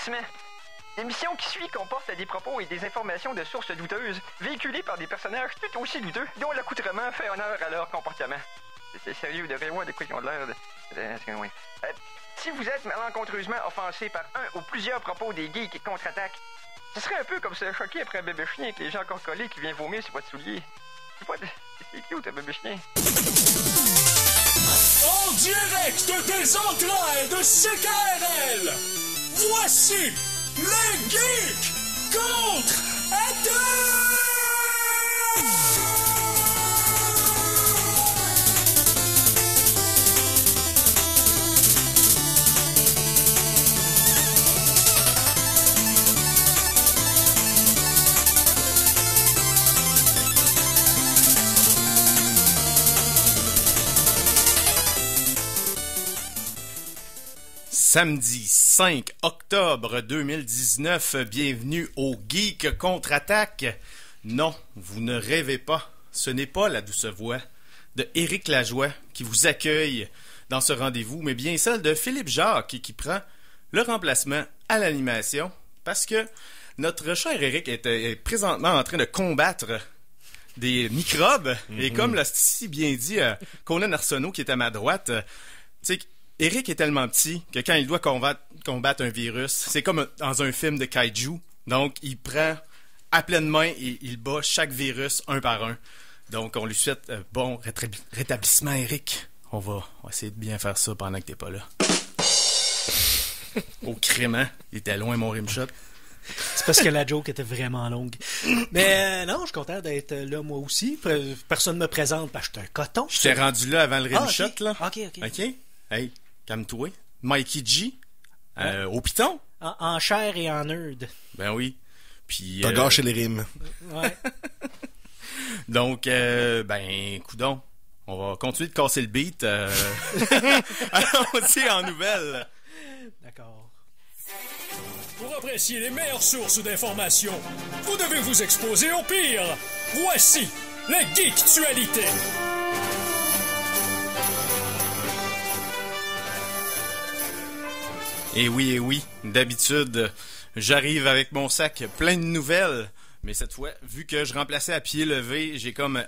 Avertissement. L'émission qui suit comporte des propos et des informations de sources douteuses, véhiculées par des personnages tout aussi douteux, dont l'accoutrement fait honneur à leur comportement. C'est sérieux, de voir de quoi ils ont l'air de... si vous êtes malencontreusement offensé par un ou plusieurs propos des geeks contre-attaque, ce serait un peu comme se choquer après un bébé chien avec les gens encore collés qui vient vomir sur votre soulier. C'est cute, un bébé chien. En direct des entrailles de CKRL, voici les geeks contre-attaque! Samedi 5 octobre 2019, bienvenue au Geek Contre-Attaque. Non, vous ne rêvez pas, ce n'est pas la douce voix de Éric Lajoie qui vous accueille dans ce rendez-vous, mais bien celle de Philippe Jacques qui prend le remplacement à l'animation parce que notre cher Éric est présentement en train de combattre des microbes et comme l'a si bien dit Conan Arsenault qui est à ma droite, tu sais, Eric est tellement petit que quand il doit combattre un virus, c'est comme dans un film de kaiju. Donc, il prend à pleine main et il bat chaque virus un par un. Donc, on lui souhaite bon rétablissement, Eric. On va essayer de bien faire ça pendant que t'es pas là. Au crime, hein? Il était loin, mon rimshot. C'est parce que la joke était vraiment longue. Mais non, je suis content d'être là moi aussi. Personne ne me présente parce que je suis un coton. Je t'ai rendu là avant le rimshot, okay. là. OK. Hey, calme-toi. Mikey G, au piton. En chair et en nerd. Ben oui. Puis t'as gâché les rimes. Ouais. Donc, coudonc, on va continuer de casser le beat. Allons-y en nouvelles. D'accord. Pour apprécier les meilleures sources d'informations, vous devez vous exposer au pire. Voici les Geektualités. Et oui, d'habitude, j'arrive avec mon sac plein de nouvelles, mais cette fois, vu que je remplaçais à pied levé, j'ai comme...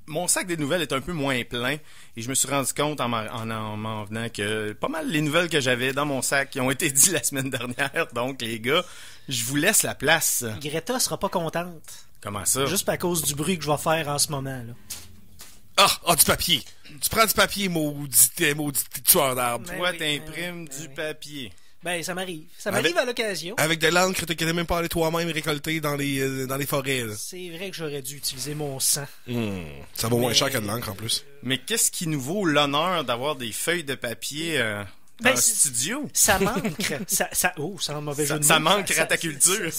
Mon sac des nouvelles est un peu moins plein, et je me suis rendu compte en m'en venant que pas mal les nouvelles que j'avais dans mon sac qui ont été dites la semaine dernière, donc les gars, je vous laisse la place. Greta sera pas contente. Comment ça? Juste à cause du bruit que je vais faire en ce moment, là. Du papier. Tu prends du papier, maudit tueur d'arbres. Toi, t'imprimes du papier. Ben, ça m'arrive. Ça m'arrive à l'occasion. Avec de l'encre que t'as même pas allé toi-même récolter dans les forêts. Là. C'est vrai que j'aurais dû utiliser mon sang. Ça vaut moins cher que de l'encre en plus. Mais qu'est-ce qui nous vaut l'honneur d'avoir des feuilles de papier dans le studio? Ça manque. ça mauvais jeu de mots. Ça manque à ta culture.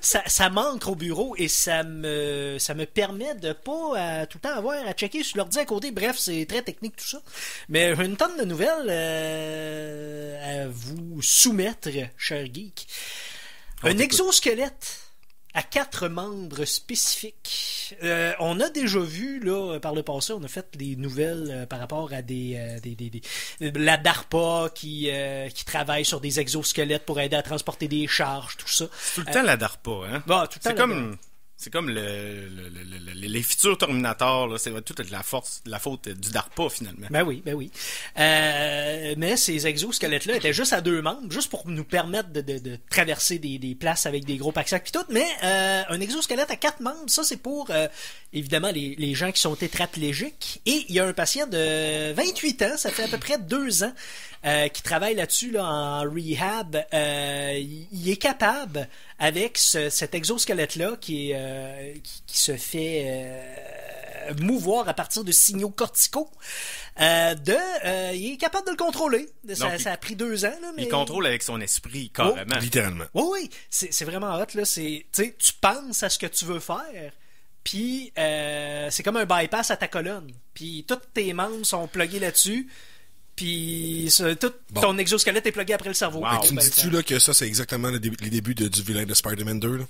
Ça manque au bureau et ça me permet de pas tout le temps avoir à checker sur l'ordi à côté. Bref, c'est très technique tout ça. Mais une tonne de nouvelles à vous soumettre, cher geek. Un exosquelette à 4 membres spécifiques. On a déjà vu, là, par le passé, on a fait des nouvelles par rapport à la DARPA qui travaille sur des exosquelettes pour aider à transporter des charges, tout ça. C'est tout le temps la DARPA, hein? Tout le temps C'est comme les futurs Terminator, là, c'est toute la faute du DARPA, finalement. Ben oui. Mais ces exosquelettes-là étaient juste à 2 membres, juste pour nous permettre de traverser des places avec des gros packs pis tout. Mais un exosquelette à 4 membres, ça c'est pour évidemment les gens qui sont tétraplégiques. Et il y a un patient de 28 ans, ça fait à peu près 2 ans, qui travaille là-dessus là, en rehab. Il est capable, avec cet exosquelette-là qui se fait mouvoir à partir de signaux corticaux, il est capable de le contrôler. Ça a pris 2 ans. Là, mais... Il contrôle avec son esprit, carrément. Oh, littéralement. Oui, c'est vraiment hot. Là. Tu penses à ce que tu veux faire, puis c'est comme un bypass à ta colonne. Puis tous tes membres sont plugués là-dessus. Puis ton exosquelette est plugué après le cerveau. Wow. Tu me dis-tu là, que ça, c'est exactement les débuts du vilain de Spider-Man 2? Là?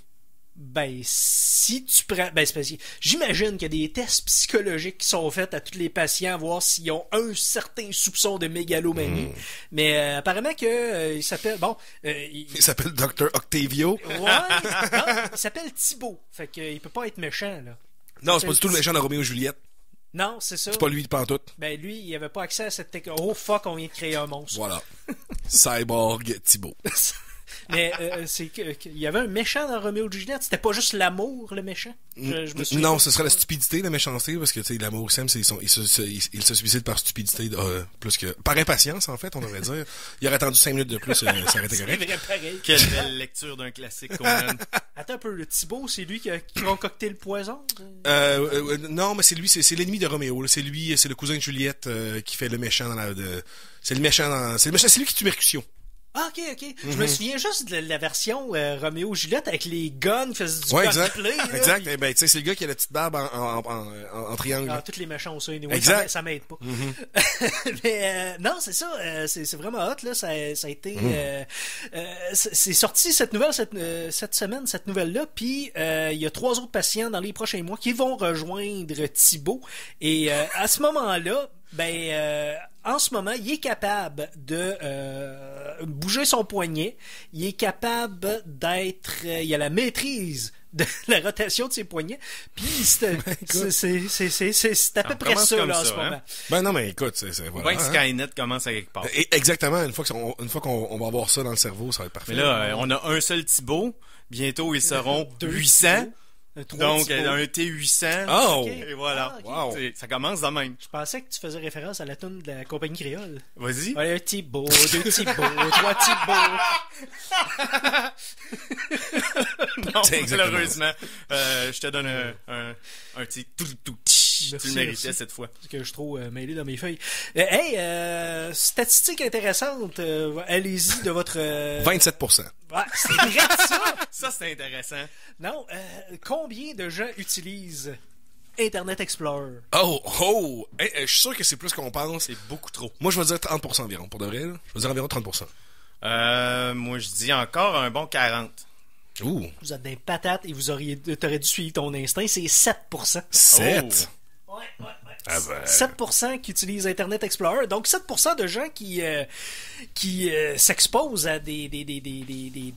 Ben, si tu prends... Ben, c'est parce que j'imagine qu'il y a des tests psychologiques qui sont faits à tous les patients, voir s'ils ont un certain soupçon de mégalomanie. Mais apparemment que il s'appelle... Bon... Il s'appelle Dr. Octavio. Ouais, non, il s'appelle Thibault. Fait qu'il peut pas être méchant, là. Non, c'est pas du tout le méchant de Roméo et Juliette. Non, c'est ça. C'est pas lui pantoute. Ben, lui, il avait pas accès à cette technologie. Oh, fuck, on vient de créer un monstre. Voilà. Cyborg Thibault. Mais c'est qu'il y avait un méchant dans Roméo et Juliette. C'était pas juste l'amour, le méchant. Je me souviens Non, pas. ce serait la stupidité, la méchanceté, parce que, tu sais, l'amour Sam, ils se suicident par stupidité, plus que... Par impatience, en fait, on devrait dire. Il aurait attendu 5 minutes de plus, ça aurait été C'est correct. vrai, pareil. Quelle belle lecture d'un classique, Conan. Attends un peu, le Thibault, c'est lui qui a concocté le poison? Non, mais c'est lui, c'est l'ennemi de Roméo, là. C'est lui, c'est le cousin de Juliette, qui fait le méchant c'est le méchant c'est lui qui tue Mercutio. Ah, ok. Je me souviens juste de la version Roméo Juliette avec les guns qui faisaient du Ouais, gunplay. exact. là. Exact. Eh ben, tu sais, c'est le gars qui a la petite barbe en triangle. Ah, tous les méchants ont ça, anyway. Exact. Ça m'aide pas. Mais non, c'est ça. C'est vraiment hot, là. Ça a été... c'est sorti cette nouvelle cette semaine, cette nouvelle-là. Puis il y a 3 autres patients dans les prochains mois qui vont rejoindre Thibault. Et à ce moment-là, en ce moment, il est capable de bouger son poignet. Il est capable d'être... il a la maîtrise de la rotation de ses poignets. Puis c'est à peu près commence ça, comme là, en ça, ce hein? moment. Ben non, mais écoute, c'est voilà. Ouais, que Skynet commence à quelque part. Exactement. Une fois qu'on va avoir ça dans le cerveau, ça va être parfait. Mais là, on a un seul Thibault. Bientôt, ils seront 800. Donc, un T800. Oh! Ok. Et voilà. Ah, ok. Wow. Ça commence de même. Je pensais que tu faisais référence à la tune de la compagnie créole. Vas-y. Ouais, un Thibault, 2 Thibault, 3 Thibault. Non, C'est exactement malheureusement. Je te donne un petit tout. Tu Merci, le méritais merci. cette fois. Parce que je suis trop mêlé dans mes feuilles. Statistique intéressante. Allez-y de votre... 27%. Ouais, c'est vrai ça! Ça, c'est intéressant. Non, combien de gens utilisent Internet Explorer? Oh! Je suis sûr que c'est plus qu'on pense. C'est beaucoup trop. Moi, je vais dire 30% environ, pour de vrai. Là. Je vais dire environ 30%. Moi, je dis encore un bon 40. Ouh! Vous êtes des patates et t'aurais dû suivre ton instinct, c'est 7%. 7! Ouais. Ah ben... 7% qui utilisent Internet Explorer. Donc 7% de gens qui s'exposent à des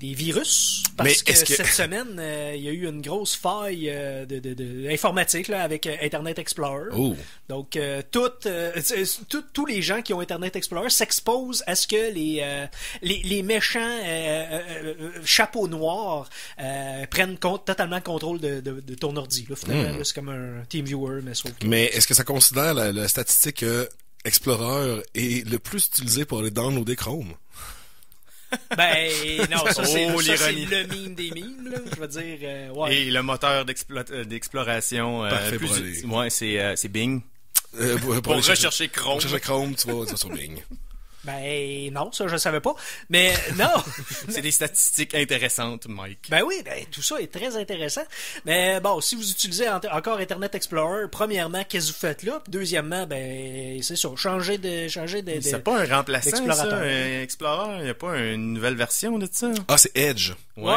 virus. Parce Mais que est-ce que- cette semaine, il y a eu une grosse faille informatique là, avec Internet Explorer. Oh! Donc tous les gens qui ont Internet Explorer s'exposent à ce que les méchants chapeaux noirs prennent totalement le contrôle de ton ordi. Là, finalement, là, c'est comme un TeamViewer, mais sauf que... Mais est-ce que ça considère la statistique que Explorer est le plus utilisé pour aller downloader Chrome? Ben non, ça c'est l'ironie. le meme des memes, là. Je veux dire, ouais. Et le moteur d'exploration. Parfait pour aller. Ouais, c'est Bing. Pour aller rechercher Chrome. Pour chercher Chrome, tu vas sur Bing. Ben non, ça je savais pas. Mais non. C'est des statistiques intéressantes, Mike. Ben oui, ben, tout ça est très intéressant. Mais bon, si vous utilisez encore Internet Explorer, premièrement, qu'est-ce que vous faites là? Puis deuxièmement, ben c'est ça, changer de C'est pas un remplaçant, ça, d'explorateur. Explorer? Il n'y a pas une nouvelle version de ça? Ah, c'est Edge. Ouais,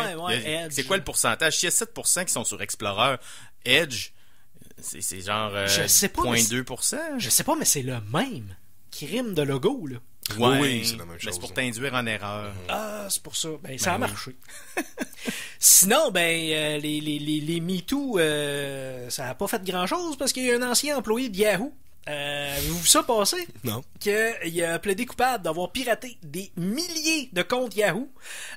Edge. C'est quoi le pourcentage? S'il y a 7% qui sont sur Explorer, Edge, c'est genre Je sais pas, mais 0.2%? je sais pas, mais c'est le même qui rime de logo, là. Ouais, Oui, c'est la même mais chose, c'est pour hein. t'induire en erreur. Ah, c'est pour ça. Ben, ça a marché. Sinon, ben, les MeToo, ça a pas fait grand-chose parce qu'il y a un ancien employé de Yahoo. Avez-vous vu ça passer? Non. Qu'il a plaidé coupable d'avoir piraté des milliers de comptes Yahoo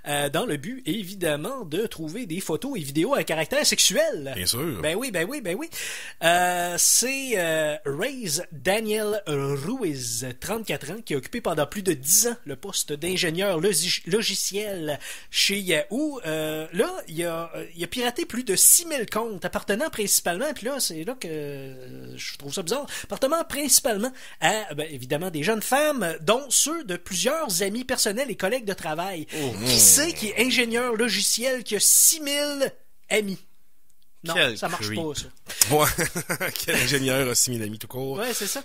dans le but, évidemment, de trouver des photos et vidéos à caractère sexuel. Bien sûr. Ben oui. C'est Reyes Daniel Ruiz, 34 ans, qui a occupé pendant plus de 10 ans le poste d'ingénieur logiciel chez Yahoo. Là, il a piraté plus de 6000 comptes appartenant principalement, puis là, c'est là que je trouve ça bizarre, appartenant principalement à, ben, évidemment, des jeunes femmes, dont ceux de plusieurs amis personnels et collègues de travail. Qui sait qui est ingénieur logiciel, qui a 6000 amis? Non, Quel ça marche creep. pas, ça. Ouais. Quel ingénieur a 6000 amis tout court. Ouais, c'est ça.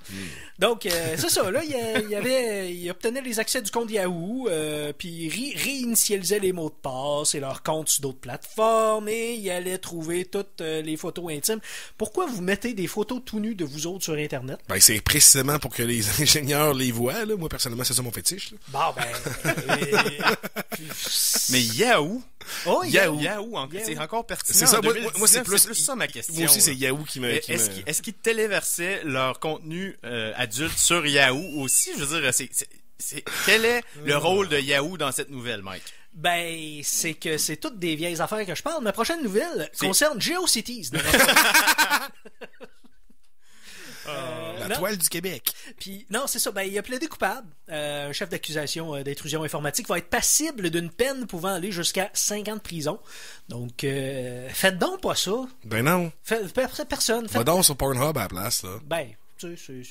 Donc, c'est ça. Là, il obtenait les accès du compte Yahoo, puis il réinitialisait les mots de passe et leurs comptes sur d'autres plateformes, et il allait trouver toutes les photos intimes. Pourquoi vous mettez des photos tout nues de vous autres sur Internet? Ben, c'est précisément pour que les ingénieurs les voient, là. Moi, personnellement, c'est ça mon fétiche, là. Bon, Mais Yahoo! Oh, Yahoo, Yahoo. c'est encore pertinent. C'est ça, En moi, 2019, c'est plus ça ma question. Moi aussi, là. c'est Yahoo qui me... Est-ce qu'ils téléversaient leur contenu adulte sur Yahoo aussi? Je veux dire, quel est le rôle de Yahoo dans cette nouvelle, Mike? Ben, c'est que c'est toutes des vieilles affaires que je parle. Ma prochaine nouvelle concerne GeoCities. La non. toile du Québec. Puis non, c'est ça. Ben, il a plaidé coupable. Un chef d'accusation d'intrusion informatique va être passible d'une peine pouvant aller jusqu'à 5 ans de prison. Donc, faites donc pas ça. Ben non. Personne. Va donc sur Pornhub à la place, là. Ben, tu sais,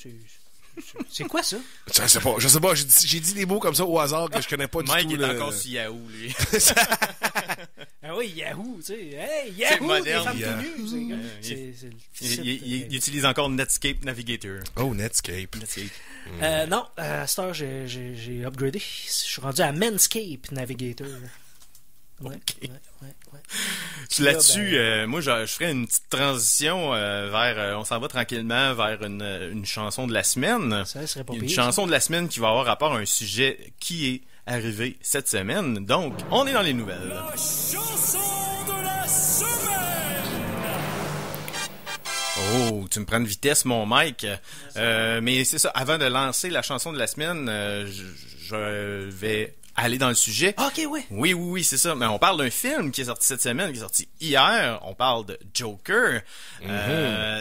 c'est quoi ça? Je sais pas, j'ai dit des mots comme ça au hasard que je connais pas du Mike tout. est encore sur Yahoo, lui. Ah oui, Yahoo, tu sais. Hey, C'est Yahoo, moderne, des femmes Yahoo. tout nues. C'est le site, Il utilise encore Netscape Navigator. Oh, Netscape. non, à cette heure, j'ai upgradé. Je suis rendu à Manscape Navigator. Ouais, Ok. ouais. Là-dessus, moi, je ferais une petite transition vers... on s'en va tranquillement vers une chanson de la semaine. Ça serait pas Une pire, chanson de la semaine qui va avoir rapport à un sujet qui est arrivé cette semaine. Donc, on est dans les nouvelles. La chanson de la semaine! Oh, tu me prends de vitesse, mon Mike. Mais c'est ça, avant de lancer la chanson de la semaine, je vais aller dans le sujet. Ok, ouais. Oui, c'est ça. Mais on parle d'un film qui est sorti cette semaine, qui est sorti hier. On parle de Joker.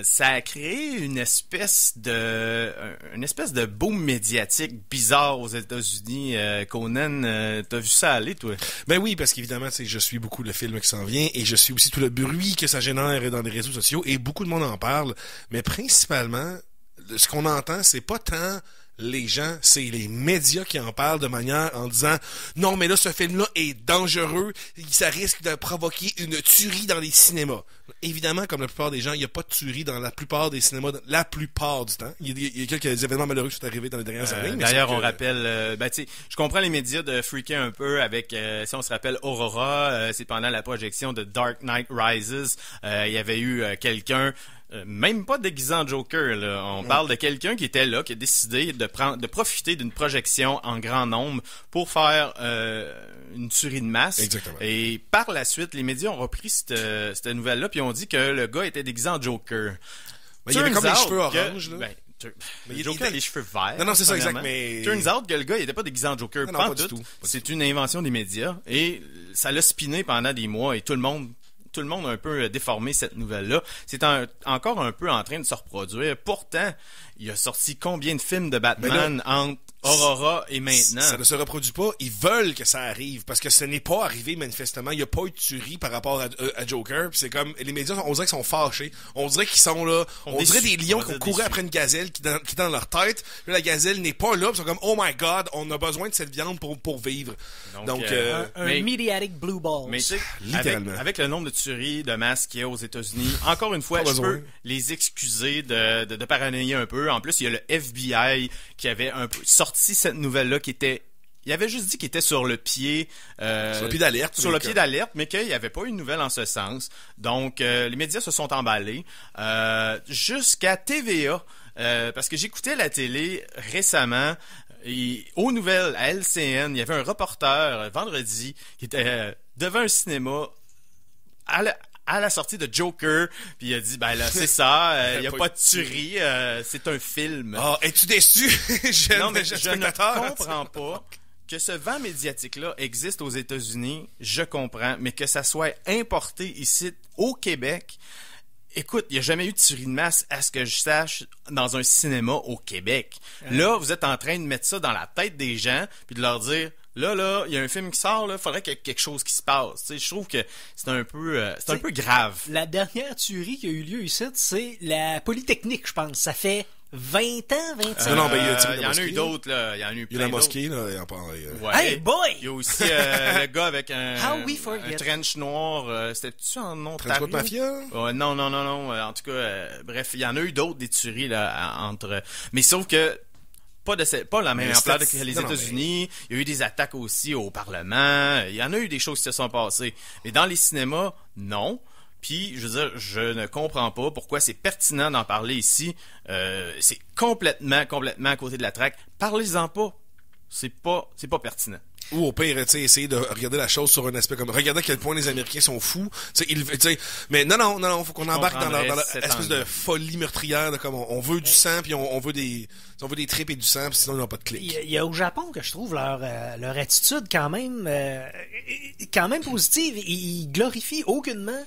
Ça a créé une espèce de boom médiatique bizarre aux États-Unis. Conan, t'as vu ça aller, toi? Ben oui, parce qu'évidemment, tu sais, je suis beaucoup le film qui s'en vient et je suis aussi tout le bruit que ça génère dans les réseaux sociaux et beaucoup de monde en parle. Mais principalement, ce qu'on entend, c'est pas tant les gens, c'est les médias qui en parlent de manière en disant non mais là ce film-là est dangereux, ça risque de provoquer une tuerie dans les cinémas. Évidemment, comme la plupart des gens, il n'y a pas de tuerie dans la plupart des cinémas la plupart du temps. Il y a quelques événements malheureux qui sont arrivés dans les dernières années. D'ailleurs, on rappelle, tu sais, je comprends les médias de freaker un peu avec, si on se rappelle Aurora, c'est pendant la projection de Dark Knight Rises, il y avait eu quelqu'un même pas déguisé en Joker, là. On parle de quelqu'un qui était là, qui a décidé de profiter d'une projection en grand nombre pour faire une tuerie de masse. Exactement. Et par la suite, les médias ont repris cette nouvelle-là puis ont dit que le gars était déguisé en Joker. Ben, il avait comme les Turns out cheveux que- orange, là. ben, Mais le Joker a les cheveux verts. Non, c'est ça, exact, premièrement. mais... Turns out que le gars, il était pas déguisé en Joker. Non, Pas pas du tout. tout. C'est une invention des médias. Et ça l'a spiné pendant des mois et tout le monde a un peu déformé cette nouvelle-là. C'est encore un peu en train de se reproduire. Pourtant, il a sorti combien de films de Batman entre Aurora et maintenant? Ça ne se reproduit pas. Ils veulent que ça arrive parce que ce n'est pas arrivé manifestement. Il n'y a pas eu de tuerie par rapport à Joker. Puis c'est comme les médias, on dirait qu'ils sont fâchés. On dirait qu'ils sont là. On dirait des lions qui couraient après une gazelle qui est dans leur tête. Puis la gazelle n'est pas là. Puis ils sont comme oh my god, on a besoin de cette viande pour vivre. Donc Un mais- mediatic blue balls. Mais tu sais, Littéralement. avec le nombre de tueries de masse qu'il y a aux États-Unis, encore une fois, Pas je besoin. peux les excuser de paranoïer un peu. En plus, il y a le FBI qui avait un peu sorti cette nouvelle-là qui était... Il avait juste dit qu'il était sur le pied... sur le pied d'alerte. Sur le pied d'alerte, mais qu'il n'y avait pas eu de nouvelle en ce sens. Donc, les médias se sont emballés. Jusqu'à TVA, parce que j'écoutais la télé récemment... Et aux nouvelles, à LCN, il y avait un reporter vendredi qui était devant un cinéma à la sortie de Joker, puis il a dit ben là c'est ça, il y a pas de tuerie, c'est un film. Ah, es-tu déçu? Non mais je ne spectateur. comprends pas que ce vent médiatique-là existe aux États-Unis, je comprends, mais que ça soit importé ici au Québec. Écoute, il n'y a jamais eu de tuerie de masse, à ce que je sache, dans un cinéma au Québec. Là, vous êtes en train de mettre ça dans la tête des gens, puis de leur dire, là, il y a un film qui sort, là, faudrait qu'il y ait quelque chose qui se passe. Tu sais, je trouve que c'est un peu grave. La dernière tuerie qui a eu lieu ici, c'est la Polytechnique, je pense. Ça fait 20 ans, 25 Non, ans. ben, il y a, tu sais, Il y la en a eu mosquée, d'autres, là. Il y en a eu Il y a plein la d'autres. mosquée, là, il en parle. Ouais. Hey boy! Il y a aussi le gars avec How we forget. un trench noir. C'était-tu en Ontario? Transport Mafia? Ouais, non. En tout cas, bref, il y en a eu d'autres des tueries là, entre. Mais sauf que pas la même Mais ampleur c'était- que les non, non, États-Unis. Il y a eu des attaques aussi au Parlement. Il y en a eu des choses qui se sont passées. Mais dans les cinémas, non. Puis, je veux dire, je ne comprends pas pourquoi c'est pertinent d'en parler ici. C'est complètement à côté de la traque. Parlez-en pas. C'est pas pertinent. Ou au pire, tu sais, essayer de regarder la chose sur un aspect comme regardez à quel point les Américains sont fous. Tu sais, mais non, faut qu'on embarque dans la cet espèce de angle. folie meurtrière de comme on veut du sang puis on veut des tripes et du sang puis sinon ils n'ont pas de clic. Il y a au Japon que je trouve leur attitude quand même positive. Ils glorifient aucunement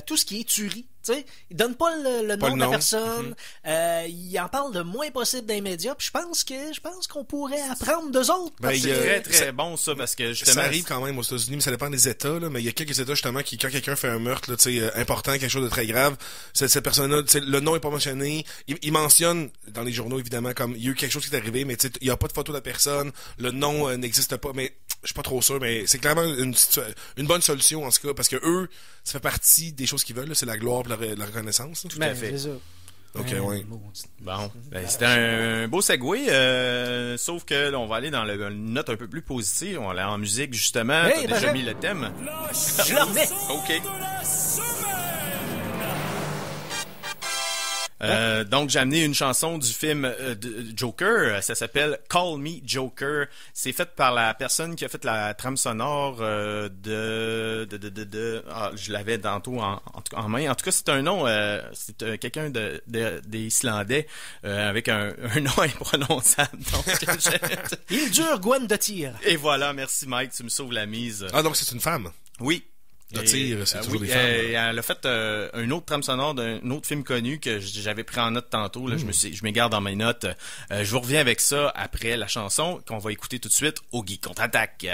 tout ce qui est tuerie. Tu sais, ils donnent pas le Pas nom le de la nom. personne. Ils en parlent le moins possible dans les médias. Puis je pense qu'on pourrait apprendre d'eux autres. Ben, parce il que- y a- Très bon ça parce que justement Ça arrive quand même aux États-Unis, mais ça dépend des États. Là, mais il y a quelques États justement qui, quand quelqu'un fait un meurtre là, tu sais, important, quelque chose de très grave, cette personne-là, tu sais, le nom est pas mentionné. Il mentionne dans les journaux évidemment comme il y a eu quelque chose qui est arrivé, mais tu sais, il y a pas de photo de la personne, le nom n'existe pas. Mais je suis pas trop sûr, mais c'est clairement une bonne solution en ce cas parce que eux, ça fait partie des choses qu'ils veulent. Là, c'est la gloire, et la reconnaissance. Là. Ben, fait. c'est ça. Ok, ouais. Bon, ben, c'était un beau segway, sauf que là, on va aller dans une note un peu plus positive. On va aller en musique, justement. Hey, T'as déjà ben, mis le thème. Je le remets. OK. De la semaine. Donc, j'ai amené une chanson du film de Joker. Ça s'appelle Call Me Joker. C'est fait par la personne qui a fait la trame sonore je l'avais tantôt en main. En tout cas, c'est un nom. C'est quelqu'un des Islandais avec un nom imprononçable. Donc, Il dure Gwen de tir. Et voilà, merci Mike, tu me sauves la mise. Ah donc c'est une femme. Oui. De tir, c'est toujours oui, des femmes. elle a fait un autre trame sonore d'un autre film connu que j'avais pris en note tantôt. Là, je m'égare dans mes notes. Je vous reviens avec ça après la chanson qu'on va écouter tout de suite au Geek Contre-Attaque.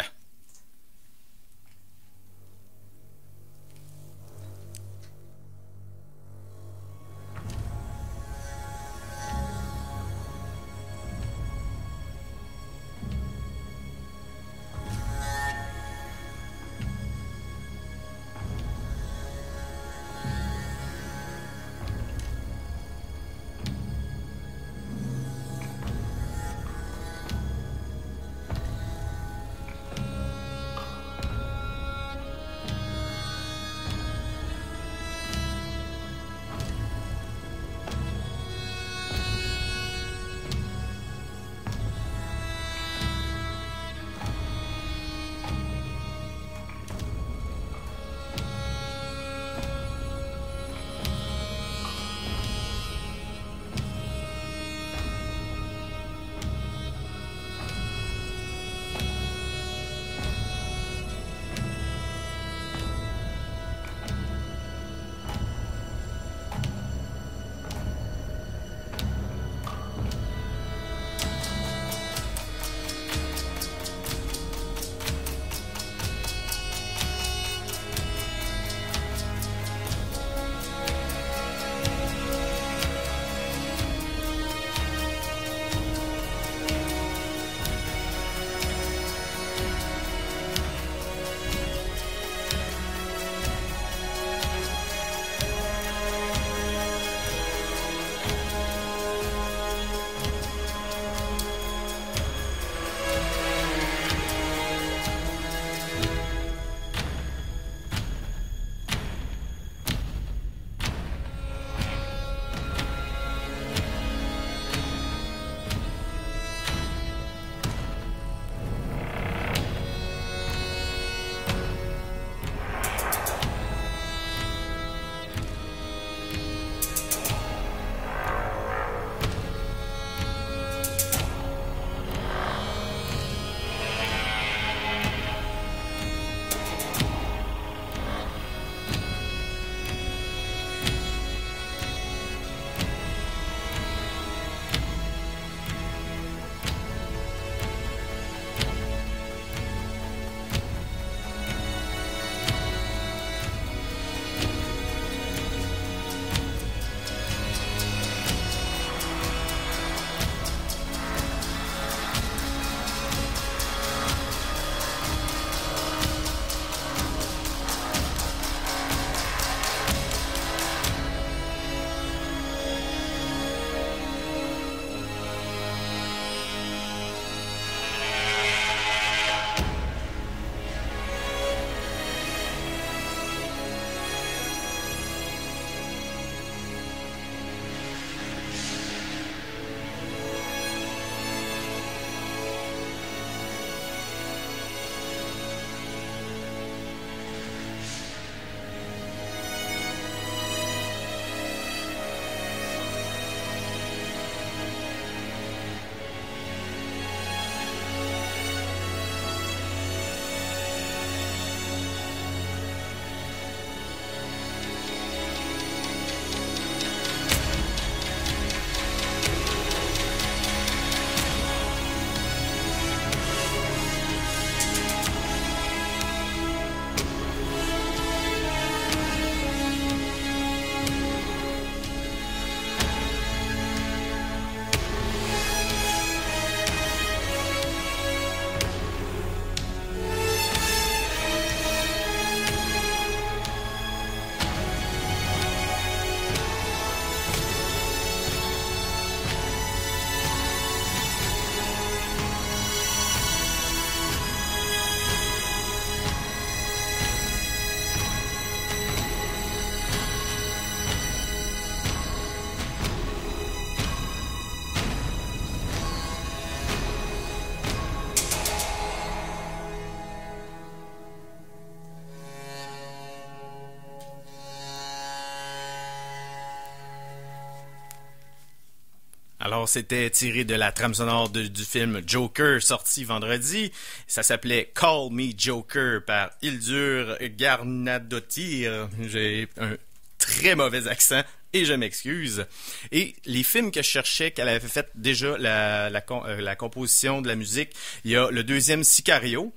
Alors, c'était tiré de la trame sonore du film Joker, sorti vendredi. Ça s'appelait Call Me Joker par Hildur Guðnadóttir. J'ai un très mauvais accent et je m'excuse. Et les films que je cherchais, qu'elle avait fait déjà la composition de la musique, il y a le deuxième Sicario.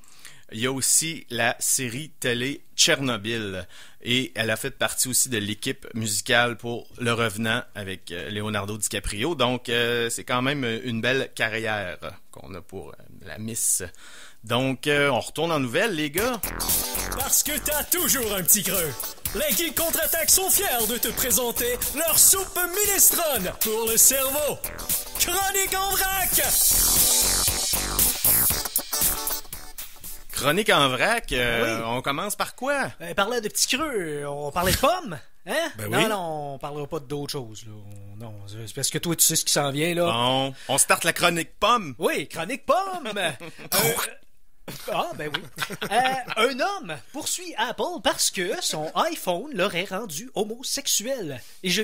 Il y a aussi la série télé Tchernobyl. Et elle a fait partie aussi de l'équipe musicale pour Le Revenant avec Leonardo DiCaprio. Donc, c'est quand même une belle carrière qu'on a pour la Miss. Donc, on retourne en nouvelles, les gars. Parce que t'as toujours un petit creux. Les Geeks Contre-Attaque sont fiers de te présenter leur soupe minestrone pour le cerveau. Chronique en vrac! Chronique en vrac, Oui. On commence par quoi? On parlait de petits creux, on parlait de pommes, hein? Ben non, oui. non, on parlera pas d'autre chose, là. Non, c'est parce que toi, tu sais ce qui s'en vient, là. Bon, on starte la chronique pomme. Oui, chronique pomme! Ben oui. Un homme poursuit Apple parce que son iPhone l'aurait rendu homosexuel. Et j'ai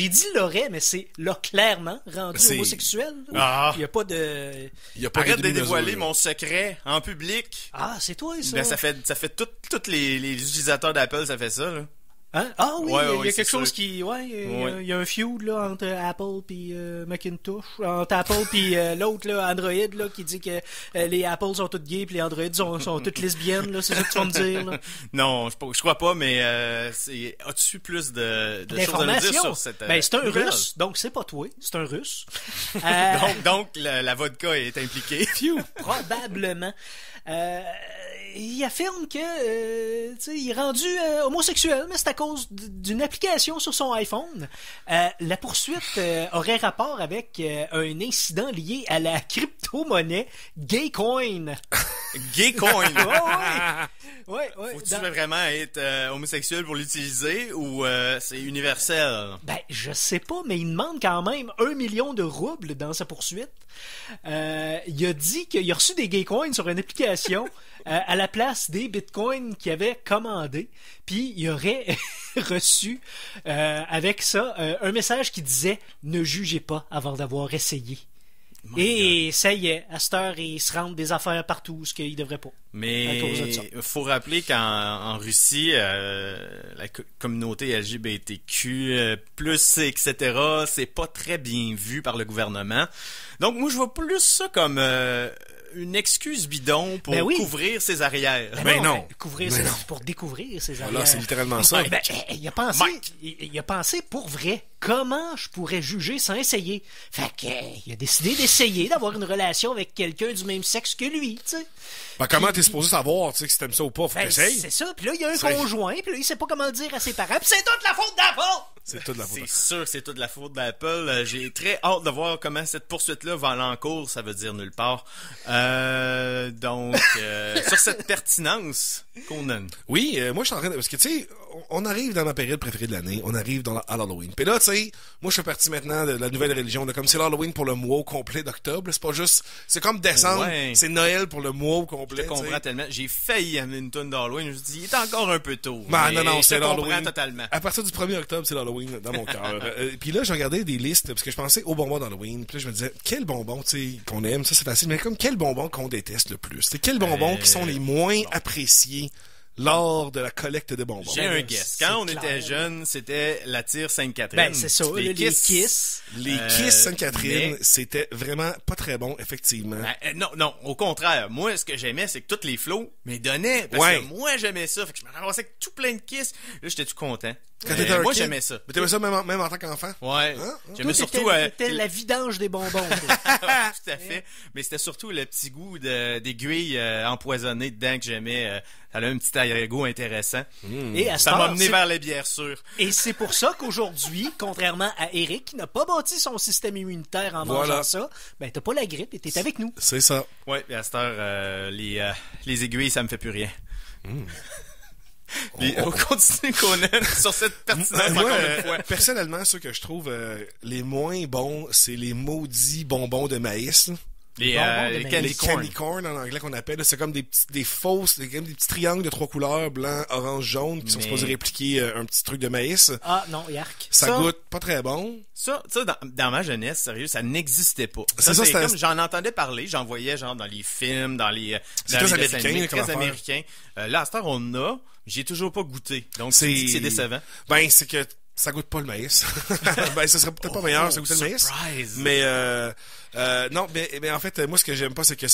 dit l'aurait, mais c'est l'a clairement rendu C'est- homosexuel. Ah. Il n'y a pas de... Il y a pas Arrête de demi-mesure, dévoiler là. mon secret en public. Ah, c'est toi, ça? Ben, ça fait tous les utilisateurs d'Apple, ça fait ça, là. Hein? Ah oui, Ouais, il y a ouais, quelque c'est chose sûr. qui... Ouais, Ouais. il y a un feud là, entre Apple puis Macintosh. Entre Apple puis l'autre, là, Android, là, qui dit que les Apple sont toutes gays puis les Android sont toutes lesbiennes. Là, c'est ça que tu vas me dire. Là. Non, je crois pas, mais as-tu plus de choses à nous dire D'informations. sur cette Ben, c'est un nouvelle? Russe, donc c'est pas toi, c'est un Russe. Donc la vodka est impliquée. Probablement. Il affirme que tu sais, il est rendu homosexuel, mais c'est à cause d'une application sur son iPhone. La poursuite aurait rapport avec un incident lié à la crypto-monnaie Gaycoin. Gaycoin. Ouais. Faut-tu Dans- vraiment être homosexuel pour l'utiliser ou c'est universel? Ben, je sais pas, mais il demande quand même 1 million de roubles dans sa poursuite. Il a dit qu'il a reçu des Gaycoins sur une application à la place des Bitcoins qu'il avait commandé. Puis il aurait reçu avec ça un message qui disait « Ne jugez pas avant d'avoir essayé ». Et ça y est, à cette heure, il se rentre des affaires partout, ce qu'il devrait pas. À cause de ça. Mais faut rappeler qu'en Russie, la communauté LGBTQ, plus, etc., c'est pas très bien vu par le gouvernement. Donc moi, je vois plus ça comme une excuse bidon pour Ben oui. couvrir ses arrières. Ben non. Couvrir Ben ses- non. pour découvrir ses Voilà, arrières. c'est littéralement ça. Ben, il a pensé pour vrai comment je pourrais juger sans essayer. Fait que il a décidé d'essayer d'avoir une relation avec quelqu'un du même sexe que lui, tu sais. Ben, comment t'es supposé savoir, tu sais, que si t'aimes ça ou pas? Faut que Ben, t'essayes. c'est ça. Puis là, il y a un C'est- conjoint, puis là, il sait pas comment le dire à ses parents. Puis c'est toute la faute d'Apple! C'est toute la faute. C'est sûr que c'est toute la faute d'Apple. J'ai très hâte de voir comment cette poursuite-là va aller en cours. Ça veut dire nulle part. Donc, sur cette pertinence, Conan. Oui, moi je suis en train de... Parce que tu sais, on arrive dans ma période préférée de l'année, on arrive à l'Halloween. Puis là, tu sais, moi je fais partie maintenant de la nouvelle religion, de comme c'est l'Halloween pour le mois au complet d'octobre. C'est pas juste... C'est comme décembre, Ouais. c'est Noël pour le mois au complet. Je comprends tellement. J'ai failli amener une tonne d'Halloween. Je me suis dit, il est encore un peu tôt. Ben, Mais non, je c'est te comprends l'Halloween. totalement. À partir du 1er octobre, c'est l'Halloween dans mon cœur. Puis là, j'ai regardé des listes, parce que je pensais aux bonbons d'Halloween. Puis là, je me disais, quel bonbon, tu sais, qu'on aime, ça c'est facile, mais comme quel bonbon qu'on déteste le plus? C'est quels bonbons qui sont les moins appréciés lors de la collecte de bonbons? J'ai un guess. c'est Quand on clair. était jeune, c'était la tire Sainte-Catherine. Ben, c'est ça, les Kiss. Les Kiss Sainte-Catherine, mais- c'était vraiment pas très bon, effectivement. Non, au contraire. Moi, ce que j'aimais, c'est que tous les flots me donnaient. Parce Ouais. que moi, j'aimais ça. Fait que je me ramassais avec tout plein de Kiss. Là, j'étais tout content. Quand t'étais un moi, kid, j'aimais ça. Mais t'aimais ça même en tant qu'enfant? Ouais. Hein? J'aimais Toi, surtout... t'étais la vidange des bonbons. toi. Tout à fait. Mais c'était surtout le petit goût d'aiguilles empoisonnées dedans que j'aimais. Ça a un petit arrière-goût intéressant. Et à cette Ça m'a heure, mené c'est- vers les bières sûres. Et c'est pour ça qu'aujourd'hui, contrairement à Eric, qui n'a pas bâti son système immunitaire en mangeant Voilà. ça, ben t'as pas la grippe et t'es avec nous. C'est ça. Ouais, et à cette heure, les aiguilles, ça me fait plus rien. On continue, Conan, sur cette pertinence Moi, encore une fois. personnellement, ceux que je trouve les moins bons, c'est les maudits bonbons de maïs. Là. Les bonbons de les maïs. candy Les corn. candy corn en anglais qu'on appelle, là, c'est comme des petits triangles de 3 couleurs, blanc, orange, jaune, qui sont Mais- supposés répliquer un petit truc de maïs. Ah, non, yark. Ça Ça- goûte pas très bon. Ça dans ma jeunesse, sérieux, ça n'existait pas. C'est ça, c'était- comme j'en entendais parler, j'en voyais genre dans les films, dans les C'est dans très les dessins américain, animés, comme très affaire. américain. Là, à cette heure, on a, j'ai toujours pas goûté. Donc c'est décevant. Ben, c'est que ça goûte pas le maïs. Ben, ça serait peut-être pas meilleur, ça goûtait le maïs. Surprise. Mais non, mais en fait, moi, ce que j'aime pas, c'est que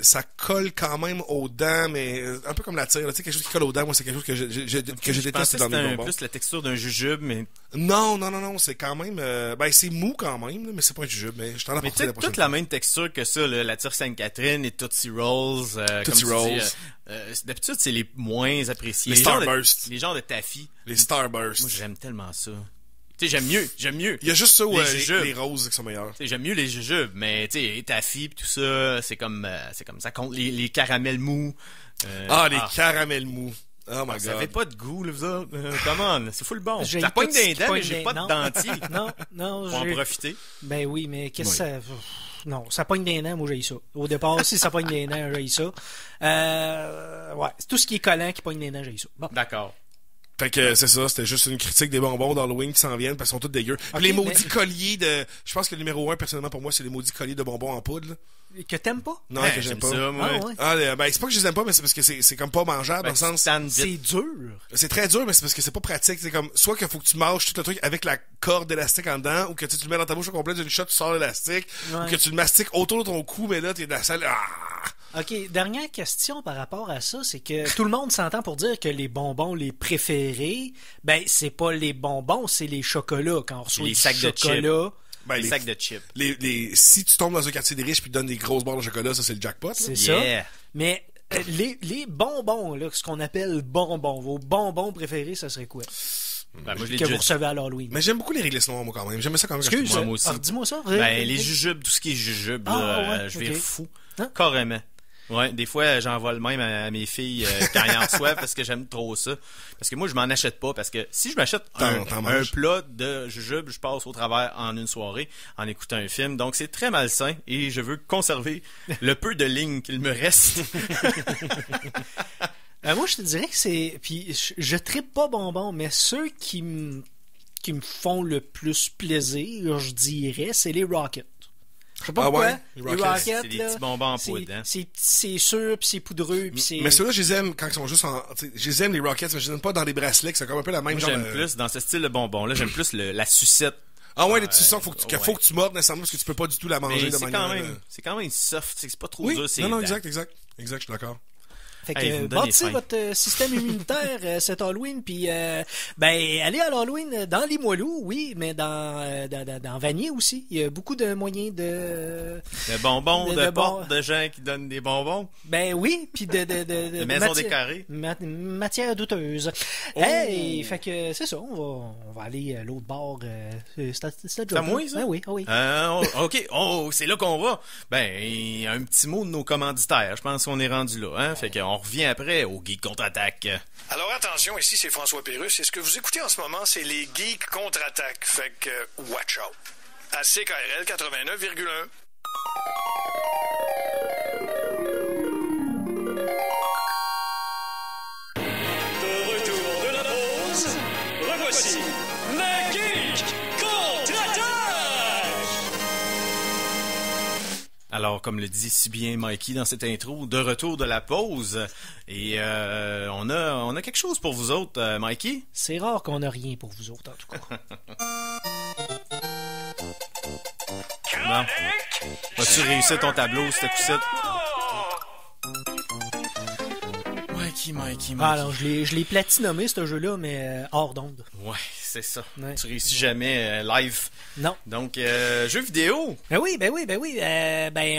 ça colle quand même aux dents, mais un peu comme la tire. Tu sais, quelque chose qui colle aux dents, moi, c'est quelque chose que je Je déteste pensais dans que mes c'était bonbons. plus la texture d'un jujube, mais Non, c'est quand même... ben, c'est mou quand même, là, mais c'est pas un jujube, mais je t'en tu apporterai sais, la prochaine toute la même texture que ça, là, la tire Sainte-Catherine, les Tootsie Rolls. Tootsie comme tu dis, Rolls. D'habitude, c'est les moins appréciés. Les genres de- Starburst. Les genres de taffy. Les Starburst. Moi, j'aime tellement ça. Tu sais, j'aime mieux. Il y a juste ça où Les jujubes. les roses qui sont meilleurs. Tu sais, j'aime mieux les jujubes, mais tu sais, les taffy pis tout ça, c'est comme ça compte. Les caramels mous. Les caramels mous. Oh my Ça god. fait pas de goût, là, vous autres. Come on, c'est full bon. J'ai Ça pogne tout ce des qui dents, pogne mais j'ai des- pas non. de dentier. Non, Pour en j'ai... profiter. Ben oui, mais qu'est-ce Oui. que ça... Non, ça pogne des dents, moi j'ai ça. Au départ, si ça pogne des dents, j'ai ça. Ouais, c'est tout ce qui est collant qui pogne des dents, j'ai ça. Bon. D'accord. Fait que c'est ça, c'était juste une critique des bonbons d'Halloween qui s'en viennent parce qu'ils sont tous dégueux. Puis Ok, les mais- maudits colliers de... Je pense que le numéro 1, personnellement, pour moi, c'est les maudits colliers de bonbons en poudre. Là. Que t'aimes pas? Non, Ouais, que j'aime j'aime pas. ça, moi. Ah ouais. Ben, c'est pas que je les aime pas, mais c'est parce que c'est comme pas mangeable, Ben, dans le sens... tu tannes C'est vite. dur. C'est très dur, mais c'est parce que c'est pas pratique. C'est comme, soit qu'il faut que tu mâches tout le truc avec la corde élastique en dedans, ou que tu le mets dans ta bouche au complet d'une shot, tu sors l'élastique, Ouais. ou que tu le mastiques autour de ton cou, mais là, t'es dans la salle... Ah! OK, dernière question par rapport à ça, c'est que tout le monde s'entend pour dire que les bonbons les préférés, ben c'est pas les bonbons, c'est les chocolats. Quand on reçoit Les du sacs de chocolat, Ben, Les sacs de chips. si tu tombes dans un quartier des riches puis tu donnes des grosses barres de chocolat, ça, c'est le jackpot. là. c'est Yeah. ça. Mais les bonbons, là, ce qu'on appelle bonbons, vos bonbons préférés, ça serait quoi? Ben, moi, je l'ai Que déjà vous recevez à l'Halloween. Mais j'aime beaucoup les réglisse noires, moi, quand même. J'aime ça quand même. Excuse, moi aussi. dis-moi ça. Ben, les jujubes, tout ce qui est jujubes, Ah, là, ouais, je vais ok. fou. Hein? Carrément. Ouais, des fois, j'en vole même à mes filles quand elles en soif parce que j'aime trop ça. Parce que moi, je m'en achète pas parce que si je m'achète T'en un manges. plat de jujubes, je passe au travers en une soirée en écoutant un film. Donc, c'est très malsain et je veux conserver le peu de lignes qu'il me reste. Moi, je te dirais que c'est... Puis, je trippe pas bonbons, mais ceux qui me font le plus plaisir, je dirais, c'est les Rockets. Je sais pas Ah pourquoi. ouais? Les Rockets, c'est des là, petits bonbons en c'est- poudre, hein. c'est sûr, puis c'est poudreux, puis c'est... Mais ceux-là, je les aime quand ils sont juste en. Tu sais, je les aime, les Rockets, mais je les aime pas dans des bracelets, que c'est comme un peu la même Moi, genre. j'aime de- plus, dans ce style de bonbon-là, j'aime plus la sucette. Ah ouais, les petits sons, faut ouais. que tu mordes nécessairement parce que tu peux pas du tout la manger Mais de c'est manière. c'est quand même soft, c'est pas trop Oui, dur. c'est non, dents. exact, je suis d'accord. Fait que Hey, vous me donnez bâtissez faim. votre système immunitaire cet Halloween, puis ben allez à l'Halloween dans Limoilou, oui, mais dans Vanier aussi. Il y a beaucoup de moyens de... Le bonbon De de bon- porte de gens qui donnent des bonbons. Ben oui, puis de De maisons décorées. Matière douteuse. Hey, fait que c'est ça, on va aller à l'autre bord. C'est à moi, ça? Ben oui, ah oui. OK. Oh, c'est là qu'on va. Ben, un petit mot de nos commanditaires. Je pense qu'on est rendu là. Hein? Fait qu'on revient après au Geek Contre-Attaque. Alors attention, ici c'est François Pérusse et ce que vous écoutez en ce moment, c'est les Geeks Contre-Attaque. Fait que, watch out. À CKRL 89,1. De retour de la pause, revoici le Geek Contre-Attaque! Alors, comme le dit si bien Mikey dans cette intro, de retour de la pause. Et on a quelque chose pour vous autres, Mikey. C'est rare qu'on a rien pour vous autres, en tout cas. Bon. Vas-tu réussir ton tableau, cette coup-ci? Mikey. Ah, alors, je l'ai platinomé, ce jeu-là, mais hors d'onde. Ouais, c'est ça. Ouais. Tu réussis jamais live. Non. Donc, jeux vidéo. Ben oui. Ben,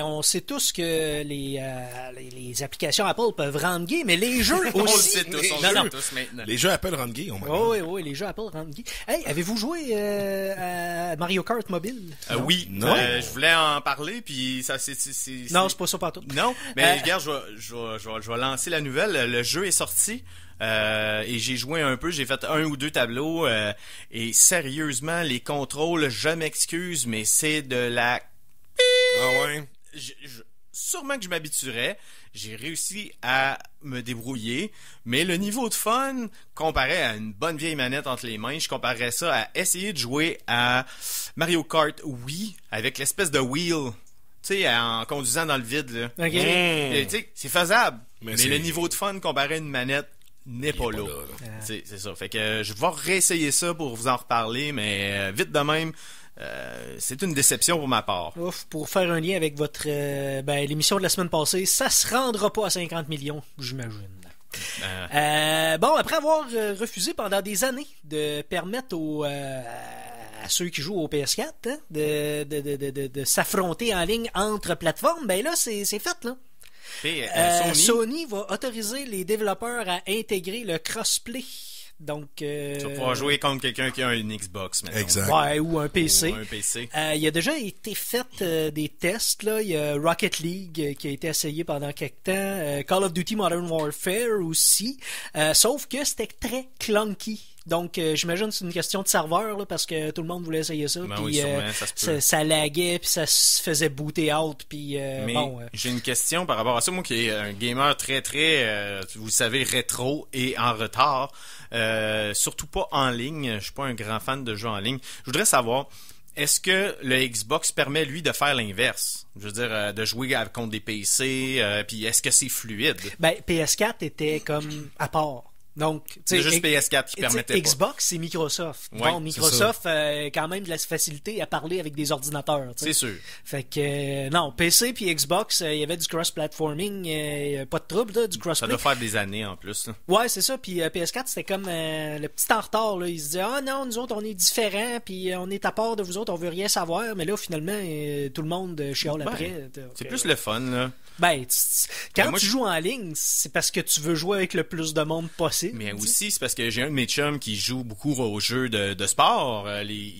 on sait tous que les applications Apple peuvent rendre gay, mais les jeux On le aussi. sait tous, on Non, le non. sait tous maintenant. Les jeux Apple rendent gay, on m'a Oh, oui, les jeux Apple rendent gay. Hey, avez-vous joué à Mario Kart mobile? Oui, Non. je voulais en parler, puis ça c'est Non, c'est pas ça partout. Non, mais regarde, je vais lancer la nouvelle. Le jeu est sorti. Et j'ai joué un peu, j'ai fait 1 ou 2 tableaux et sérieusement les contrôles, je m'excuse mais c'est de la Ah ouais. sûrement que je m'habituerais. J'ai réussi à me débrouiller, mais le niveau de fun, comparé à une bonne vieille manette entre les mains, je comparerais ça à essayer de jouer à Mario Kart Wii avec l'espèce de wheel, tu sais, en conduisant dans le vide, là. Ok. Tu sais, c'est faisable, mais c'est- le niveau de fun comparé à une manette n'est pas là. C'est ça. Fait que je vais réessayer ça pour vous en reparler, mais vite de même, c'est une déception pour ma part. Ouf, pour faire un lien avec votre l'émission de la semaine passée, ça se rendra pas à 50 millions, j'imagine. Bon, après avoir refusé pendant des années de permettre à ceux qui jouent au PS4 hein, de s'affronter en ligne entre plateformes, ben là, c'est fait, là. Et, Sony va autoriser les développeurs à intégrer le crossplay. Donc, tu vas pouvoir jouer contre quelqu'un qui a une Xbox maintenant. Exact. ouais, ou un PC. Ou un PC. Il a déjà été fait des tests. Là. Il y a Rocket League qui a été essayé pendant quelques temps. Call of Duty Modern Warfare aussi. Sauf que c'était très clunky. Donc, j'imagine que c'est une question de serveur là, parce que tout le monde voulait essayer ça. Ben puis, oui, sûrement, ça se peut. ça laguait, puis ça se faisait booter out. Puis, Mais bon, j'ai une question par rapport à ça. Moi qui est un gamer très, vous le savez, rétro et en retard. Surtout pas en ligne. Je suis pas un grand fan de jeux en ligne. Je voudrais savoir, est-ce que le Xbox permet, lui, de faire l'inverse? Je veux dire, de jouer contre des PC, puis est-ce que c'est fluide? ben, PS4 était comme à part. Donc, C'est juste PS4 qui permettait pas. Xbox, c'est Microsoft. Ouais, bon, Microsoft a quand même de la facilité à parler avec des ordinateurs. tu sais. C'est sûr. Fait que, non, PC puis Xbox, il y avait du cross-platforming, pas de trouble, là, du Ça crossplay. doit faire des années en plus. Là. Ouais, c'est ça. Puis PS4, c'était comme le petit en retard. Là. Ils se disaient, ah non, nous autres, on est différents, puis on est à part de vous autres, on veut rien savoir. Mais là, finalement, tout le monde chiale Ben, après. C'est plus le fun, là. Ben, quand moi, tu joues en ligne, c'est parce que tu veux jouer avec le plus de monde possible. Mais aussi, c'est parce que j'ai un de mes chums qui joue beaucoup aux jeux de sport, les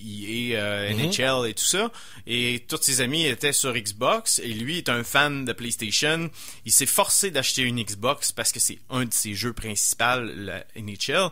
EA, NHL et tout ça. Et tous ses amis étaient sur Xbox. Et lui est un fan de PlayStation. Il s'est forcé d'acheter une Xbox parce que c'est un de ses jeux principaux, la NHL.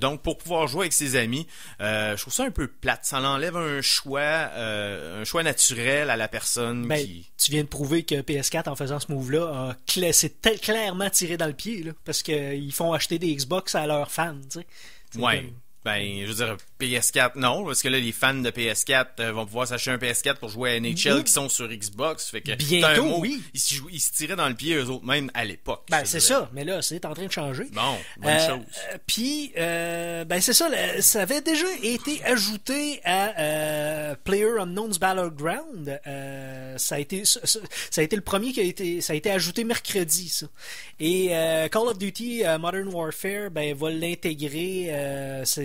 Donc, pour pouvoir jouer avec ses amis, je trouve ça un peu plate. Ça enlève un choix naturel à la personne Ben, qui... tu viens de prouver que PS4, en faisant ce move-là, c'est clairement tiré dans le pied, là, parce qu'ils font acheter des Xbox à leurs fans, tu sais. C'est Ouais. comme- Ben, je veux dire, PS4, non, parce que là, les fans de PS4 vont pouvoir s'acheter un PS4 pour jouer à NHL qui sont sur Xbox. Fait que, Bientôt, t'as un mot, oui. Ils se tiraient dans le pied eux autres même à l'époque. Ben, je c'est dirais. ça, mais là, c'est en train de changer. Bon, bonne chose. Puis, ben c'est ça, ça avait déjà été ajouté à PlayerUnknown's Battleground. Ça a été le premier ça a été ajouté mercredi, ça. Et Call of Duty Modern Warfare, ben va l'intégrer.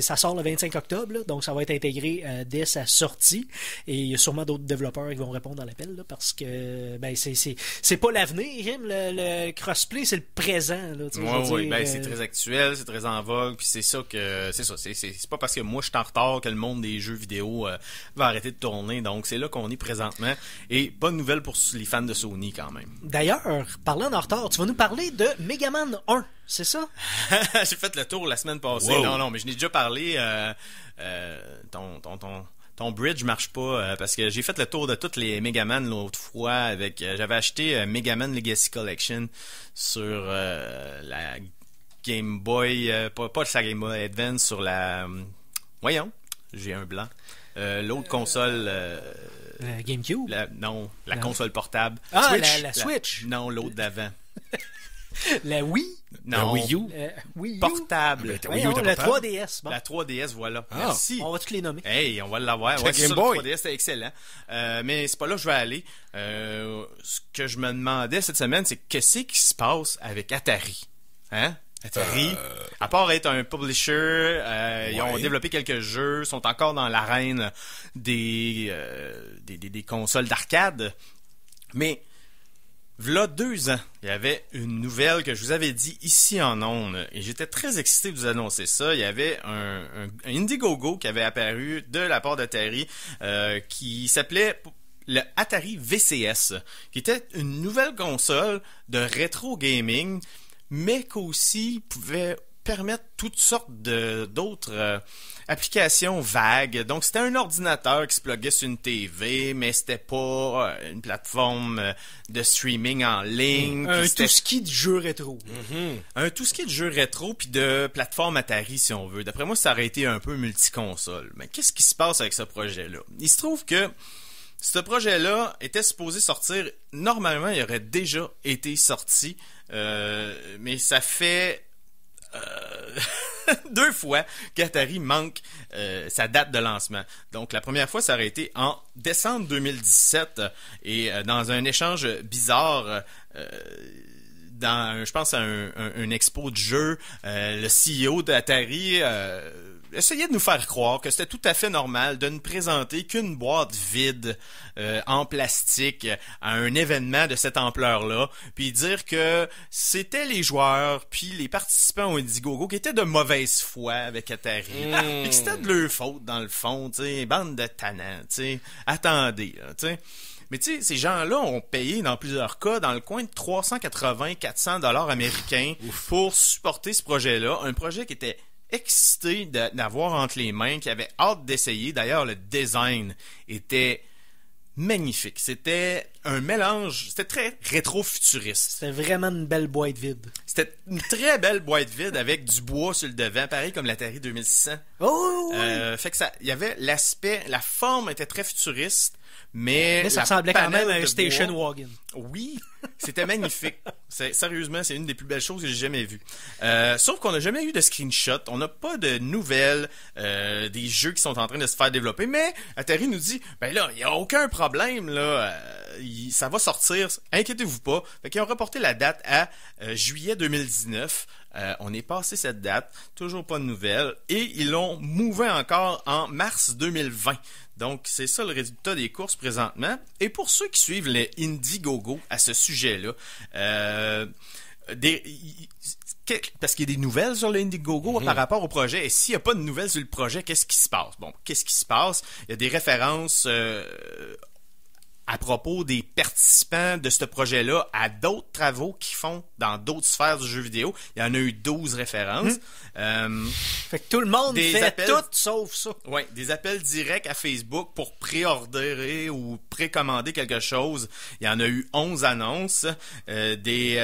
Ça sort le 25 octobre, là, donc ça va être intégré dès sa sortie. Et il y a sûrement d'autres développeurs qui vont répondre à l'appel, là, parce que ben c'est pas l'avenir, hein, le crossplay, c'est le présent. Là, tu sais, je veux Ouais, dire, ben, c'est très actuel, c'est très en vogue, puis c'est pas parce que moi je suis en retard que le monde des jeux vidéo va arrêter de tourner, donc c'est là qu'on est présentement, et bonne nouvelle pour les fans de Sony quand même. D'ailleurs, parlant d'en retard, tu vas nous parler de Mega Man 1, c'est ça? J'ai fait le tour la semaine passée, Wow. non, mais je n'ai déjà parlé, ton bridge marche pas parce que j'ai fait le tour de toutes les Mega Man l'autre fois avec j'avais acheté Mega Man Legacy Collection sur la Game Boy pas sa Game Boy Advance sur la voyons, j'ai un blanc. L'autre console GameCube? non, la Non. console portable. Ah, Switch. la Switch. Non, l'autre d'avant. La Wii? Non, Wii U. Wii U? portable. Ben, Voyons, Wii U la était portable. 3DS. Bon. La 3DS, voilà. Ah. Merci. On va tous les nommer. Hey, on va l'avoir. La Ouais, Game ça, Boy. Le 3DS, c'est excellent. Mais c'est pas là que je vais aller. Ce que je me demandais cette semaine, c'est qu'est-ce qui se passe avec Atari? Hein? Atari, à part être un publisher, ils ont développé quelques jeux, sont encore dans l'arène des consoles d'arcade. Mais v'là 2 ans, il y avait une nouvelle que je vous avais dit ici en ondes, et j'étais très excité de vous annoncer ça. Il y avait un Indiegogo qui avait apparu de la part d'Atari qui s'appelait le Atari VCS, qui était une nouvelle console de rétro gaming, mais qu'aussi pouvait permettre toutes sortes d'autres applications vagues. Donc, c'était un ordinateur qui se pluguait sur une TV, mais c'était pas une plateforme de streaming en ligne. Un C'était tout-ski de jeux rétro. un tout ce qui est de jeux rétro puis de plateforme Atari, si on veut. D'après moi, ça aurait été un peu multiconsole. Mais qu'est-ce qui se passe avec ce projet-là? Il se trouve que ce projet-là était supposé sortir. Normalement, il aurait déjà été sorti, mais ça fait 2 fois qu'Atari manque sa date de lancement. Donc, la première fois, ça aurait été en décembre 2017 et dans un échange bizarre dans, je pense, à un expo de jeu, le CEO d'Atari essayait de nous faire croire que c'était tout à fait normal de ne présenter qu'une boîte vide en plastique à un événement de cette ampleur-là, puis dire que c'était les joueurs puis les participants au Indiegogo qui étaient de mauvaise foi avec Atari, puis que c'était de leur faute dans le fond, tu sais, bande de tannants, tu sais, attendez, tu sais. Mais tu sais, ces gens-là ont payé dans plusieurs cas dans le coin de 380-400 $ américains pour supporter ce projet-là, un projet qui était excité d'avoir entre les mains, qui avait hâte d'essayer. D'ailleurs, le design était magnifique. C'était un mélange, c'était très rétro-futuriste. C'était vraiment une belle boîte vide. C'était une très belle boîte vide avec du bois sur le devant, pareil comme l'Atari 2600. Oh oui! Fait que ça, il y avait l'aspect, la forme était très futuriste, mais ça la ressemblait quand même panel à un de station bois- wagon. Oui, c'était magnifique. Sérieusement, c'est une des plus belles choses que j'ai jamais vues. Sauf qu'on n'a jamais eu de screenshot, on n'a pas de nouvelles des jeux qui sont en train de se faire développer, mais Atari nous dit, ben là, il n'y a aucun problème, là, ça va sortir, inquiétez-vous pas. Fait qu'ils ont reporté la date à juillet 2019. On est passé cette date, toujours pas de nouvelles, et ils l'ont mouvé encore en mars 2020. Donc, c'est ça le résultat des courses présentement. Et pour ceux qui suivent les Indiegogo à ce sujet-là, parce qu'il y a des nouvelles sur le Indiegogo par rapport au projet. Et s'il n'y a pas de nouvelles sur le projet, qu'est-ce qui se passe? Bon, qu'est-ce qui se passe? Il y a des références à propos des participants de ce projet-là à d'autres travaux qu'ils font dans d'autres sphères du jeu vidéo. Il y en a eu 12 références. Fait que tout le monde Des fait appels- tout sauf ça. Ouais, des appels directs à Facebook pour préordrer ou précommander quelque chose. Il y en a eu 11 annonces, des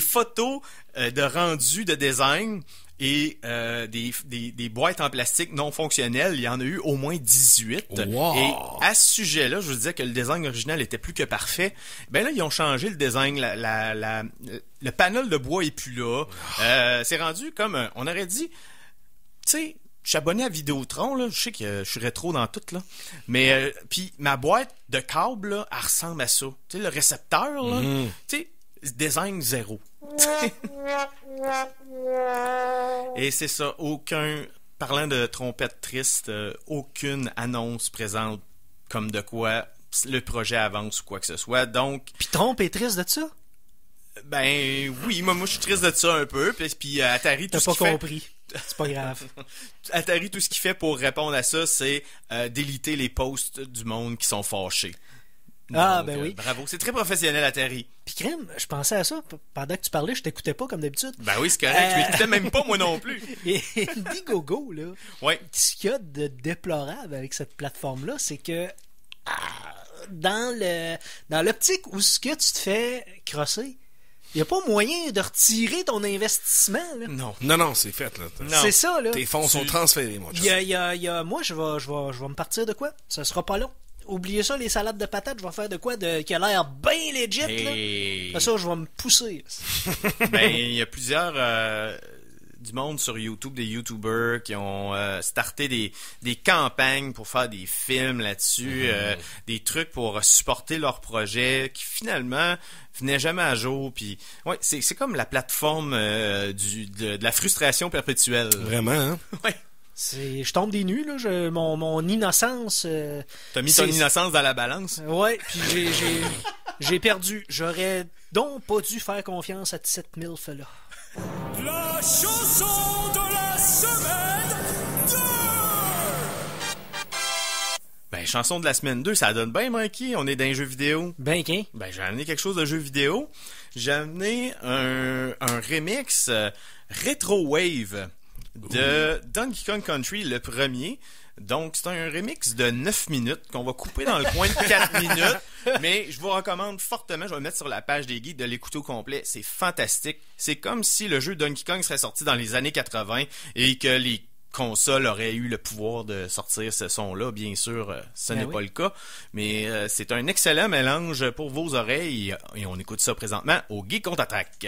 photos de rendu de design et des boîtes en plastique non fonctionnelles. Il y en a eu au moins 18. Wow. Et à ce sujet-là, je vous disais que le design original était plus que parfait. Ben là, ils ont changé le design. Le panel de bois est plus là. C'est rendu comme on aurait dit, tu sais, je suis abonné à Vidéotron, là. Je sais que je suis rétro dans tout, là. Mais, puis ma boîte de câble, là, elle ressemble à ça. Tu sais, le récepteur, là, tu sais, design 0. Et c'est ça, parlant de trompette triste, aucune annonce présente comme de quoi le projet avance ou quoi que ce soit. Donc, Puis Trompe est triste de ça? ben oui, moi je suis triste de ça un peu. Puis Atari, tout T'as ce pas qu'il fait... compris. C'est pas grave. Atari, tout ce qu'il fait pour répondre à ça, c'est déliter les posts du monde qui sont fâchés. Ah, Donc, ben oui. Bravo, c'est très professionnel, Atari. Puis crème, je pensais à ça. Pendant que tu parlais, je t'écoutais pas comme d'habitude. Ben oui, c'est correct, je m'écoutais même pas moi non plus. Et Indiegogo, là, Ouais. ce qu'il y a de déplorable avec cette plateforme-là, c'est que dans l'optique où ce que tu te fais crosser, il n'y a pas moyen de retirer ton investissement. Là. Non. Non, c'est fait, là. Non. C'est ça, là. Tes fonds sont transférés, mon chum. Moi, je vais me partir de quoi? Ça sera pas long. Oubliez ça, les salades de patates, je vais faire de quoi qui a l'air bien legit, Et... là. Après ça, je vais me pousser. Ben, il y a plusieurs du monde sur YouTube, des YouTubers qui ont starté des campagnes pour faire des films là-dessus, des trucs pour supporter leur projet qui finalement venaient jamais à jour. Puis ouais, c'est comme la plateforme de la frustration perpétuelle. Vraiment, hein? Ouais. Je tombe des nues, là. Mon innocence. T'as mis ton innocence dans la balance? Ouais, puis j'ai perdu. J'aurais donc pas dû faire confiance à cette MILF-là. La chanson de la semaine 2! Ben, chanson de la semaine 2, ça donne bien, Mikey. On est dans les jeux vidéo. Ben, qu'un. Ben, j'ai amené quelque chose de jeux vidéo. j'ai amené un remix Retro Wave de Donkey Kong Country, le premier. Donc, c'est un remix de 9 minutes qu'on va couper dans le coin de 4 minutes. Mais je vous recommande fortement, je vais le mettre sur la page des geeks, de l'écouter au complet. C'est fantastique. C'est comme si le jeu Donkey Kong serait sorti dans les années 80 et que les consoles auraient eu le pouvoir de sortir ce son-là. Bien sûr, ce n'est pas le cas. Mais c'est un excellent mélange pour vos oreilles. Et on écoute ça présentement au Geek Contre-Attaque.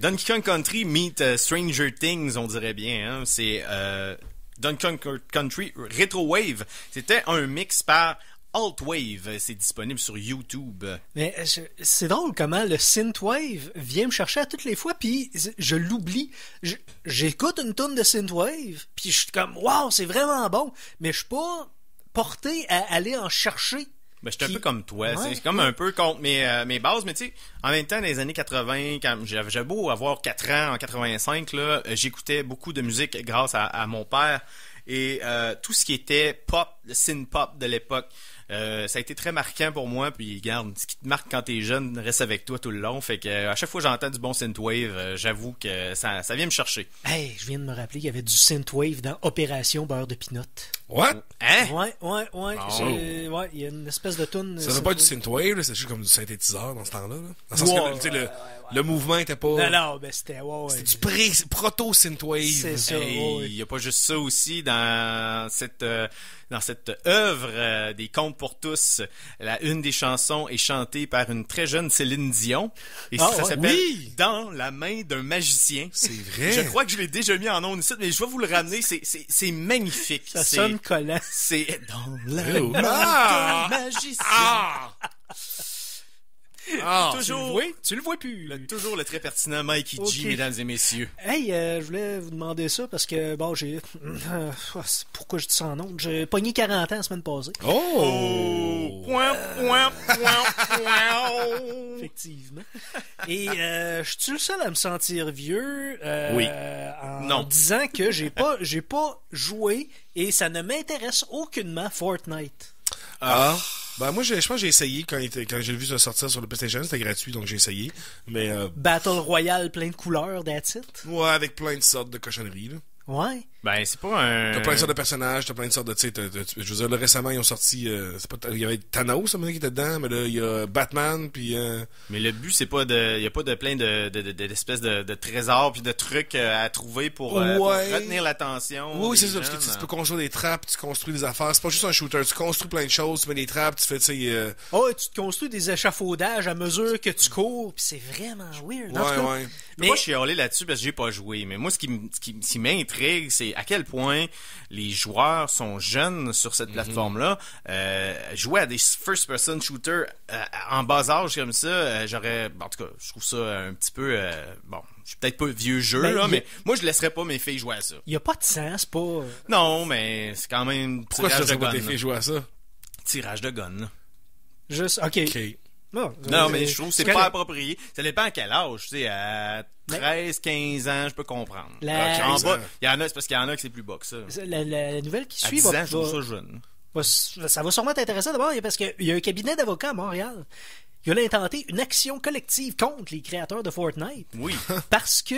Donkey Kong Country meet Stranger Things, on dirait bien. Hein? C'est Donkey Kong Country Retro Wave. C'était un mix par Altwave. C'est disponible sur YouTube. Mais c'est drôle comment le synthwave vient me chercher à toutes les fois, puis je l'oublie. J'écoute une tonne de synthwave, puis je suis comme, wow, c'est vraiment bon, mais je suis pas porté à aller en chercher Ben, j'étais un Puis- peu comme toi. Ouais, C'est comme un peu contre mes bases, mais tu sais, en même temps, dans les années 80, quand j'avais beau avoir 4 ans, en 85, là, j'écoutais beaucoup de musique grâce à mon père. Et tout ce qui était pop, le synth-pop de l'époque, ça a été très marquant pour moi. Puis, regarde, ce qui te marque quand t'es jeune reste avec toi tout le long. Fait que à chaque fois que j'entends du bon synthwave, j'avoue que ça vient me chercher. Hey, je viens de me rappeler qu'il y avait du synthwave dans Opération Beurre de Pinot. What? Hein? Ouais. Oh. Ouais, il y a une espèce de toune. Ça veut pas être du synthwave, là, c'est juste comme du synthétiseur dans ce temps-là. Là. Dans le sens que, tu sais, le mouvement était pas... Non, ben c'était... Ouais, C'était du proto-synthwave. C'est ça, Et ouais. il y a pas juste ça aussi dans cette œuvre des Contes pour tous. Une des chansons est chantée par une très jeune Céline Dion et Ah, ça ouais. s'appelle Oui! Dans la main d'un magicien. C'est vrai. Je crois que je l'ai déjà mis en ondes ici, mais je vais vous le ramener. C'est magnifique. Ça C'est- sonne collant. C'est dans la Oh. main Ah! d'un magicien. Toujours, Tu le vois plus. toujours le très pertinent Mikey Ok. G, mesdames et messieurs. Hey, je voulais vous demander ça parce que, bon, j'ai... pourquoi je dis ça en ondes? J'ai pogné 40 ans la semaine passée. Oh! Point, point, point, point. Effectivement. Et je suis le seul à me sentir vieux Oui. en Non. disant que j'ai pas joué et ça ne m'intéresse aucunement Fortnite. Ah. Ben moi, je pense que j'ai essayé quand j'ai vu ça sortir sur le PlayStation, c'était gratuit, donc j'ai essayé. Mais Battle Royale plein de couleurs, that's it. ouais, avec plein de sortes de cochonneries. Là. Ouais. Ben, c'est pas un... T'as plein de sortes de personnages, t'as plein de sortes de... Tu sais, je veux dire, là, récemment, ils ont sorti... il y avait Thanos, ça, qui était dedans, mais là, il y a Batman, puis... Mais le but, c'est pas de... Y a pas de plein d'espèces de trésors puis de trucs à trouver pour Ouais. retenir l'attention. Oui, des c'est ça, parce que jeunes. tu peux construire des trappes, tu construis des affaires. C'est pas juste un shooter, tu construis plein de choses, tu mets des trappes, tu fais, tu sais... Oh, et tu te construis des échafaudages à mesure que tu cours, puis c'est vraiment weird. En tout cas, ouais. Je peux pas chialer là-dessus parce que j'ai pas joué. Mais moi, ce qui m'intrigue, c'est à quel point les joueurs sont jeunes sur cette plateforme-là. Jouer à des first-person shooters en bas âge comme ça, j'aurais... En tout cas, je trouve ça un petit peu... bon, je suis peut-être pas vieux jeu, Ben, là, mais moi, je laisserais pas mes filles jouer à ça. il y a pas de sens, c'est pas... Ah, Non, mais c'est quand même Pourquoi tu tirage de laisserais pas tes gun. filles jouer à ça? Tirage de gun. là. Juste, OK. OK. Non, mais je trouve que c'est pas correct. approprié. Ça dépend à quel âge. Tu sais, à 13, 15 ans, je peux comprendre. La- En 15 bas, ans. il y en a, c'est parce qu'il y en a que c'est plus bas que ça. La nouvelle qui À suit 10 ans, va, je trouve ça jeune. ça va sûrement t'intéresser d'abord parce qu'il y a un cabinet d'avocats à Montréal. Il a intenté une action collective contre les créateurs de Fortnite. Oui. Parce que,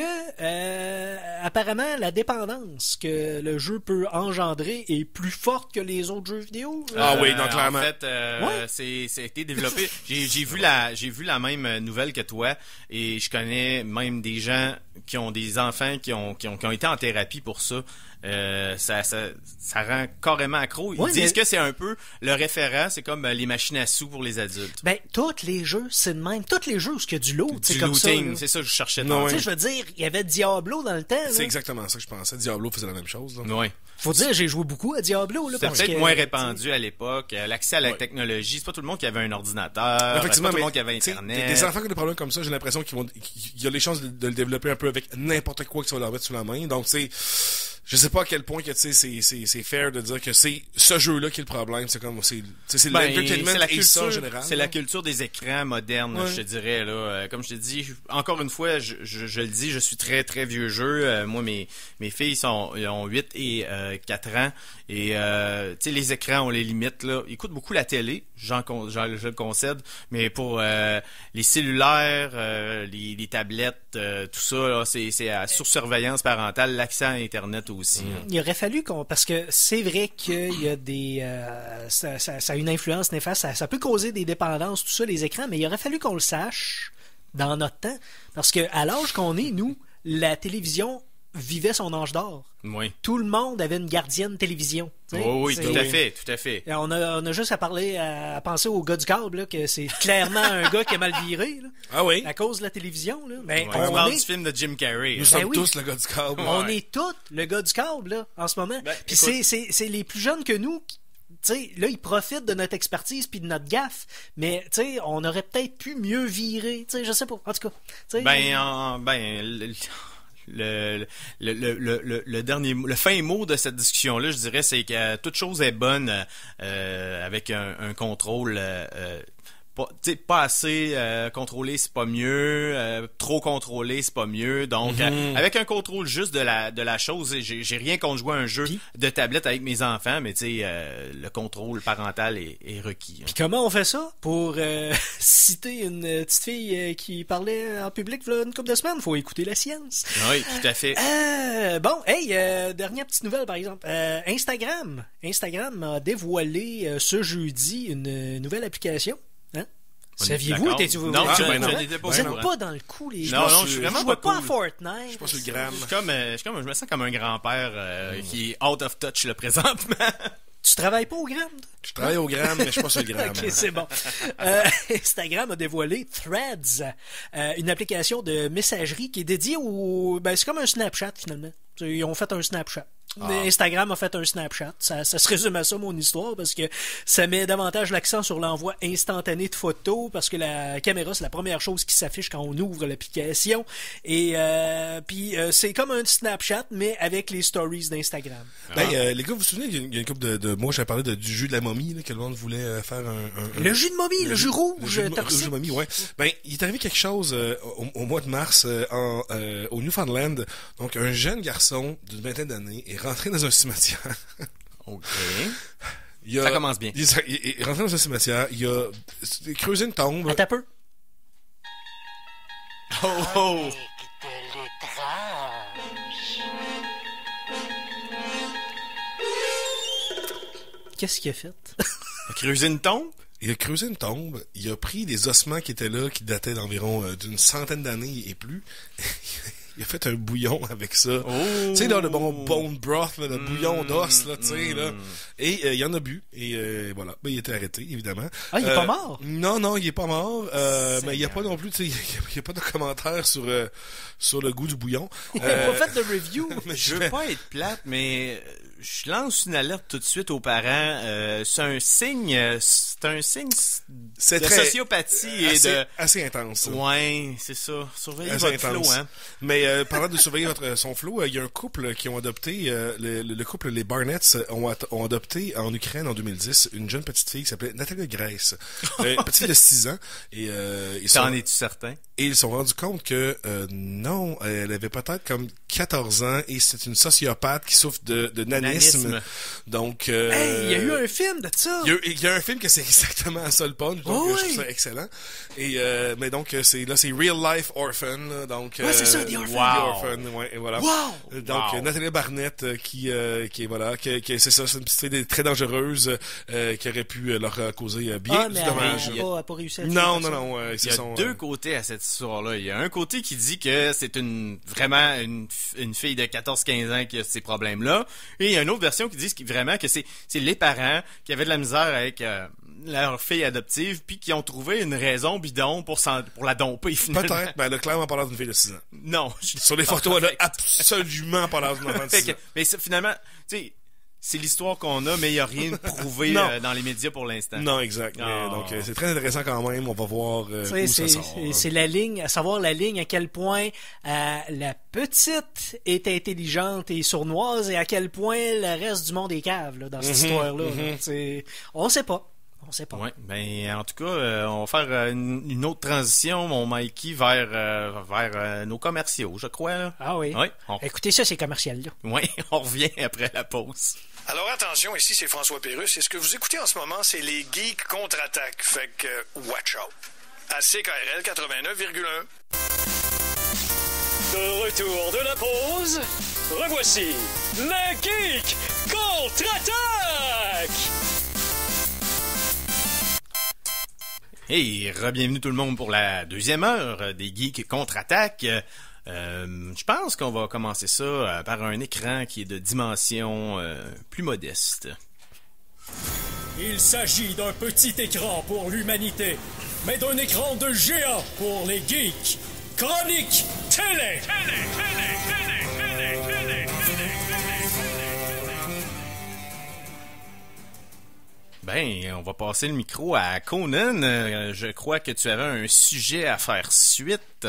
apparemment, la dépendance que le jeu peut engendrer est plus forte que les autres jeux vidéo. Ah oui, non, clairement. En fait, Ouais. c'est été développé. J'ai vu la même nouvelle que toi et je connais même des gens qui ont des enfants qui ont été en thérapie pour ça. Ça rend carrément accro. Ils Ouais, disent mais- que c'est un peu le référent, c'est comme les machines à sous pour les adultes. Ben, tous les jeux, c'est de même. Tous les jeux où il y a du loot, c'est Du comme ça. looting, là. c'est ça que je cherchais. Non, tantôt. Tu sais, je veux dire, il y avait Diablo dans le temps. C'est là. exactement ça que je pensais. Diablo faisait la même chose. Là. Ouais. Faut dire, j'ai joué beaucoup à Diablo. Là, C'était parce peut-être que, moins tu sais, répandu à l'époque. L'accès à la Ouais. technologie, c'est pas tout le monde qui avait un ordinateur. C'est Effectivement, pas tout le mais monde qui avait tu sais, Internet. des enfants qui ont des problèmes comme ça, j'ai l'impression qu'il y a les chances de le développer un peu avec n'importe quoi que tu vas leur mettre sous la main. Donc, tu sais, je sais pas à quel point que tu sais c'est fair de dire que c'est ce jeu-là qui est le problème. C'est comme c'est Ben, l'entertainment c'est la et ça en culture, général. c'est là. la culture des écrans modernes, Ouais. je te dirais là. Comme je te dis, encore une fois, je le dis, je suis très très vieux jeu. Moi, mes filles ils ont 8 et 4 ans et tu sais les écrans on les limite là. Ils écoutent beaucoup la télé, je le concède, mais pour les cellulaires, les tablettes, tout ça là, c'est à sursurveillance parentale, l'accès à Internet aussi. Il aurait fallu parce que c'est vrai qu'il y a des ça a une influence néfaste, ça peut causer des dépendances, tout ça, les écrans, mais il aurait fallu qu'on le sache dans notre temps, parce que à l'âge qu'on est, nous, la télévision vivait son âge d'or. Oui. Tout le monde avait une gardienne télévision. tu sais. Oui, C'est- tout à fait, tout à fait. Et on a juste à penser au gars du câble, là, que c'est clairement un gars qui a mal viré, là, Ah oui. à cause de la télévision. Là. Ben, Ouais, on on parle est... du film de Jim Carrey. Nous là. sommes oui. tous le gars du câble. On est tous le gars du câble, là, en ce moment. Ben, Puis écoute- c'est les plus jeunes que nous qui, tu sais, là, ils profitent de notre expertise puis de notre gaffe. Mais, tu sais, on aurait peut-être pu mieux virer. Tu sais, je sais pas. En tout cas, tu sais. le dernier, le fin mot de cette discussion-là, je dirais, c'est que toute chose est bonne avec un contrôle. Pas assez contrôlé, c'est pas mieux. Trop contrôlé, c'est pas mieux. Donc, avec un contrôle juste de la chose, j'ai rien contre jouer à un jeu de tablette avec mes enfants, mais tu sais, le contrôle parental est requis. Puis comment on fait ça? Pour citer une petite fille qui parlait en public il y a une couple de semaines, faut écouter la science. Oui, tout à fait. Bon, dernière petite nouvelle par exemple. Instagram a dévoilé ce jeudi une nouvelle application. Saviez-vous? Non, vous n'étais pas. Vous êtes pas dans le coup, les gens. Non, je suis vraiment pas cool. à Fortnite. Je suis pas sur le gramme. Je me sens comme un grand-père qui est out of touch le présentement. Tu travailles pas au gramme? Je travaille au gramme, mais je suis pas sur le gramme. Ok, c'est bon. Instagram a dévoilé Threads, une application de messagerie qui est dédiée c'est comme un Snapchat finalement. Ils ont fait un Snapchat. Instagram a fait un Snapchat. Ça se résume à ça, mon histoire, parce que ça met davantage l'accent sur l'envoi instantané de photos, parce que la caméra, c'est la première chose qui s'affiche quand on ouvre l'application. Et puis c'est comme un Snapchat, mais avec les stories d'Instagram. Les gars, vous vous souvenez, il y a une couple de mois, j'avais parlé du jus de la momie, là, que le monde voulait faire le jus de momie, le jus rouge, le jus de momie, ouais. Il est arrivé quelque chose au mois de mars au Newfoundland. Donc, un jeune garçon d'une vingtaine d'années est rentré dans un cimetière. OK. Ça commence bien. Il est rentré dans un cimetière, il a creusé une tombe. Attends un peu. Oh! Qu'est-ce qu'il a fait? Il a creusé une tombe? Il a creusé une tombe, il a pris des ossements qui étaient là, qui dataient d'environ d'une centaine d'années et plus. Il a fait un bouillon avec ça. Oh. Tu sais, là, le bon bone broth, là, le bouillon d'os, là, tu sais, là. Et il en a bu. Et voilà. Il a été arrêté, évidemment. Ah, il est pas mort? Non, il est pas mort. Mais il n'y a pas non plus, tu sais, il n'y a pas de commentaires sur le goût du bouillon. Il n'a pas fait de review. Je veux pas être plate, mais je lance une alerte tout de suite aux parents. C'est un signe de sociopathie assez intense. Ouais, c'est ça. Surveillez assez votre intense. flow, hein. Mais parlant de surveiller son flow, il y a un couple qui ont adopté, le couple, les Barnetts, ont adopté en Ukraine en 2010 une jeune petite fille qui s'appelait Nathalie Grace. Une petite fille de 6 ans. Et T'en es-tu certain? Et ils se sont rendus compte que non, elle avait peut-être comme 14 ans et c'est une sociopathe qui souffre de nanisme. Donc, il y a eu un film de ça. Il y a un film que c'est exactement à ça le punch, donc je trouve ça excellent. Et mais donc c'est Real Life Orphan, là, donc c'est ça, The Orphan. The Orphan, ouais, et voilà. Wow. Donc Nathalie Barnett qui c'est ça, c'est une petite fille très dangereuse qui aurait pu leur causer bien du dommage. Elle n'a pas réussi à Non, il y a deux côtés à cette histoire-là. Il y a un côté qui dit que c'est vraiment une fille de 14-15 ans qui a ces problèmes-là, et il y a une autre version qui dit vraiment que c'est les parents qui avaient de la misère avec leur fille adoptive, puis qui ont trouvé une raison bidon pour la domper, finalement. Peut-être, mais elle a clairement pas l'air d'une fille de 6 ans. Non. Sur les photos, elle a absolument pas l'air d'une enfant de 6 ans. Mais finalement, tu sais, c'est l'histoire qu'on a, mais il n'y a rien de prouvé dans les médias pour l'instant. Non, exact. Donc, c'est très intéressant quand même. On va voir où ça sort. C'est la ligne, à savoir la ligne, à quel point la petite est intelligente et sournoise et à quel point le reste du monde est cave dans cette histoire-là. On sait pas. On sait pas. Ouais, en tout cas, on va faire une autre transition, mon Mikey, vers nos commerciaux, je crois. Là. Ah oui. Écoutez ça, ces commerciales-là. Oui, on revient après la pause. Alors attention, ici c'est François Pérusse et ce que vous écoutez en ce moment, c'est les Geeks contre-attaque. Fait que, watch out. À CKRL 89,1. De retour de la pause, revoici les Geeks contre-attaque! Hey, re-bienvenue tout le monde pour la deuxième heure des Geeks contre-attaque. Je pense qu'on va commencer ça par un écran qui est de dimension plus modeste. Il s'agit d'un petit écran pour l'humanité, mais d'un écran de géant pour les geeks. Chronique Télé! On va passer le micro à Conan. Je crois que tu avais un sujet à faire suite.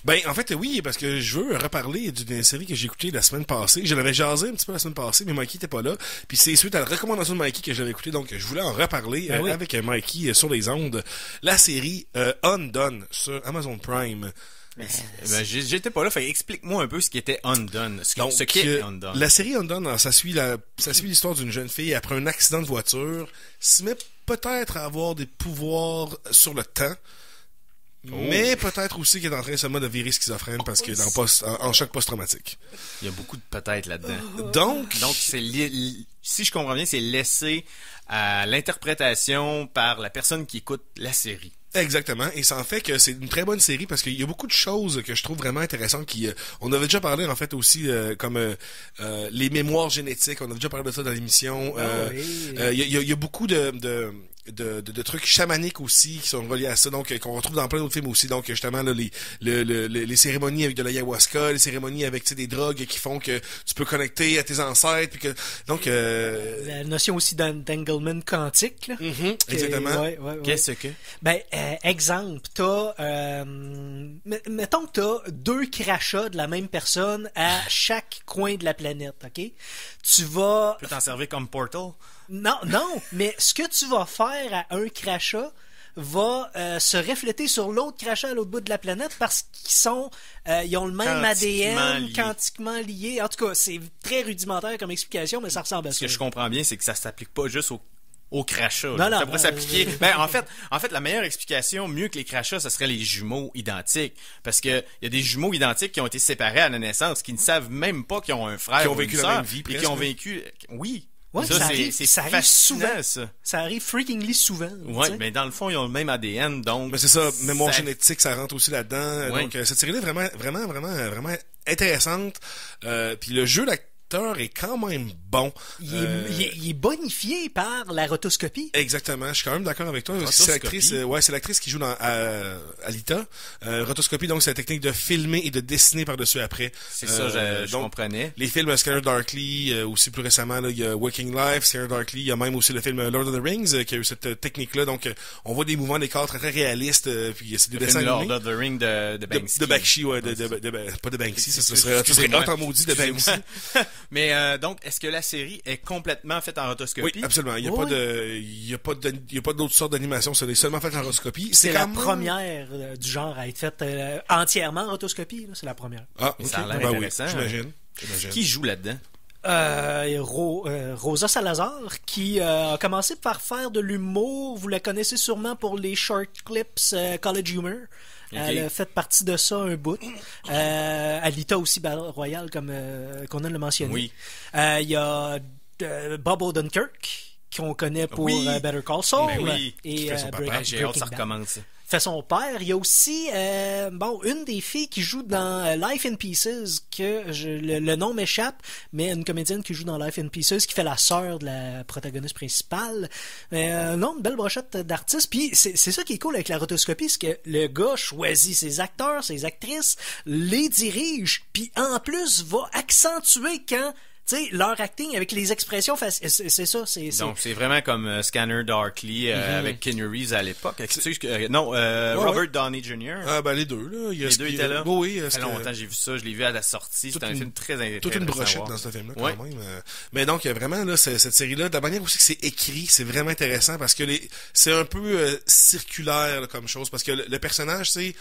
Ben, en fait, oui, parce que je veux reparler d'une série que j'ai écoutée la semaine passée. Je l'avais jasé un petit peu la semaine passée, mais Mikey était pas là. Puis c'est suite à la recommandation de Mikey que je l'avais écouté, donc je voulais en reparler Oui. avec Mikey sur les ondes. La série Undone sur Amazon Prime. Ben, j'étais pas là, fait explique-moi un peu ce qui était Undone. Donc, Ce qu'est Undone. la série Undone, alors, ça suit l'histoire d'une jeune fille après un accident de voiture, se met peut-être à avoir des pouvoirs sur le temps. Mais peut-être aussi qu'elle est en train seulement de virer schizophrène parce qu'elle est en choc post-traumatique. Il y a beaucoup de peut-être là-dedans. Donc Si je comprends bien, c'est laissé à l'interprétation par la personne qui écoute la série. exactement. Et ça en fait que c'est une très bonne série parce qu'il y a beaucoup de choses que je trouve vraiment intéressantes on avait déjà parlé en fait aussi comme les mémoires génétiques. On avait déjà parlé de ça dans l'émission. Il y a beaucoup de trucs chamaniques aussi qui sont reliés à ça, donc qu'on retrouve dans plein d'autres films aussi. Donc justement là, les cérémonies avec de l'ayahuasca, les cérémonies avec des drogues qui font que tu peux connecter à tes ancêtres, puis que donc la notion aussi d'entanglement quantique là. Exactement. Ouais. Qu'est-ce que Ben exemple, t'as mettons que t'as 2 crachats de la même personne à chaque coin de la planète, ok? Tu vas tu peux t'en servir comme portal? Non, mais ce que tu vas faire à un crachat va se refléter sur l'autre crachat à l'autre bout de la planète parce ils ont le même ADN quantiquement lié. En tout cas, c'est très rudimentaire comme explication, mais ça ressemble à ça. Ce que je comprends bien, c'est que ça s'applique pas juste au crachat. Non, ça pourrait s'appliquer. En fait, la meilleure explication, mieux que les crachats, ce serait les jumeaux identiques. Parce que il y a des jumeaux identiques qui ont été séparés à la naissance, qui ne savent même pas qu'ils ont un frère qui ont ou une vécu la sœur, même vie, et presque. qui ont vécu. Oui. Ouais, ça arrive fascinant, souvent. ça. Ça arrive freakingly souvent. Ouais, tu sais. mais dans le fond, ils ont le même ADN, donc. Mais c'est ça, mémoire génétique, ça rentre aussi là-dedans. Oui. Donc cette série-là est vraiment intéressante. Puis le jeu d'acteur est quand même bon. Il est bonifié par la rotoscopie. Exactement, je suis quand même d'accord avec toi. C'est l'actrice qui joue dans Alita. Rotoscopie, donc c'est la technique de filmer et de dessiner par-dessus après. C'est ça, je donc, comprenais. Les films Scanner Darkly, aussi plus récemment, là, il y a Waking Life, Scanner Darkly, il y a même aussi le film Lord of the Rings qui a eu cette technique-là. Donc on voit des mouvements d'écart très, très réalistes, puis c'est des dessins Lord animés. of the Rings de Banksy. De Bakshi, ouais, pas de Banksy, ça serait hot en maudit de Banksy. Mais donc, est-ce que la série est complètement faite en rotoscopie? Oui, absolument. Il y a pas d'autres sortes d'animation, c'est seulement fait en rotoscopie. C'est la quand même... première du genre à être faite entièrement en rotoscopie. Là, c'est la première. Ah, Mais ok. ça a l'air Ben intéressant. oui, j'imagine. Qui joue là-dedans? Rosa Salazar qui a commencé par faire de l'humour. Vous la connaissez sûrement pour les short clips College Humor. Okay. Elle a fait partie de ça un bout. Alita aussi, Battle Royale, comme Conan l'a mentionné. Oui. Il y a Bob Odenkirk qu'on connaît pour Better Call Saul. Ben oui. Et J'ai hâte que ça Breaking Bad. recommence. Fait son père. Il y a aussi une des filles qui joue dans Life in Pieces, que le nom m'échappe, mais une comédienne qui joue dans Life in Pieces, qui fait la sœur de la protagoniste principale. Non, une belle brochette d'artistes. Puis c'est ça qui est cool avec la rotoscopie, c'est que le gars choisit ses acteurs, ses actrices, les dirige, puis en plus va accentuer quand... Tu sais, leur acting avec les expressions, c'est ça. Donc, c'est vraiment comme Scanner Darkly avec Keanu Reeves à l'époque. Robert Downey Jr. Ah, ben les deux, là. Les deux étaient là. Oui, ça fait longtemps j'ai vu ça. Je l'ai vu à la sortie. C'était un film très intéressant. Toute une brochette dans ce film-là, quand même. Mais donc, vraiment, là, cette série-là, de la manière aussi que c'est écrit, c'est vraiment intéressant parce que c'est un peu circulaire là, comme chose. Parce que le personnage, c'est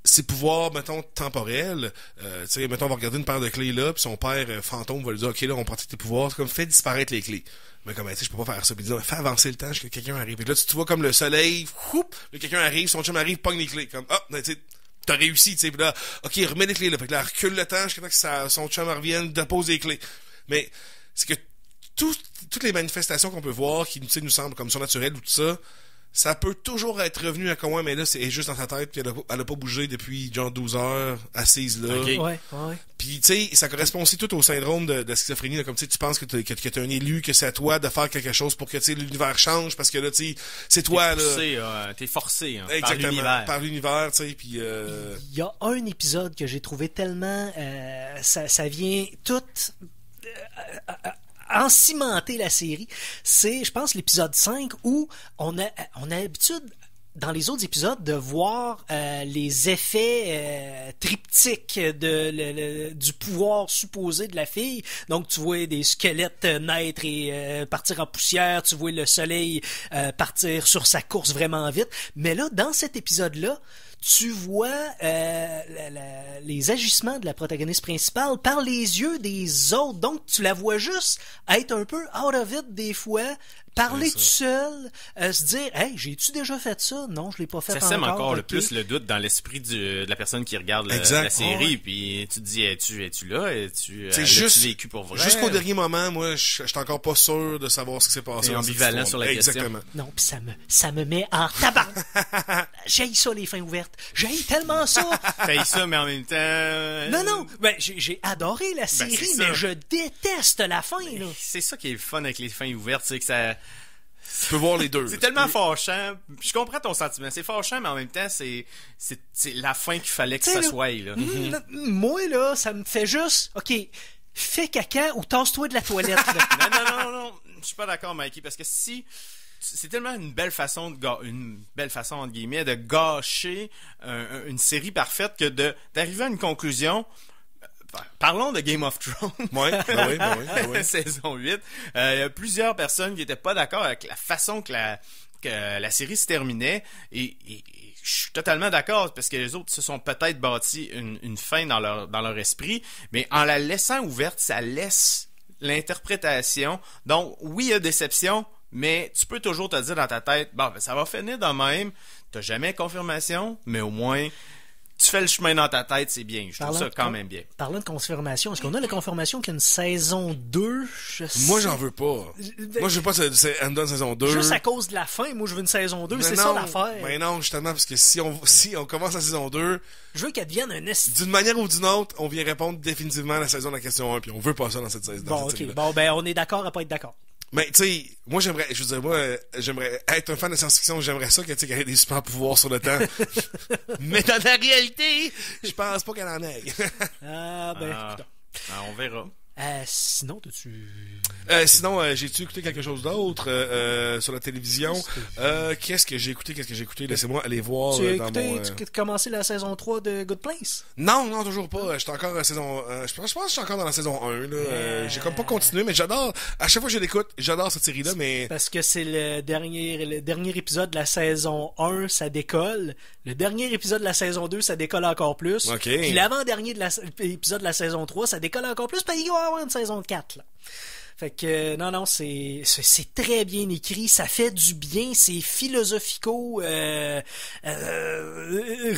ses pouvoirs, mettons, temporels, tu sais, mettons, on va regarder une paire de clés là, puis son père fantôme va lui dire, OK, là, on prend tes pouvoirs, c'est comme, fais disparaître les clés. Mais comme, tu sais, je peux pas faire ça, puis dire, fais avancer le temps jusqu'à que quelqu'un arrive. Et là, tu vois comme le soleil, là, quelqu'un arrive, son chum arrive, pogne les clés, comme, tu sais, t'as réussi, tu sais, puis là, OK, remets les clés, là, fait que là, recule le temps jusqu'à ce que son chum revienne, dépose les clés. Mais, c'est que toutes les manifestations qu'on peut voir, qui, tu sais, nous semblent comme surnaturelles ou tout ça, ça peut toujours être revenu à quoi, mais là, c'est juste dans sa tête, puis elle a pas bougé depuis genre 12 heures, assise là. Okay. Ouais. Puis, tu sais, ça correspond aussi tout au syndrome de schizophrénie, là, comme tu sais, tu penses que t'es un élu, que c'est à toi de faire quelque chose pour que, tu sais, l'univers change, parce que là, tu sais, c'est toi, T'es forcé, hein, exactement, par l'univers, tu sais, puis... Il y a un épisode que j'ai trouvé tellement... ça vient tout... encimenter la série, c'est, je pense, l'épisode 5 où on a l'habitude dans les autres épisodes, de voir les effets triptyques du pouvoir supposé de la fille. Donc, tu vois des squelettes naître et partir en poussière. Tu vois le soleil partir sur sa course vraiment vite. Mais là, dans cet épisode-là, tu vois les agissements de la protagoniste principale par les yeux des autres. Donc, tu la vois juste être un peu out of it des fois, parler tout seul, se dire « Hey, j'ai-tu déjà fait ça? Non, je l'ai pas fait encore. » Ça sème encore le okay. plus le doute dans l'esprit de la personne qui regarde la série, puis tu te dis « Es-tu là? Es-tu vécu pour vrai? » Jusqu'au dernier moment, moi, je suis encore pas sûr de savoir ce qui s'est passé. T'es ambivalent sur la Exactement. question. Non, puis ça me met en tabac. J'haïs ça, les fins ouvertes. J'haïs tellement ça. T'haïs ça, mais en même temps... Non, ben, j'ai adoré la série, mais je déteste la fin, là. C'est ça qui est le fun avec les fins ouvertes, c'est que ça... Tu peux voir les deux. C'est tellement fâchant. Je comprends ton sentiment. C'est fâchant, mais en même temps, c'est la fin qu'il fallait que ça soit, là. Moi, là, ça me fait juste... OK, fais caca ou tasse-toi de la toilette, là. Non. Je suis pas d'accord, Mikey, parce que si... C'est tellement une belle façon entre guillemets, de gâcher une série parfaite que d'arriver à une conclusion. Parlons de Game of Thrones. Oui. Saison 8. Il y a plusieurs personnes qui étaient pas d'accord avec la façon que la série se terminait et je suis totalement d'accord parce que les autres se sont peut-être bâtis une fin dans leur esprit, mais en la laissant ouverte, ça laisse l'interprétation. Donc, oui, il y a déception, mais tu peux toujours te dire dans ta tête, bon, ben, ça va finir de même. T'as jamais confirmation, mais au moins, tu fais le chemin dans ta tête, c'est bien. Je trouve ça quand même bien. Parlant de confirmation, est-ce qu'on a la confirmation qu'il y a une saison 2? Moi, j'en veux pas. Moi, je veux pas c'est Andon saison 2. Juste à cause de la fin, moi, je veux une saison 2. C'est ça l'affaire. Mais non, justement, parce que si on commence la saison 2... Je veux qu'elle devienne un d'une manière ou d'une autre, on vient répondre définitivement à la saison de la question 1, puis on veut pas ça dans cette saison. Bon, ok. Bon, ben, on est d'accord à pas être d'accord. Mais, tu sais, moi, j'aimerais être un fan de science-fiction, j'aimerais ça qu'il y ait des super pouvoirs sur le temps. Mais dans la réalité, je pense pas qu'elle en ait. On verra. Sinon, t'as-tu... j'ai-tu écouté quelque chose d'autre sur la télévision? Qu'est-ce que j'ai écouté? Laissez-moi aller voir tu as commencé la saison 3 de Good Place? Non, toujours pas. J'étais encore à la saison... je pense que je suis encore dans la saison 1. Là. J'ai comme pas continué, mais j'adore... À chaque fois que je l'écoute, j'adore cette série-là, mais... Parce que c'est le dernier épisode de la saison 1, ça décolle. Le dernier épisode de la saison 2, ça décolle encore plus. Okay. Puis l'avant-dernier épisode de la saison 3, ça décolle encore plus. Puis il va y avoir une saison 4, là. Fait que, non, c'est très bien écrit, ça fait du bien, c'est philosophico,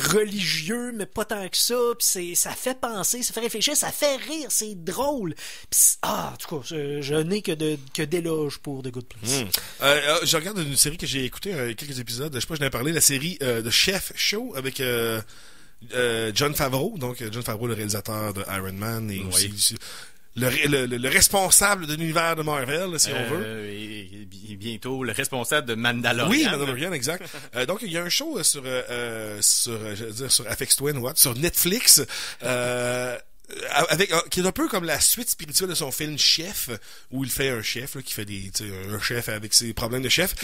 religieux, mais pas tant que ça, pis ça fait penser, ça fait réfléchir, ça fait rire, c'est drôle. Pis, en tout cas, je n'ai que d'éloges pour The Good Place. Je regarde une série que j'ai écoutée, quelques épisodes, je sais pas, je n'ai parlé, la série de Chef Show avec Jon Favreau, donc Jon Favreau, le réalisateur de Iron Man, et aussi le responsable de l'univers de Marvel, si on veut. Et bientôt, le responsable de Mandalorian. Oui, Mandalorian, exact. Donc, il y a un show sur FX Twin, sur Netflix, qui est un peu comme la suite spirituelle de son film Chef, où il fait un chef là, qui fait un chef avec ses problèmes de chef.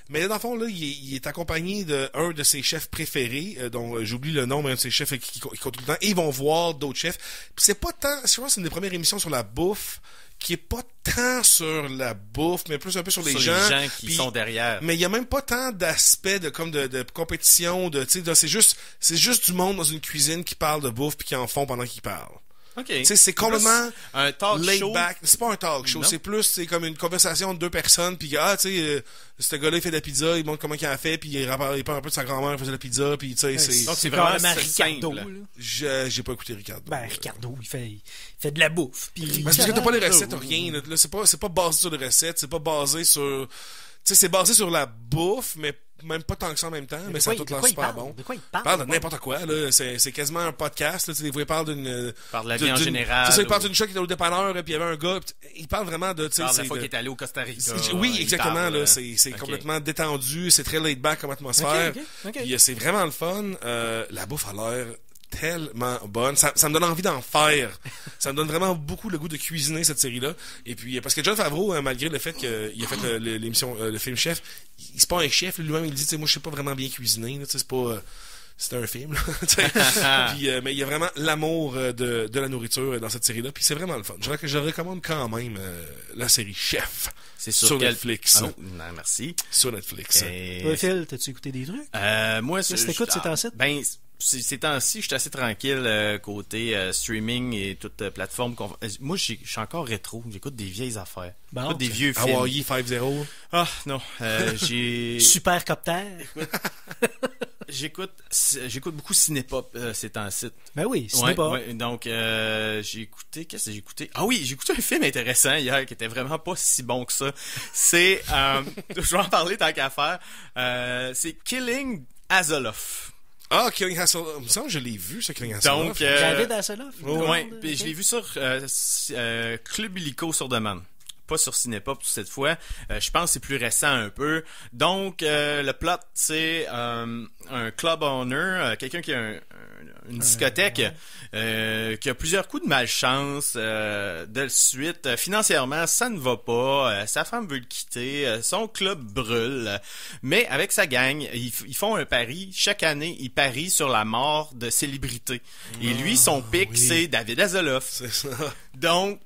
Mais là, dans le fond, là, il est accompagné d'un de ses chefs préférés, dont j'oublie le nom, mais un de ses chefs qui compte tout le temps, et ils vont voir d'autres chefs. Puis c'est pas tant, je pense que c'est une des premières émissions sur la bouffe, qui est pas tant sur la bouffe, mais plus un peu sur les gens qui sont derrière. Mais il y a même pas tant d'aspects de compétition, c'est juste du monde dans une cuisine qui parle de bouffe puis qui en font pendant qu'ils parlent. Okay. C'est complètement un talk laid show. back. C'est pas un talk show, c'est plus c'est comme une conversation de deux personnes puis ce gars-là il fait de la pizza, il montre comment il a fait puis il parle un peu de sa grand-mère qui faisait de la pizza puis c'est donc c'est vraiment Ricardo. J'ai pas écouté Ricardo. Ricardo, il fait de la bouffe puis parce que t'as pas les recettes, rien là, c'est pas basé sur les recettes, c'est pas basé sur c'est basé sur la bouffe, mais même pas tant que ça en même temps, mais ça a tout l'air super bon. De quoi il parle de n'importe quoi, là. C'est quasiment un podcast, là. Des fois, il parle d'une... Parle de la vie en général. Il parle d'une chose qui était au dépanneur, puis il y avait un gars, il parle vraiment de, parle de la fois qu'il est allé au Costa Rica. Oui, exactement, là. C'est complètement détendu, c'est très laid back comme atmosphère. Okay. Puis c'est vraiment le fun. La bouffe a l'air tellement bonne. Ça me donne envie d'en faire. Ça me donne vraiment beaucoup le goût de cuisiner cette série-là. Et puis, parce que Jon Favreau, malgré le fait qu'il a fait l'émission, le film Chef, c'est pas un chef, lui-même, il dit, tu sais, moi, je sais pas vraiment bien cuisiner, tu sais, c'est pas... c'est un film, là. Puis, mais il y a vraiment l'amour de la nourriture dans cette série-là, puis c'est vraiment le fun. Je recommande quand même la série Chef. C'est sur Netflix. Ah, non, merci. Sur Netflix. Toi, Phil, t'as-tu écouté des trucs? Moi, Qu'est-ce que t'écoutes ces temps-ci? Ben, ces temps-ci, je suis assez tranquille côté streaming et toute plateforme. Moi, je suis encore rétro. J'écoute des vieilles affaires. Bon, J'écoute des vieux films. Hawaii 5-0. Ah, non. J'ai... Super Copter. J'écoute beaucoup Cinépop ces temps-ci. Ben oui, Cinépop. Ouais, donc, j'ai écouté... Qu'est-ce que j'ai écouté? Ah oui, j'ai écouté un film intéressant hier qui était vraiment pas si bon que ça. C'est... je vais en parler tant qu'à faire. C'est Killing Hasselhoff. Ah, Killing Hasselhoff. Il me semble que je l'ai vu, ça, Killing Hasselhoff. Donc, David Hasselhoff. Ouais, puis je l'ai vu sur Club Illico sur demande. Pas sur Cinépop cette fois. Je pense que c'est plus récent un peu. Donc, le plot, c'est un club owner, quelqu'un qui a une discothèque, qui a plusieurs coups de malchance de suite. Financièrement, ça ne va pas. Sa femme veut le quitter. Son club brûle. Mais avec sa gang, ils font un pari. Chaque année, ils parient sur la mort de célébrités. Et lui, son pic, c'est David Hasselhoff. C'est ça. Donc,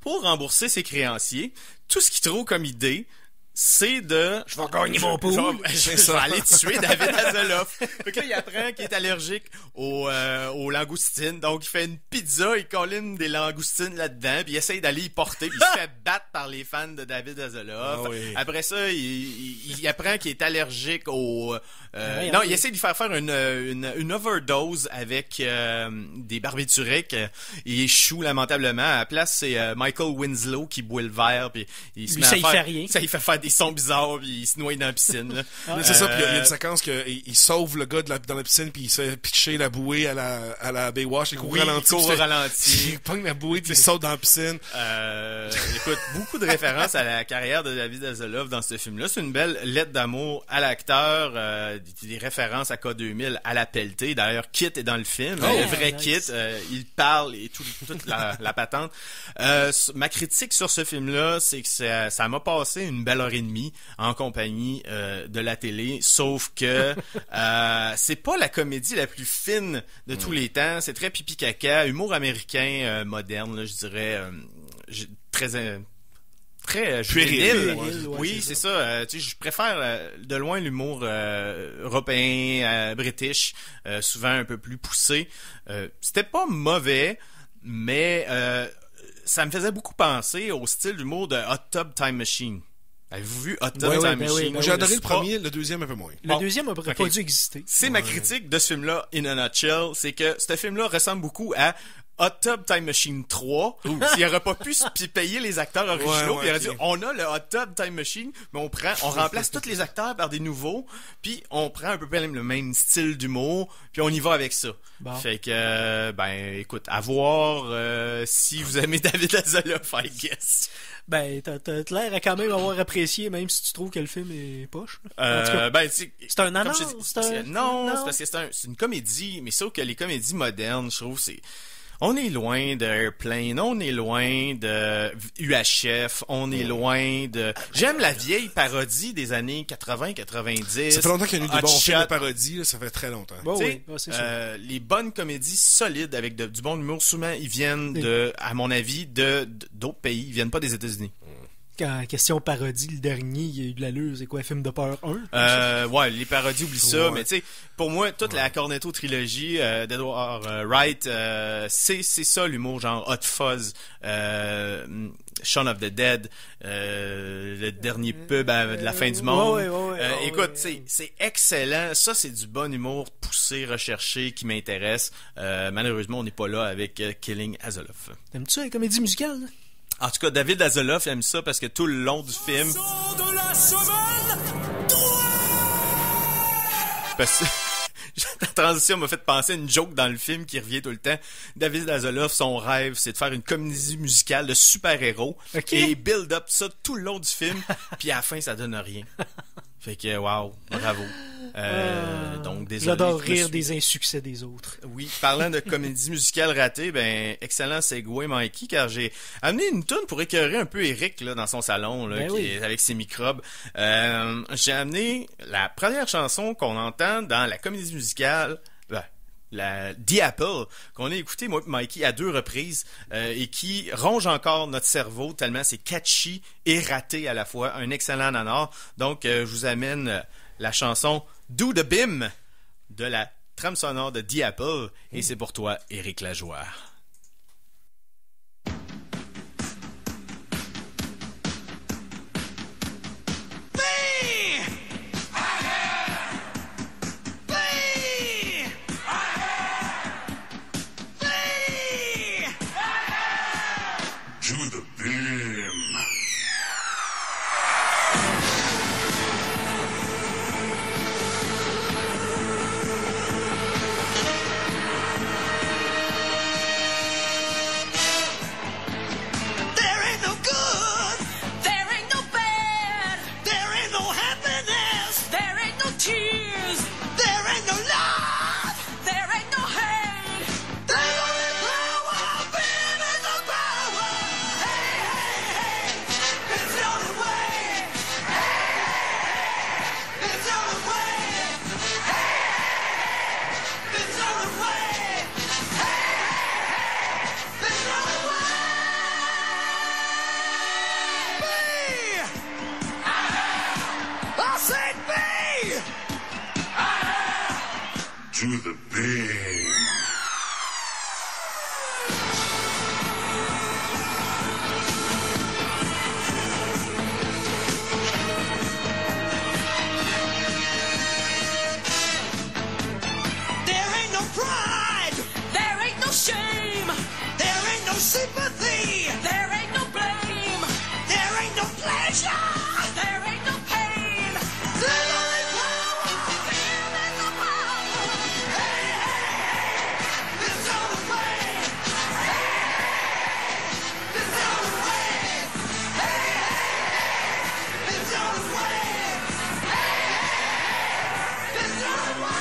pour rembourser ses créanciers, tout ce qu'il trouve comme idée, c'est de... Je vais gagner mon pot. Je vais aller tuer David Hasselhoff. Fait que là, il apprend qu'il est allergique aux langoustines. Donc, il fait une pizza, il colline des langoustines là-dedans, puis il essaye d'aller y porter, puis il se fait battre par les fans de David Hasselhoff. Ah oui. Après ça, il apprend qu'il est allergique aux... non, il essaie de lui faire une overdose avec des barbituriques. Il échoue lamentablement. À la place, c'est Michael Winslow qui boit le verre, puis il se Lui, met ça à y faire, fait rien. Ça, il fait faire des sons bizarres, puis il se noie dans la piscine. Là. C'est ça, puis il y a une séquence qu'il sauve le gars dans la piscine, puis il se fait pitcher la bouée à la Baywatch, il court Oui, au ralenti. il court au ralenti. Il pogne la bouée, puis il saute dans la piscine. Écoute, beaucoup de références à la carrière de David Hasselhoff dans ce film-là. C'est une belle lettre d'amour à l'acteur, des références à K2000, à la pelletée. D'ailleurs, Kit est dans le film, le vrai nice. Kit. Il parle et toute la patente. Ma critique sur ce film-là, c'est que ça m'a passé une belle heure et demie en compagnie de la télé, sauf que c'est pas la comédie la plus fine de tous les temps. C'est très pipi caca, humour américain moderne, là, je dirais, très juvénile. Oui, c'est ça. Tu sais, je préfère de loin l'humour européen, british, souvent un peu plus poussé. C'était pas mauvais, mais ça me faisait beaucoup penser au style d'humour de Hot Tub Time Machine. Avez-vous vu Hot Tub Time Machine? Moi, j'ai adoré le premier, le deuxième un peu moins. Le deuxième aurait pas dû exister. C'est ma critique de ce film-là, in a nutshell, c'est que ce film-là ressemble beaucoup à Hot Tub Time Machine 3, s'il n'aurait pas pu payer les acteurs originaux, puis il aurait dit, on a le Hot Tub Time Machine, mais on remplace tous les acteurs par des nouveaux, puis on prend un peu le même style d'humour, puis on y va avec ça. Bon. Fait que, écoute, à voir si vous aimez David Hasselhoff, I guess. Ben, t'as l'air à quand même avoir apprécié, même si tu trouves que le film est poche. En tout cas, c'est un nanar? Non, c'est parce que c'est une comédie, mais sauf que les comédies modernes, je trouve, on est loin de Airplane, on est loin de UHF, on est loin de... J'aime la vieille parodie des années 80-90. Ça fait longtemps qu'il y a eu des bons Hot films de Shot. parodie, là, ça fait très longtemps. bon, Tu oui, sais, c'est sûr. les bonnes comédies solides avec du bon humour, souvent ils viennent à mon avis, d'autres pays, ils viennent pas des États-Unis. Quand question parodie, le dernier, il y a eu de l'allure, c'est quoi, film de peur 1? Ouais, les parodies, oublie ça, Ouais. mais tu sais, pour moi, toute la Cornetto trilogie d'Edward Wright, c'est ça l'humour, genre Hot Fuzz, Shaun of the Dead, le dernier pub de la fin du monde. Écoute, c'est excellent, ça c'est du bon humour poussé, recherché, qui m'intéresse. Malheureusement, on n'est pas là avec Killing Hasselhoff. T'aimes-tu la comédie musicale? En tout cas, David Hasselhoff aime ça parce que tout le long du film... De la semaine, Parce que la transition m'a fait penser à une joke dans le film qui revient tout le temps. David Hasselhoff, son rêve, c'est de faire une comédie musicale de super-héros. Ok. Et il build up ça tout le long du film, puis à la fin, ça donne rien. Fait que, wow, bravo. Donc, désolé. J'adore je me rire suis- des insuccès des autres. Oui, parlant de comédie musicale ratée, ben excellent segue, Mikey, car j'ai amené une toune pour écœurer un peu Eric là dans son salon là, Ben qui oui. est avec ses microbes. J'ai amené la première chanson qu'on entend dans la comédie musicale. La The Apple, qu'on a écouté, moi et Mikey, à 2 reprises, et qui ronge encore notre cerveau tellement c'est catchy et raté à la fois. Un excellent nanar. Donc, je vous amène la chanson Do the Bim de la trame sonore de The Apple, et c'est pour toi, Éric Lajoie. To the beam. There ain't no good. There ain't no bad. There ain't no happiness. There ain't no tears. There ain't no love. There ain't no hate. The only power being is the power. Hey, hey, hey. It's the only way. Hey, hey, hey. It's the only way. Hey, hey, hey. It's the only way. Hey, hey, hey. It's the only way. I said me! To the beam. There ain't no pride! There ain't no shame! There ain't no sympathy! There ain't no blame! There ain't no pleasure! There ain't no pain! The only power being is the power! Hey, hey, hey! It's the only way! Hey, hey, hey! It's the only way! Hey, hey, hey! It's the only way! Hey, hey, hey! It's the only way!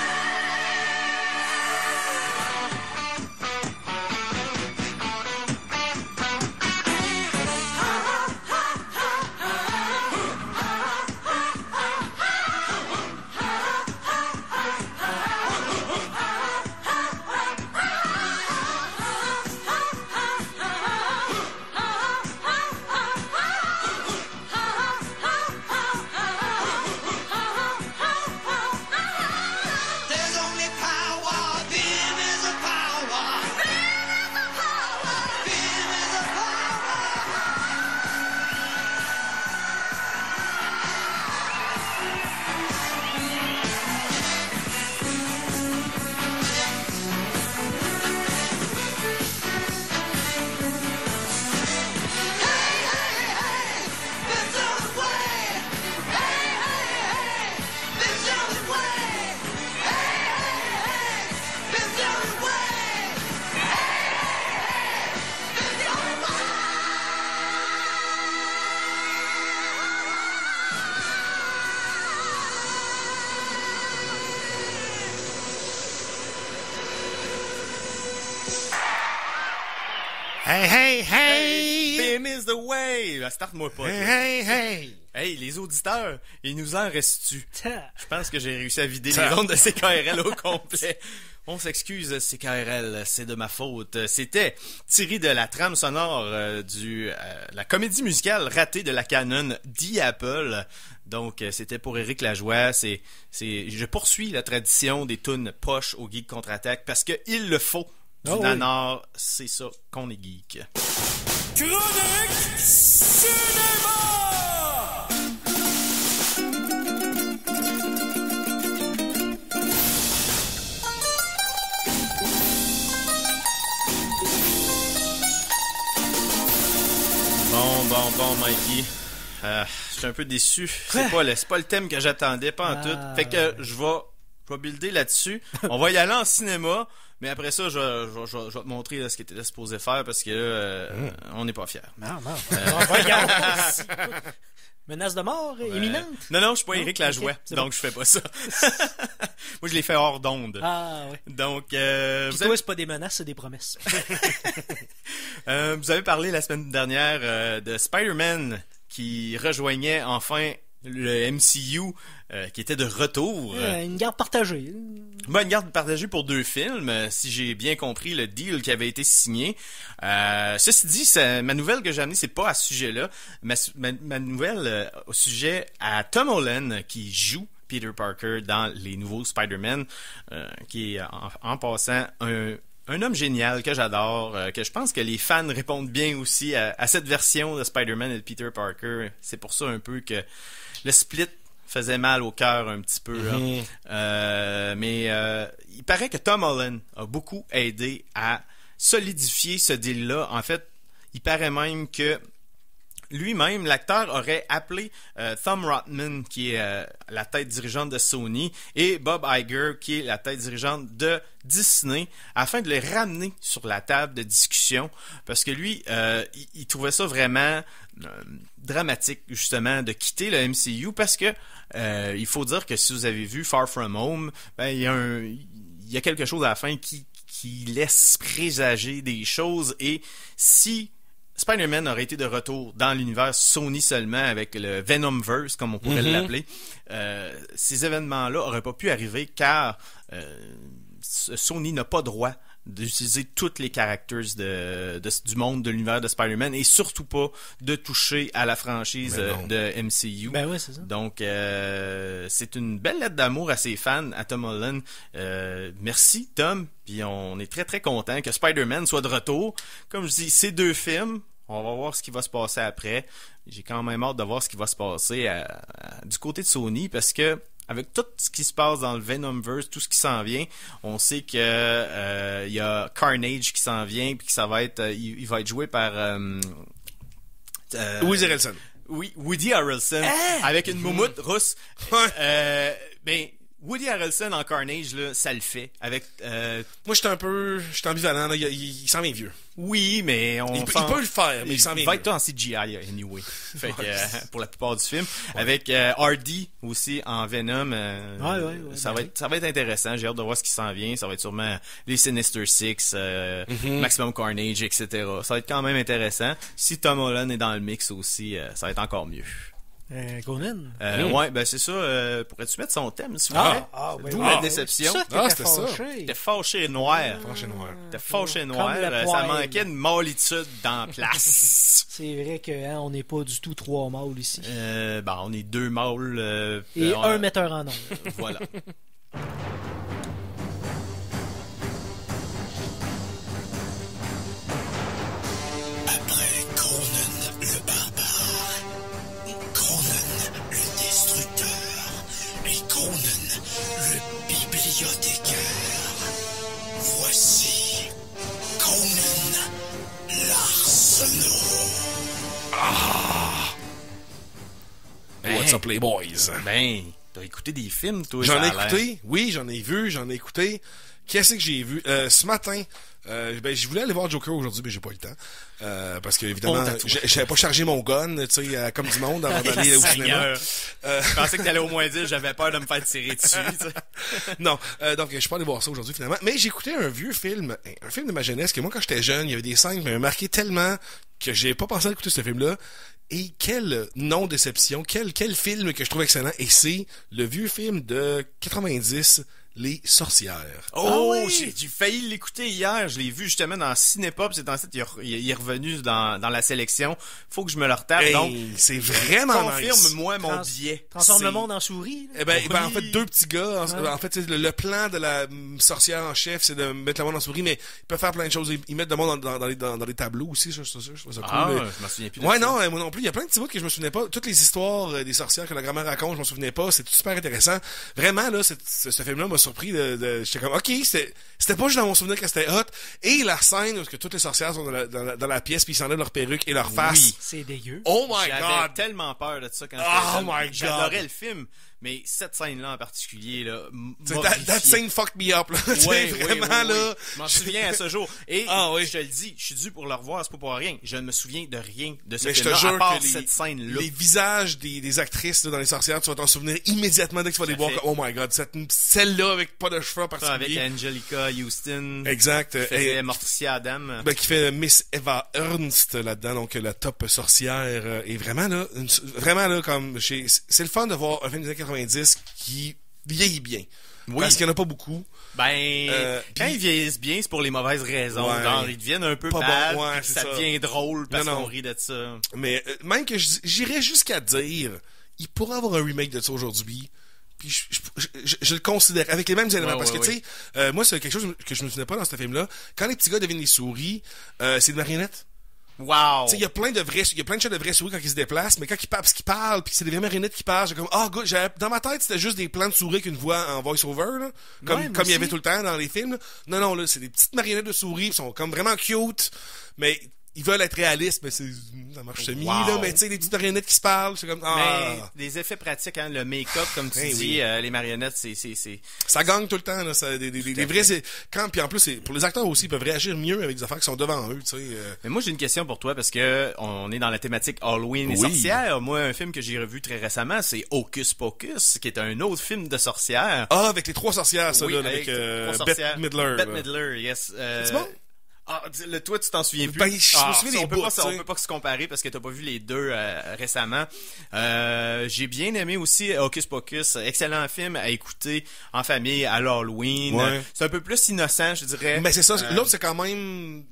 There's only power. Beam is a power. Beam is a power. Beam is a power. Hey, hey, hey. It's the only way. Hey, hey, hey. It's the only way. Hey, hey, hey. It's the only way. Hey, hey, hey. It's the only way. Hey, hey, hey! Bim is the way! Starte-moi pas. Hey, toi. hey, hey! Hey, les auditeurs, il nous en reste-tu? Ta- Je pense que j'ai réussi à vider les ondes de CKRL au complet. On s'excuse, CKRL, c'est de ma faute. C'était tiré de la trame sonore la comédie musicale ratée de la canon The Apple. Donc, c'était pour Éric Lajoie. Je poursuis la tradition des tunes poches au Geek Contre-Attaque parce que il le faut. Du Oh oui. nanar, c'est ça qu'on est geek. Chronique Cinéma! Bon, Mikey. Je suis un peu déçu. C'est pas le thème que j'attendais, pas en tout. Fait que je vais Je vais builder là-dessus. On va y aller en cinéma, mais après ça, je vais te montrer là, ce qu'il était supposé faire parce que là, on n'est pas fiers. Non. Voyons. Menace de mort imminente? Non, je suis pas Éric Lajoie, c'est donc bon. je fais pas ça. Moi, je l'ai fait hors d'onde. Ah, oui. Donc, Puis vous toi, c'est pas des menaces, c'est des promesses. avez parlé la semaine dernière de Spider-Man qui rejoignait enfin le MCU qui était de retour. Une garde partagée. Une garde partagée pour 2 films, si j'ai bien compris le deal qui avait été signé. Ceci dit, ma nouvelle que j'ai amenée, c'est pas à ce sujet-là. Ma nouvelle au sujet à Tom Holland qui joue Peter Parker dans les nouveaux Spider-Man, qui est en passant un homme génial que j'adore, que je pense que les fans répondent bien aussi à cette version de Spider-Man et de Peter Parker. C'est pour ça un peu que le split faisait mal au cœur un petit peu. Mais il paraît que Tom Holland a beaucoup aidé à solidifier ce deal-là. En fait, il paraît même que lui-même, l'acteur aurait appelé Tom Rothman, qui est la tête dirigeante de Sony, et Bob Iger, qui est la tête dirigeante de Disney, afin de les ramener sur la table de discussion, parce que lui, il trouvait ça vraiment dramatique, justement, de quitter le MCU, parce que il faut dire que si vous avez vu Far From Home, ben, il y a quelque chose à la fin qui laisse présager des choses, et si Spider-Man aurait été de retour dans l'univers Sony seulement avec le Venomverse, comme on pourrait l'appeler, ces événements-là auraient pas pu arriver car Sony n'a pas droit d'utiliser toutes les characters du monde de l'univers de Spider-Man et surtout pas de toucher à la franchise de MCU. Ben oui, c'est ça. Donc, c'est une belle lettre d'amour à ses fans, à Tom Holland. Merci, Tom. Puis on est très, très content que Spider-Man soit de retour. Comme je dis, c'est 2 films. On va voir ce qui va se passer après. J'ai quand même hâte de voir ce qui va se passer du côté de Sony parce que avec tout ce qui se passe dans le Venomverse, tout ce qui s'en vient, on sait que il y a Carnage qui s'en vient puis que ça va être il va être joué par Woody Harrelson. Oui, Woody Harrelson avec une moumoute rousse. Ben Woody Harrelson en Carnage là, ça le fait avec Moi, j'étais ambivalent, là. Il s'en vient vieux. oui, mais Il peut le faire, mais il s'en vient va vieux. être en CGI anyway. Fait que, pour la plupart du film, avec Hardy aussi en Venom, ça va être intéressant. J'ai hâte de voir ce qui s'en vient. Ça va être sûrement les Sinister Six, Maximum Carnage, etc. Ça va être quand même intéressant. Si Tom Holland est dans le mix aussi, ça va être encore mieux. Conan? Ouais, ben c'est ça. Pourrais-tu mettre son thème, s'il vous plaît? D'où la déception. C'était ça. T'es fâché noir. T'es fâché noir. Comme le Ça poil. manquait de mollitude dans la place. C'est vrai que on n'est pas du tout 3 mâles ici. On est 2 mâles. Et un metteur en ondes. Voilà. Après Conan le barbare, Conan le destructeur et Conan le bibliothécaire. Voici Conan l'Arsenault. What's up, les boys? Ben, t'as écouté des films, toi? J'en ai ça a l'air. écouté, oui, j'en ai vu, j'en ai écouté. Qu'est-ce que j'ai vu? Ce matin, je voulais aller voir Joker aujourd'hui, mais j'ai pas eu le temps. Parce que, évidemment, Honte à toi. j'avais pas chargé mon gun, tu sais, comme du monde avant d'aller au cinéma. Seigneur. Je pensais que t'allais au moins dire, j'avais peur de me faire tirer dessus. Tu sais. Non, donc je suis pas allé voir ça aujourd'hui finalement. Mais j'ai écouté un vieux film, un film de ma jeunesse que moi quand j'étais jeune, il y avait des scènes qui m'avaient marqué tellement que j'ai pas pensé à écouter ce film-là. Et quelle non-déception, quel film que je trouve excellent. Et c'est le vieux film de 90, Les Sorcières. Oh, oui. j'ai failli l'écouter hier. Je l'ai vu justement dans Cinépop. C'est en fait, il est revenu dans la sélection. Faut que je me le retape. Hey, Donc, c'est vraiment nice. confirme-moi mon billet. Transforme le C'est- monde en souris. Là. Eh ben, Oui. en fait, 2 petits gars. En fait, c'est le plan de la sorcière en chef, c'est de mettre le monde en souris, mais ils peuvent faire plein de choses. Ils mettent le monde dans les tableaux aussi, je trouve ça cool. Ah, mais- je m'en souviens plus de Ouais, ça. non, moi non plus. Il y a plein de petits bouts que je me souvenais pas. Toutes les histoires des sorcières que la grand-mère raconte, je m'en souvenais pas. C'est super intéressant. Vraiment, là, ce film-là m'a surpris j'étais comme, ok, c'était pas juste dans mon souvenir que c'était hot. Et la scène où que toutes les sorcières sont dans la pièce puis ils s'enlèvent leur perruque et leur face. Oui. C'est dégueu. Oh my J'avais god! tellement peur de ça quand Oh j'étais jeune. my God. J'adorais le film, Mais cette scène-là en particulier, là, That scene fucked me up, là. Ouais, Vraiment, oui. là. Je m'en souviens à ce jour. Et oui. je te le dis, je suis dû pour le revoir, c'est pas pour rien. Je ne me souviens de rien de ce Mais je te film-là, jure à part que cette scène-là. les visages des actrices là, dans Les Sorcières, tu vas t'en souvenir immédiatement dès que tu vas les voir. fait. Oh my god, celle-là avec pas de cheveux en Ça, avec particulier. Angelica Houston. Exact. Qui faisait Morticia Adam. Qui fait Miss Eva Ernst là-dedans, donc la top sorcière. Et vraiment là, comme c'est le fun de voir un film des années 90 qui vieillit bien. Oui. Parce qu'il n'y en a pas beaucoup. Quand ils vieillissent bien, c'est pour les mauvaises raisons. Ouais. Genre, ils deviennent un peu Pas bad, bon, ouais, puis c'est ça ça. devient drôle parce Non. qu'on rit de ça. Mais même que j'irais jusqu'à dire, il pourrait avoir un remake de ça aujourd'hui. Puis je le considère avec les mêmes éléments. Ouais, parce ouais, que, tu sais, moi, c'est quelque chose que je me souvenais pas dans ce film-là. Quand les petits gars deviennent des souris, c'est des marionnettes. Wow! Tu sais, il y a plein de shots de vraies souris quand ils se déplacent, mais quand ils parlent, parce qu'ils parlent, puis c'est des vraies marionnettes qui parlent, j'ai comme, dans ma tête, c'était juste des plans de souris avec une voix en voice-over, là. Comme il y avait tout le temps dans les films, là. Non, là, c'est des petites marionnettes de souris, ils sont comme vraiment cute, mais ils veulent être réalistes, mais ça marche semi, là, mais tu sais, des petites marionnettes qui se parlent, c'est comme, Mais des effets pratiques, hein, le make-up, comme tu dis, les marionnettes, c'est... Ça gagne tout le temps, là, des vrais, puis en plus, pour les acteurs aussi, ils peuvent réagir mieux avec des affaires qui sont devant eux, tu sais. Mais moi, j'ai une question pour toi, parce que on est dans la thématique Halloween et sorcières. Moi, un film que j'ai revu très récemment, c'est Hocus Pocus, qui est un autre film de sorcières. Ah, avec les trois sorcières, ça, Oui, là, avec Bette Midler. Bette Midler, yes. C'est bon? Toi, tu t'en souviens plus. Ben, je me souviens des on peut bouts, pas, tu sais. on peut pas se comparer parce que t'as pas vu les deux récemment. J'ai bien aimé aussi Hocus Pocus. Excellent film à écouter en famille à l'Halloween. Ouais. C'est un peu plus innocent, je dirais. Mais c'est ça. L'autre, c'est quand même...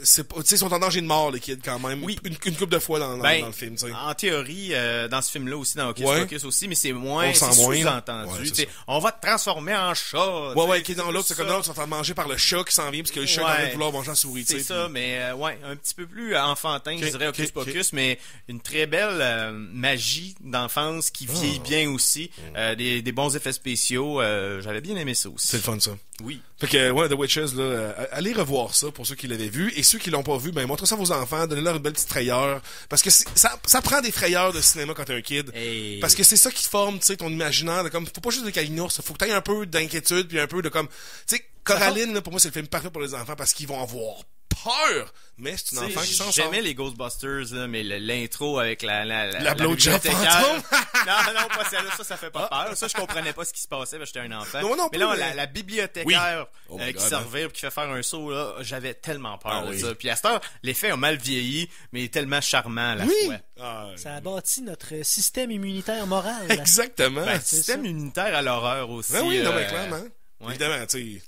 tu sais, ils sont en danger de mort, les kids, quand même. Oui. Une couple de fois dans le film, tu sais. En théorie, dans ce film-là aussi, dans Hocus Pocus aussi, mais c'est moins, On sent c'est moins, sous-entendu. ouais, c'est Tu sais, ça. on va te transformer en chat. Ouais, tu sais, dans l'autre, c'est comme l'autre, ils sont en train de manger par le chat qui s'en vient, parce que le chat est en train de vouloir manger la souris, tu sais. C'est ça, mais un petit peu plus enfantin, je dirais, Hocus ok. Pocus, mais une très belle magie d'enfance qui vieillit bien aussi. Des bons effets spéciaux. J'avais bien aimé ça aussi. C'est le fun, ça. Oui. Fait que, The Witches, là, allez revoir ça pour ceux qui l'avaient vu. Et ceux qui l'ont pas vu, ben, montrez ça à vos enfants, donnez-leur une belle petite frayeur. Parce que ça prend des frayeurs de cinéma quand t'es un kid. Hey. Parce que c'est ça qui te forme, tu sais, ton imaginaire. Comme, faut pas juste de calinours, faut que t'aies un peu d'inquiétude, puis un peu de comme, tu sais, Coraline, là, pour moi, c'est le film parfait pour les enfants parce qu'ils vont avoir peur. Mais c'est une enfant qui s'en sort. J'aimais les Ghostbusters, là, mais l'intro avec la blowjob bibliothécaire. fantôme. non, pas celle-là, ça fait pas peur. Ça, je comprenais pas ce qui se passait, parce que j'étais un enfant. Non, mais là, plus, la bibliothécaire Oh my qui God, se revire puis qui fait faire un saut, là, j'avais tellement peur de oui. ça. Puis à cette heure, l'effet a mal vieilli, mais il est tellement charmant à la fois. Ça a bâti notre système immunitaire moral. Exactement. Ben, système immunitaire à l'horreur aussi. Ben oui, non, mais clairement. ouais. Évidemment, tu sais.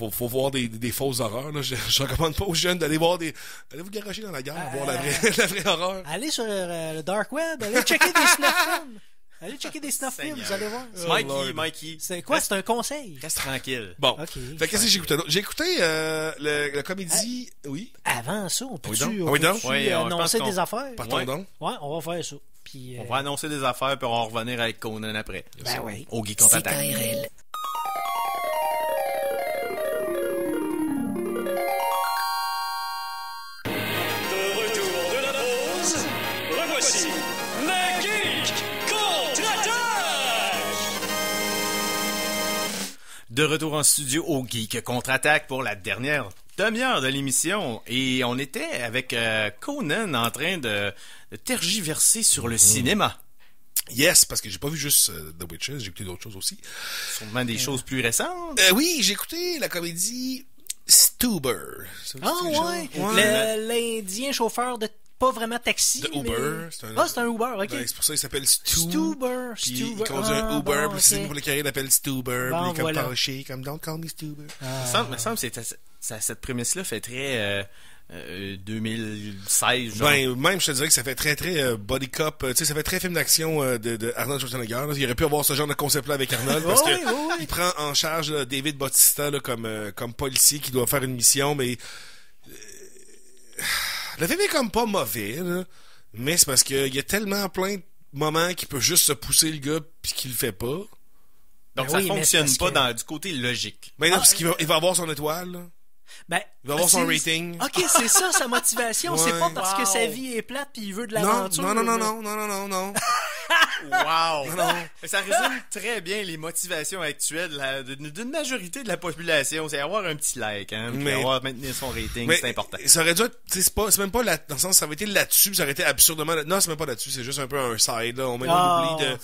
Faut voir des fausses horreurs, là. Je recommande pas aux jeunes d'aller voir allez vous garocher dans la gare, voir la vraie horreur. Allez sur le dark web, allez checker des snuff films. Allez checker des snuff films, vous allez voir. Mikey. C'est quoi? C'est un conseil. Reste tranquille. Bon. Ok. Fait qu'est-ce que j'ai écouté d'autre? J'ai écouté, la comédie, oui. Avant ça, on peut-tu Oui, donc. Oui, on annoncer pense des affaires? Partons Ouais. donc. Ouais, on va faire ça. Puis, On va annoncer des affaires, puis on va revenir avec Conan après. ben oui. Au Geek Contre-Attaque. CKRL. De retour de la pause, revoici le Geek Contre-Attaque! De retour en studio au Geek Contre-Attaque pour la dernière demi-heure de l'émission. Et on était avec Conan en train de tergiverser sur le cinéma. Yes, parce que j'ai pas vu juste The Witches, j'ai écouté d'autres choses aussi. Sûrement des choses plus récentes. Oui, j'ai écouté la comédie Stuber. Ça vous Ah dit quelque ouais, chose? l'Indien chauffeur de pas vraiment taxi, De mais... Uber. C'est un Uber, ok. Ben, c'est pour ça qu'il s'appelle Stuber. Puis il conduit un Uber, puis c'est ok. pour le carré, il l'appelle Stuber, Bon, puis il est comme voilà. fâché, comme Don't call me Stuber. Me semble que cette prémisse-là fait très 2016, genre. Ben, même, je te dirais que ça fait très, très body cop. Tu sais, ça fait très film d'action de Arnold Schwarzenegger. Là. Il aurait pu avoir ce genre de concept-là avec Arnold parce Oui, que oui, oui. il prend en charge là, David Bautista là, comme policier qui doit faire une mission, mais le film est comme pas mauvais, là, mais c'est parce qu'il y a tellement plein de moments qu'il peut juste se pousser le gars puis qu'il le fait pas. Donc Ben ça oui, mais fonctionne c'est pas parce que- du côté logique. Mais non, parce qu'il va avoir son étoile. Là. Ben, Il va avoir son c'est- rating. Ok, c'est ça sa motivation. Ouais. C'est pas parce que Wow. sa vie est plate puis il veut de Non, l'aventure. non, non, non, là. non, non, non, non, non. Wow! Non. Ça résume très bien les motivations actuelles d'une majorité de la population. C'est avoir un petit like, hein, puis Mais- maintenir son rating, Mais c'est important. ça aurait dû être, tu sais, c'est même pas là, dans le sens, ça aurait été là-dessus, puis ça aurait été absurdement, non, c'est même pas là-dessus, c'est juste un peu un side, là, on met Ah. l'oubli de,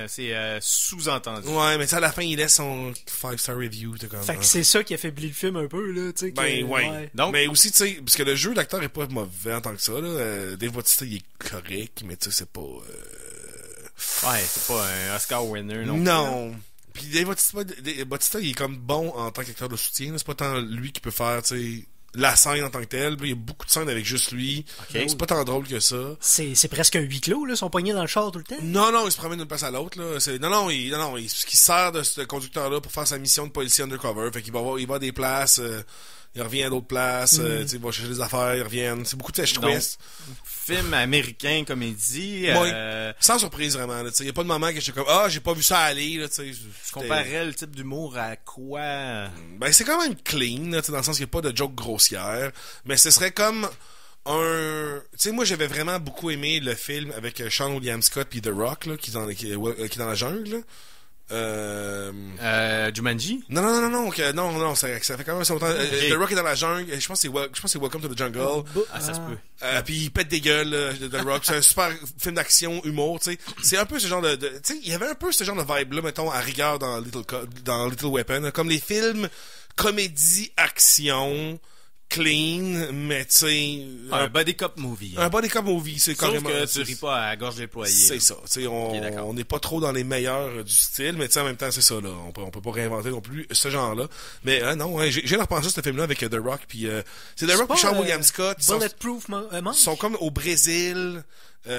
C'est sous-entendu. ouais, mais tu sais, à la fin, il laisse son 5-star review, t'es comme, Fait que c'est ça qui affaiblit le film un peu, là, tu sais. ben, que- ouais. Donc- Mais aussi, tu sais, parce que le jeu d'acteur est pas mauvais en tant que ça, là. Dave Bautista, il est correct, mais tu sais, c'est pas, Ouais, c'est pas un Oscar winner, non. non. Puis Dave Bautista, il est comme bon en tant qu'acteur de soutien, là. C'est pas tant lui qui peut faire, tu sais, la scène en tant que telle. Puis il y a beaucoup de scènes avec juste lui. Ok. C'est pas tant drôle que ça. C'est presque un huis clos, là. Ils sont poignés dans le char tout le temps. Non, il se promène d'une place à l'autre, là. Il sert de ce conducteur-là pour faire sa mission de policier undercover. Fait qu'il il va à des places, il revient à d'autres places, tu sais, il va chercher des affaires, il revient. C'est beaucoup de flash Donc, twists. Film américain, comédie. Ouais. Sans surprise, vraiment, là. Tu sais, y a pas de moment que j'étais comme, j'ai pas vu ça aller, là, tu sais. Je comparerais le type d'humour à quoi? Ben, c'est quand même clean, là, tu sais, dans le sens qu'il n'y a pas de joke grossière. Mais ce serait comme un... Tu sais, moi, j'avais vraiment beaucoup aimé le film avec Sean William Scott puis The Rock, là, qui est dans la jungle, là. Jumanji? Non, ça fait quand même assez longtemps. The Rock est dans la jungle, je pense que c'est Welcome to the Jungle. Ah, ça se peut. Puis il pète des gueules, The Rock. C'est un super film d'action, humour, tu sais. C'est un peu ce genre de tu sais, il y avait un peu ce genre de vibe-là, mettons, à rigueur dans Little Weapon, là, comme les films comédie action clean, mais tu sais, Un body cop movie. un body cop movie, c'est Sauf carrément... que tu ris pas à la gorge déployée. C'est ça, tu sais, Ok, d'accord. on n'est pas trop dans les meilleurs du style, mais tu sais, en même temps, c'est ça, là, on peut pas réinventer non plus ce genre-là, mais non, ouais, j'ai repensé à ce film-là avec The Rock, puis c'est The Rock puis Sean William Scott, Bulletproof Monk. sont comme au Brésil, puis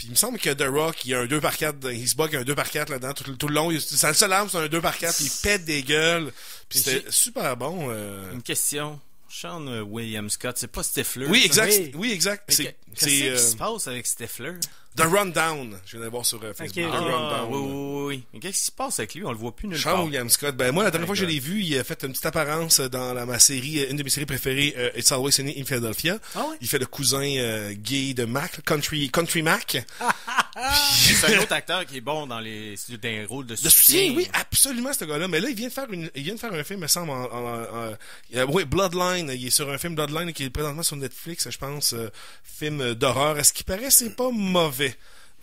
il me semble que The Rock, il y a un 2x4, il se bat avec un 2x4 là-dedans, tout le long, c'est le seul arme, c'est un 2x4, puis il pète des gueules, puis c'était super bon. Une question. Sean William Scott, c'est pas Stifler. Oui, ça? exact, Oui. exact, Mais qu'est-ce qui se passe avec Stifler? The Rundown, je viens de voir sur Facebook, Ok, The ok. Rundown. Oui. Mais qu'est-ce qui se passe avec lui? On le voit plus nulle Sean part. William Scott, ben moi la dernière fois que je l'ai vu, il a fait une petite apparence dans ma série, une de mes séries préférées, It's Always Sunny in Philadelphia. Ah ouais? Il fait le cousin gay de Mac, Country Mac. C'est un autre acteur qui est bon dans les rôles de De soutien. soutien, oui, absolument ce gars-là. Mais là, il vient de faire un film, me semble, oui, Bloodline. Il est sur un film Bloodline qui est présentement sur Netflix, je pense, film d'horreur. À ce qui paraît, c'est pas mauvais.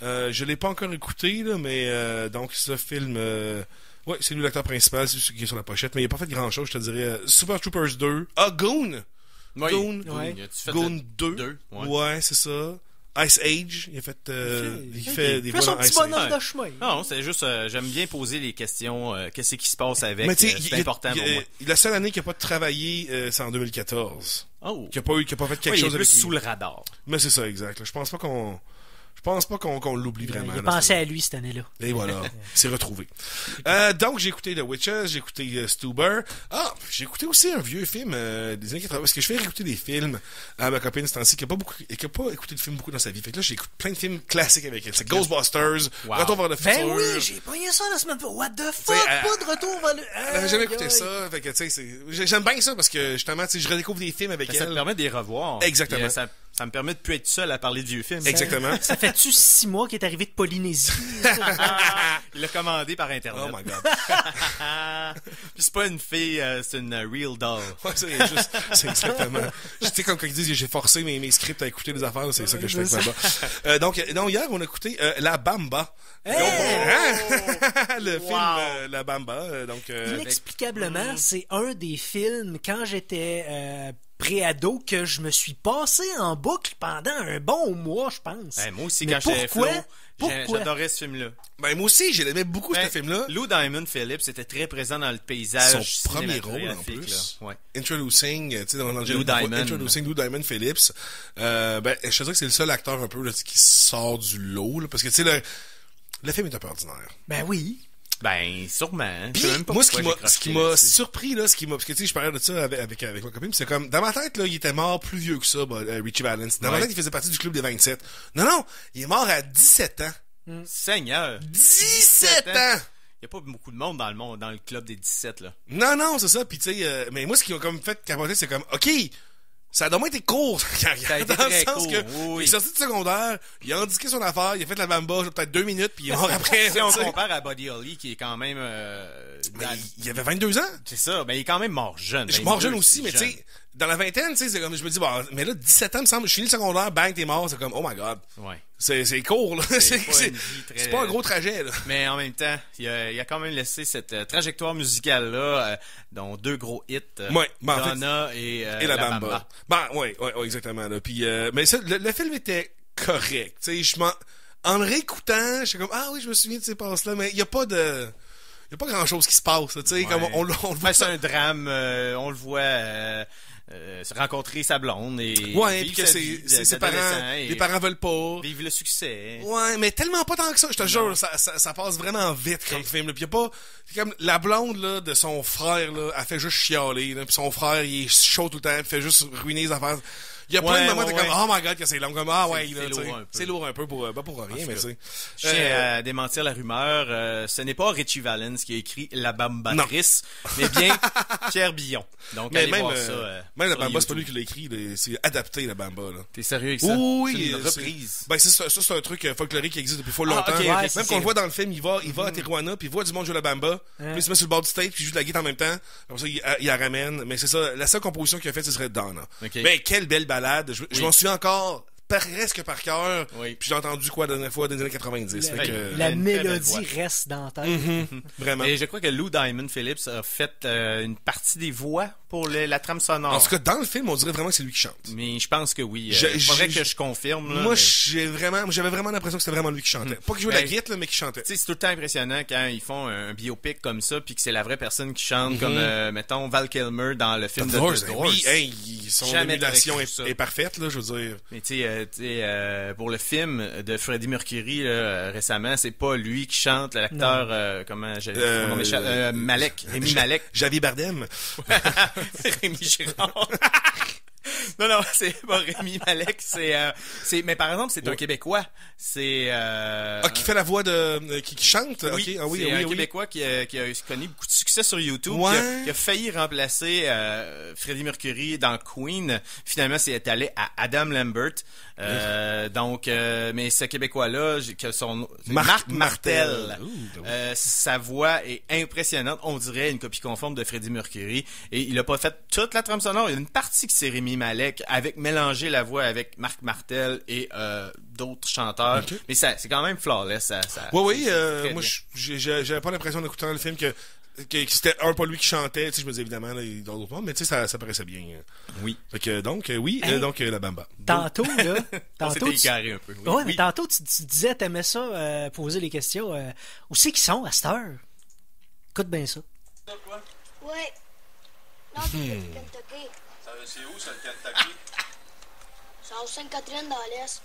Je l'ai pas encore écouté, là, mais donc ce film, ouais, c'est lui l'acteur principal, c'est celui qui est sur la pochette, mais il a pas fait grand-chose, je te dirais. Super Troopers 2. Ah, Goon! Oui. Goon. Ouais. As-tu fait Goon 2. deux, ouais. Ouais, c'est ça. Ice Age, il a fait, il fait des Fais son voix dans petit Ice Age. bonhomme de chemin. Non, c'est juste, j'aime bien poser les questions, qu'est-ce qui se passe avec, Mais tu sais, c'est important pour moi. la seule année qu'il n'a pas travaillé, c'est en 2014. Oh. Qu'il n'a pas fait quelque Ouais, il est chose avec plus lui. sous le radar. Mais c'est ça, exact. là. Je pense pas qu'on l'oublie vraiment. Il a dans ce pensé à lui cette année-là. Et voilà, il s'est retrouvé. Donc, j'ai écouté The Witches, j'ai écouté Stuber. Ah, j'ai écouté aussi un vieux film des années 80. Parce que je fais réécouter des films à ma copine ce temps-ci qui a pas écouté de films beaucoup dans sa vie. Fait que là, j'ai écouté plein de films classiques avec elle. C'est Ghostbusters, Wow. Retour vers le futur. Ben oui, j'ai pogné ça la semaine passée. What the fuck? T'sais, Pas de retour vers le... Elle avait jamais écouté Aïe, ça. Fait que, tu sais, j'aime bien ça parce que, justement, tu sais, je redécouvre des films avec Ça te elle. permet de les revoir. Exactement. Puis, ça me permet de plus être seul à parler de vieux films. Exactement. Ça fait-tu 6 mois qu'il est arrivé de Polynésie? Il l'a commandé par Internet. Oh my god. Puis c'est pas une fille, c'est une real doll. Ouais, c'est exactement. Tu sais, comme quand ils disent, j'ai forcé mes scripts à écouter des affaires, c'est ça que je fais avec là-bas. Donc, non, hier, on a écouté La Bamba. Hey! Hein? Le film Wow. La Bamba. Donc, Inexplicablement, c'est un des films, quand j'étais pré-ado, que je me suis passé en boucle pendant un bon mois, je pense. Ben, moi aussi, Mais quand j'étais pourquoi? Flo, Pourquoi? j'adorais ce film-là. ben, moi aussi, j'aimais beaucoup Ben, ce film-là. Lou Diamond Phillips était très présent dans le paysage Son premier rôle, en cinématographique, plus. là. Ouais. Introducing, tu sais, dans Lou Diamond. Introducing Lou Diamond Phillips. Ben, je te dirais que c'est le seul acteur un peu là, qui sort du lot, là, parce que, tu sais, le film est un peu ordinaire. Ben oui. Ben, sûrement. hein. Puis, Je sais même pas moi, pourquoi j'ai ce qui croché m'a là-dessus. surpris, là, parce que, tu sais, je parlais de ça avec ma copine, c'est comme, dans ma tête, là, il était mort plus vieux que ça, Richie Valens. Dans ma Ouais. tête, il faisait partie du club des 27. Non, il est mort à 17 ans. Seigneur. 17 ans! Il y a pas beaucoup de monde dans le club des 17, là. Non, c'est ça. Puis, tu sais, mais moi, ce qui m'a comme fait capoter, c'est comme, OK, Ça a dommage été court, sa carrière. Ça a été dans le très sens court, que oui. il est sorti de secondaire, il a indiqué son affaire, il a fait la bamba, peut-être 2 minutes, puis il est mort après. Si on tu sais. compare à Buddy Holly, qui est quand même... Mais il avait 22 ans. C'est ça, mais il est quand même mort jeune. Je suis mort 22, jeune aussi, c'est mais tu jeune. sais, dans la vingtaine, tu sais, c'est comme, je me dis, bon, mais là, 17 ans, me semble, je finis le secondaire, bang, t'es mort, c'est comme, oh my god. Ouais. C'est court, là. pas une vie très- C'est pas un gros trajet, là. Mais en même temps, il a quand même laissé cette trajectoire musicale-là, dont 2 gros hits, Ouais, ben, en fait, Donna et la Bamba. Ben, ouais, exactement, là. Puis, mais ça, le film était correct, tu sais, en le réécoutant, je suis comme, ah oui, je me souviens de ces passes-là, mais il y a pas grand chose qui se passe, là, tu sais, Ouais. comme on le voit. Ben, c'est un drame, on le voit se rencontrer sa blonde et Ouais, vivre puis que sa vie ses parents, d'adolescent et les parents veulent pas. vivre le succès. Ouais, mais tellement pas tant que ça, je te jure, ça passe vraiment vite comme film, là. Puis y a pas, c'est comme la blonde, là, de son frère, là, elle fait juste chialer, là, puis son frère, il est chaud tout le temps, puis fait juste ruiner les affaires. Il y a plein de moments, t'es comme, oh my god, que c'est long, comme, ah ouais, C'est là, lourd tu sais. un peu. C'est lourd un peu pour rien, mais tu sais. Je tiens à démentir la rumeur. Ce n'est pas Richie Valens qui a écrit La Bambatrice, mais bien Pierre Billon. Donc, Mais allez même, voir ça. même la sur Bamba, c'est pas YouTube. lui qui l'a écrit, là, c'est adapté, la Bamba, là. T'es sérieux avec ça? Oui, C'est une c'est- reprise. Ben, ça, c'est un truc folklorique qui existe depuis fort Ah, longtemps. ok, ok, Même c'est- qu'on le voit dans le film, il va à Tijuana, puis il voit du monde jouer la bamba, puis il se met sur le bord du stage, puis il joue de la guitare en même temps. Comme ça, il la ramène. Mais c'est ça, la seule composition qu'il a faite, ce serait Donna. Ok. Mais quelle belle balade. Je m'en souviens encore presque par cœur. Oui. Puis j'ai entendu la dernière fois dans les années 90. Fait que, La une très belle mélodie voix. reste dans ta tête. vraiment. Et je crois que Lou Diamond Phillips a fait une partie des voix pour la trame sonore. En tout cas, dans le film, on dirait vraiment que c'est lui qui chante. Mais je pense que oui. Je- Faudrait je- que je confirme. Là, Moi, mais- j'avais vraiment l'impression que c'était vraiment lui qui chantait. Pas qu'il jouait la Ben, guitare, là, mais qu'il chantait. Tu sais, c'est tout le temps impressionnant quand ils font un biopic comme ça, puis que c'est la vraie personne qui chante, comme, mettons, Val Kilmer dans le film de The Doors. Oui, hey, son Jamais émulation t'aurais cru ça. est parfaite, là, je veux dire. Mais tu sais, pour le film de Freddie Mercury là, récemment, c'est pas lui qui chante, l'acteur, comment j'ai son nom m'échappe, Malek, Rémi Malek. Javier Bardem. Rémi Girard. Non, c'est pas Rémi Malek, mais par exemple, c'est un Québécois. C'est, Qui fait la voix qui chante? oui, Ok, ah oui, c'est oui, un oui. Québécois qui a connu beaucoup de succès sur YouTube, Ouais. qui a failli remplacer Freddie Mercury dans Queen. Finalement, c'est allé à Adam Lambert. Donc, mais ce Québécois-là, que son Marc Martel, sa voix est impressionnante. On dirait une copie conforme de Freddie Mercury. Et il a pas fait toute la trame sonore. Il y a une partie qui c'est Rémi Malek, avec mélanger la voix avec Marc Martel et d'autres chanteurs. Ok. Mais c'est quand même flawless. Oui, c'est très moi, bien. j'avais pas l'impression d'écouter le film que c'était pas lui qui chantait, tu sais, je me disais évidemment, là, il y a d'autres mondes, mais tu sais, ça paraissait bien. Oui. Fait que, donc, oui, Hey. donc, la bamba. Tantôt, là. On Tantôt, s'était écarré un peu. Oui. Ouais, mais Oui. tantôt, tu disais, t'aimais ça, poser les questions. Où c'est qu'ils sont à cette heure? Écoute bien ça. Ouais. Non, c'est du Kentucky. C'est où, ça, le Kentucky? C'est en Sainte-Catherine dans l'Est.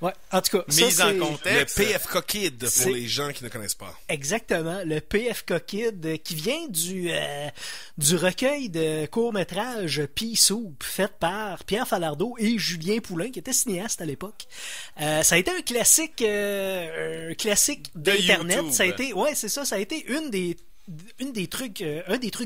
Ouais, en tout cas, ça, Mise en c'est Le contexte. PFK Kid, pour C'est- les gens qui ne connaissent pas. exactement le PFK Kid qui vient du recueil de court-métrage Pea Soup fait par Pierre Falardeau et Julien Poulain qui était cinéaste à l'époque. Ça a été un classique De d'internet. YouTube. Ça a été, ouais, c'est ça. Ça a été un des trucs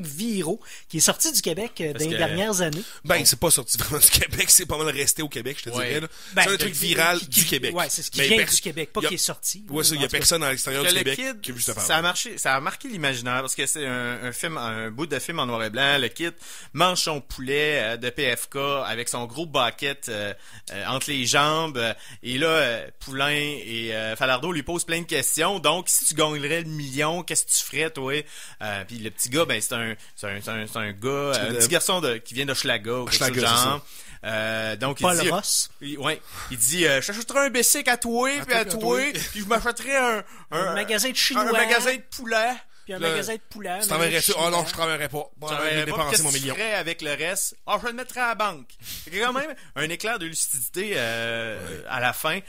viraux qui est sorti du Québec dans les que- dernières années. Ben, c'est pas sorti vraiment du Québec, c'est pas mal resté au Québec, je te Ouais. dirais, là. Ben, C'est un truc viral qui- du Québec. Ouais, c'est ce qui Mais vient pers- du Québec, pas y a- qui est sorti. Ouais, ça, il y a En tout cas. personne à l'extérieur Que du le Québec Kid, qui a vu cette ça affaire. a marqué l'imaginaire parce que c'est un film, un bout de film en noir et blanc. Le Kid mange son poulet de PFK avec son gros bucket entre les jambes. Et là, Poulain et Falardeau lui posent plein de questions. Donc, si tu gagnerais le million, qu'est-ce que tu ferais, toi? Puis le petit gars, ben c'est un gars, un petit garçon qui vient d'Hochelaga ou quelque chose Hochelaga, du c'est genre. Donc, Paul il dit, Ross. il dit, je t'achèterai un bicycle à toi, puis à toi, puis je m'achèterai Un magasin de chinois. un magasin de poulet. Puis un Là, magasin de poulet. Tu travaillerais-tu? Oh non, je travaillerais pas. Bon, je vais Qu'est-ce dépenser que mon tu million. ferais avec le reste? Ah, je le mettrais à la banque. C'est quand même un éclair de lucidité à la fin.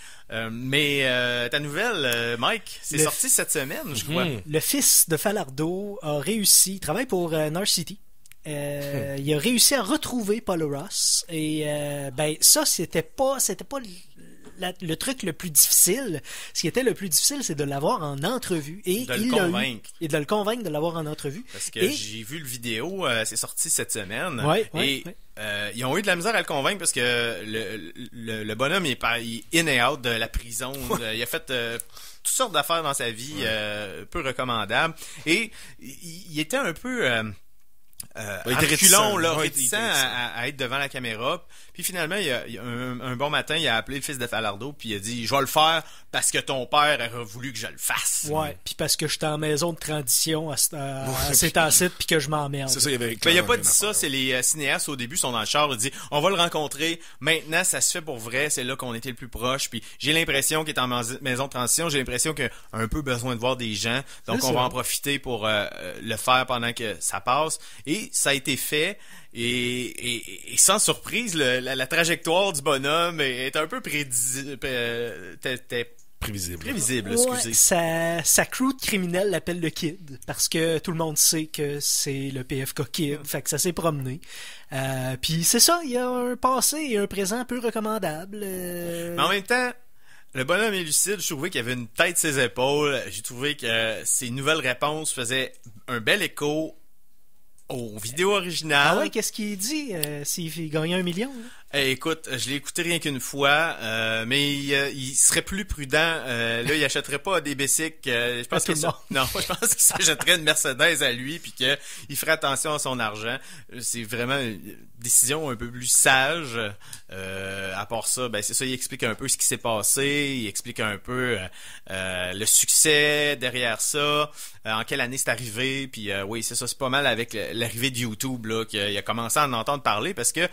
Mais ta nouvelle, Mike, c'est Le- sorti cette semaine, je crois. Le fils de Falardeau a réussi, il travaille pour North City. Il a réussi à retrouver Paul Ross et ben ça c'était pas le truc le plus difficile, ce qui était le plus difficile, c'est de l'avoir en entrevue. Et De le il l'a eu. convaincre. Et de le convaincre de l'avoir en entrevue. Parce que Et- j'ai vu le vidéo, c'est sorti cette semaine. Ouais, et ouais. ils ont eu de la misère à le convaincre parce que le bonhomme il est in et out de la prison. Il a fait toutes sortes d'affaires dans sa vie, peu recommandables. Et il était un peu il était reculant, réticent. là, Ouais, réticent il était réticent. à être devant la caméra. Puis finalement, il y a un bon matin, il a appelé le fils de Falardeau puis il a dit « Je vais le faire parce que ton père aurait voulu que je le fasse. » Ouais, puis parce que j'étais en maison de transition à ces temps-ci, puis que je m'emmerde. C'est ça, il y avait Ben, il a clairement pas rien dit à ça, faire. c'est les cinéastes au début sont dans le char, il dit on va le rencontrer, maintenant ça se fait pour vrai, c'est là qu'on était le plus proche, puis j'ai l'impression qu'il est en maison de transition, j'ai l'impression qu'il a un peu besoin de voir des gens, donc C'est on ça. va en profiter pour le faire pendant que ça passe, et ça a été fait, et sans surprise, la trajectoire du bonhomme est un peu prévisible, Prévisible. Ouais, excusez. sa crew de criminels l'appelle le Kid, parce que tout le monde sait que c'est le PFK Kid, fait que ça s'est promené. Puis c'est ça, il y a un passé et un présent peu recommandable. Mais en même temps, le bonhomme est lucide, je trouvais qu'il avait une tête sur ses épaules, j'ai trouvé que ses nouvelles réponses faisaient un bel écho aux vidéos originales. Ah ouais, qu'est-ce qu'il dit s'il gagnait 1 million? Là? Écoute, je l'ai écouté rien qu'une fois, mais il serait plus prudent. Là, il achèterait pas des bicycles. Je pense À tout que le monde. non, je pense qu'il s'achèterait une Mercedes à lui, puis qu'il ferait attention à son argent. C'est vraiment une décision un peu plus sage. À part ça, ben c'est ça. Il explique un peu ce qui s'est passé. Il explique un peu le succès derrière ça. En quelle année c'est arrivé. Puis oui, c'est ça. C'est pas mal avec l'arrivée de YouTube là qu'il a commencé à en entendre parler parce que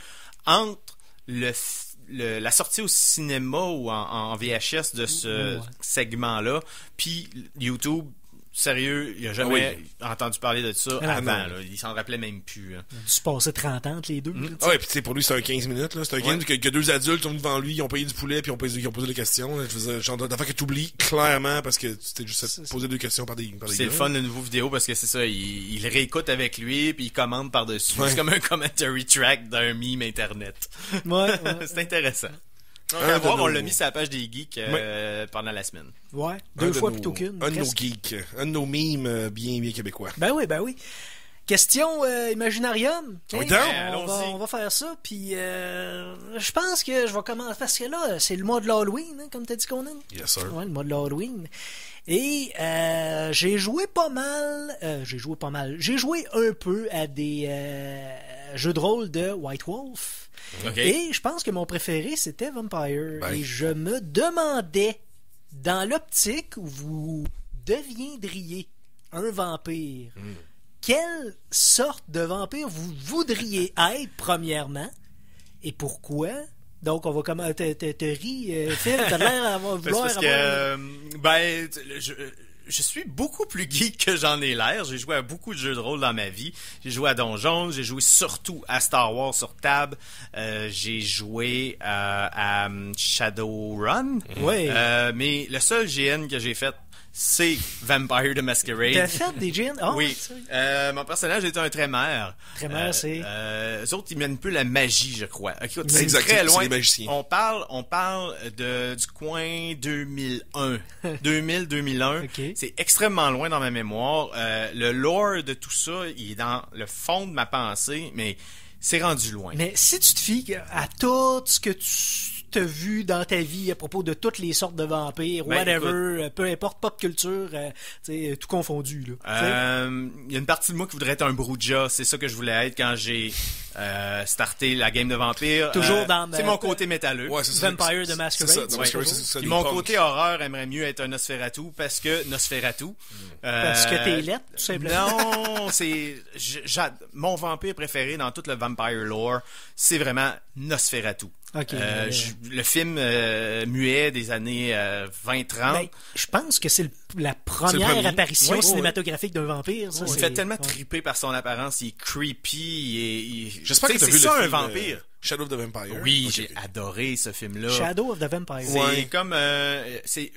entre la sortie au cinéma ou en VHS de ce segment-là, puis YouTube, sérieux, il a jamais entendu parler de ça Ah, avant. non. Là. Il s'en rappelait même plus. Hein. Il a dû se passer 30 ans entre les deux. là, tu sais. Ah ouais, puis tu sais, pour lui, c'est un 15 minutes, là. C'est un 15 minutes que deux adultes sont devant lui, ils ont payé du poulet, puis ils ont posé des questions, là. Je veux dire, genre d'affaires que t'oublies, clairement, parce que tu t'es juste poser deux questions par des C'est le gars. fun de nouveau vidéo parce que c'est ça, il réécoute avec lui puis il commente par-dessus. Ouais. C'est comme un commentary track d'un meme internet. Ouais, C'est intéressant. Donc, Un à de voir, on nos- l'a mis sur la page des geeks pendant la semaine. ouais. Un 2 de fois nos- plutôt qu'une. Un de nos presque. geeks. Un de nos mimes bien québécois. Ben oui. Question Imaginarium. Tiens, Oui, donc. Allons-y. on va faire ça. Puis je pense que je vais commencer parce que là, c'est le mois de l'Halloween, hein, comme t'as dit qu'on aime. Yes, sir. Ouais, le mois de l'Halloween. Et j'ai joué pas mal. J'ai joué un peu à des jeux de rôle de White Wolf. OK. Et je pense que mon préféré, c'était Vampire. Ben. Et je me demandais, dans l'optique où vous deviendriez un vampire, quelle sorte de vampire vous voudriez être, premièrement, et pourquoi? Donc, on va comment te ris, Phil, t'as l'air à vouloir Parce que, je suis beaucoup plus geek que j'en ai l'air. J'ai joué à beaucoup de jeux de rôle dans ma vie. J'ai joué à Donjons, j'ai joué surtout à Star Wars sur table. J'ai joué à Shadowrun. Ouais. Mais le seul GN que j'ai fait, c'est Vampire the Masquerade. T'as fait des jeans? Ah, Oui. c'est- Mon personnage était un trémère. Trémère, c'est? Eux autres, ils manipulent la magie, je crois. Écoute, c'est Exact, très c'est loin. des magiciens. On parle du coin 2001. 2000-2001. Ok. C'est extrêmement loin dans ma mémoire. Le lore de tout ça, il est dans le fond de ma pensée, mais c'est rendu loin. Mais si tu te fies à tout ce que tu t'as vu dans ta vie à propos de toutes les sortes de vampires, Ben, whatever, peu importe, pop culture, tu sais, tout confondu, là. Il y a une partie de moi qui voudrait être un Bruja. C'est ça que je voulais être quand j'ai starté la game de vampire. Toujours dans c'est mon côté métalleux. Ouais, c'est ça. Vampire the C'est Masquerade. ça, The Masquerade, Ouais. c'est ça. Puis des mon punks. côté horreur aimerait mieux être un Nosferatu parce que Nosferatu. Parce que t'es lettre, tout simplement. Non, mon vampire préféré dans tout le vampire lore, c'est vraiment Nosferatu. Ok. Le film muet des années 20-30. Ben, je pense que c'est la première premier. apparition Oui, cinématographique d'un vampire. Ça, Il me c'est- fait tellement ouais. triper par son apparence, il est creepy. J'espère que Tu sais, t'as vu c'est le ça film, un vampire. Shadow of the Vampire. Oui, Ok. j'ai adoré ce film-là. Shadow of the Vampire. C'est Ouais. comme c'est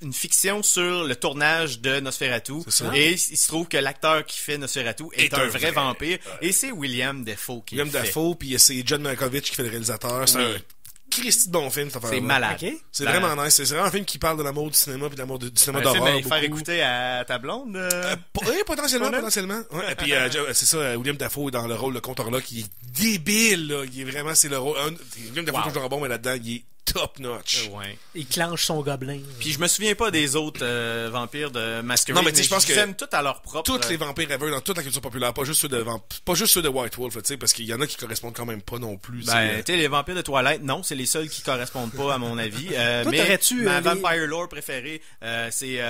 une fiction sur le tournage de Nosferatu. C'est ça. Et il se trouve que l'acteur qui fait Nosferatu est un vrai vampire. Et c'est William Dafoe qui William le fait. Dafoe, puis c'est John Malkovich qui fait le réalisateur. C'est Oui. un Christy de bon film, cette affaire-là. C'est malade. Ok. C'est vraiment nice. C'est vraiment un film qui parle de l'amour du cinéma puis de l'amour du cinéma d'horreur. Faire beaucoup. écouter à ta blonde. Oui, potentiellement. Ouais. Et puis, c'est ça, William Dafoe est dans le rôle de Contor-là qui est débile, là. Il est vraiment, c'est le rôle. William Dafoe est toujours bon, mais là-dedans, il est top notch. Ouais. Il clenche son gobelin. Puis je me souviens pas des autres vampires de Masquerade. Non, mais tu sais, je pense que aiment tous à leur propre. Tous les vampires ever dans toute la culture populaire, pas juste ceux de White Wolf, tu sais, parce qu'il y en a qui correspondent quand même pas non plus. Ben, tu sais, les vampires de Twilight, non, c'est les seuls qui correspondent pas à mon avis. Toi, mais t'aurais-tu, ma les- vampire lore préférée, c'est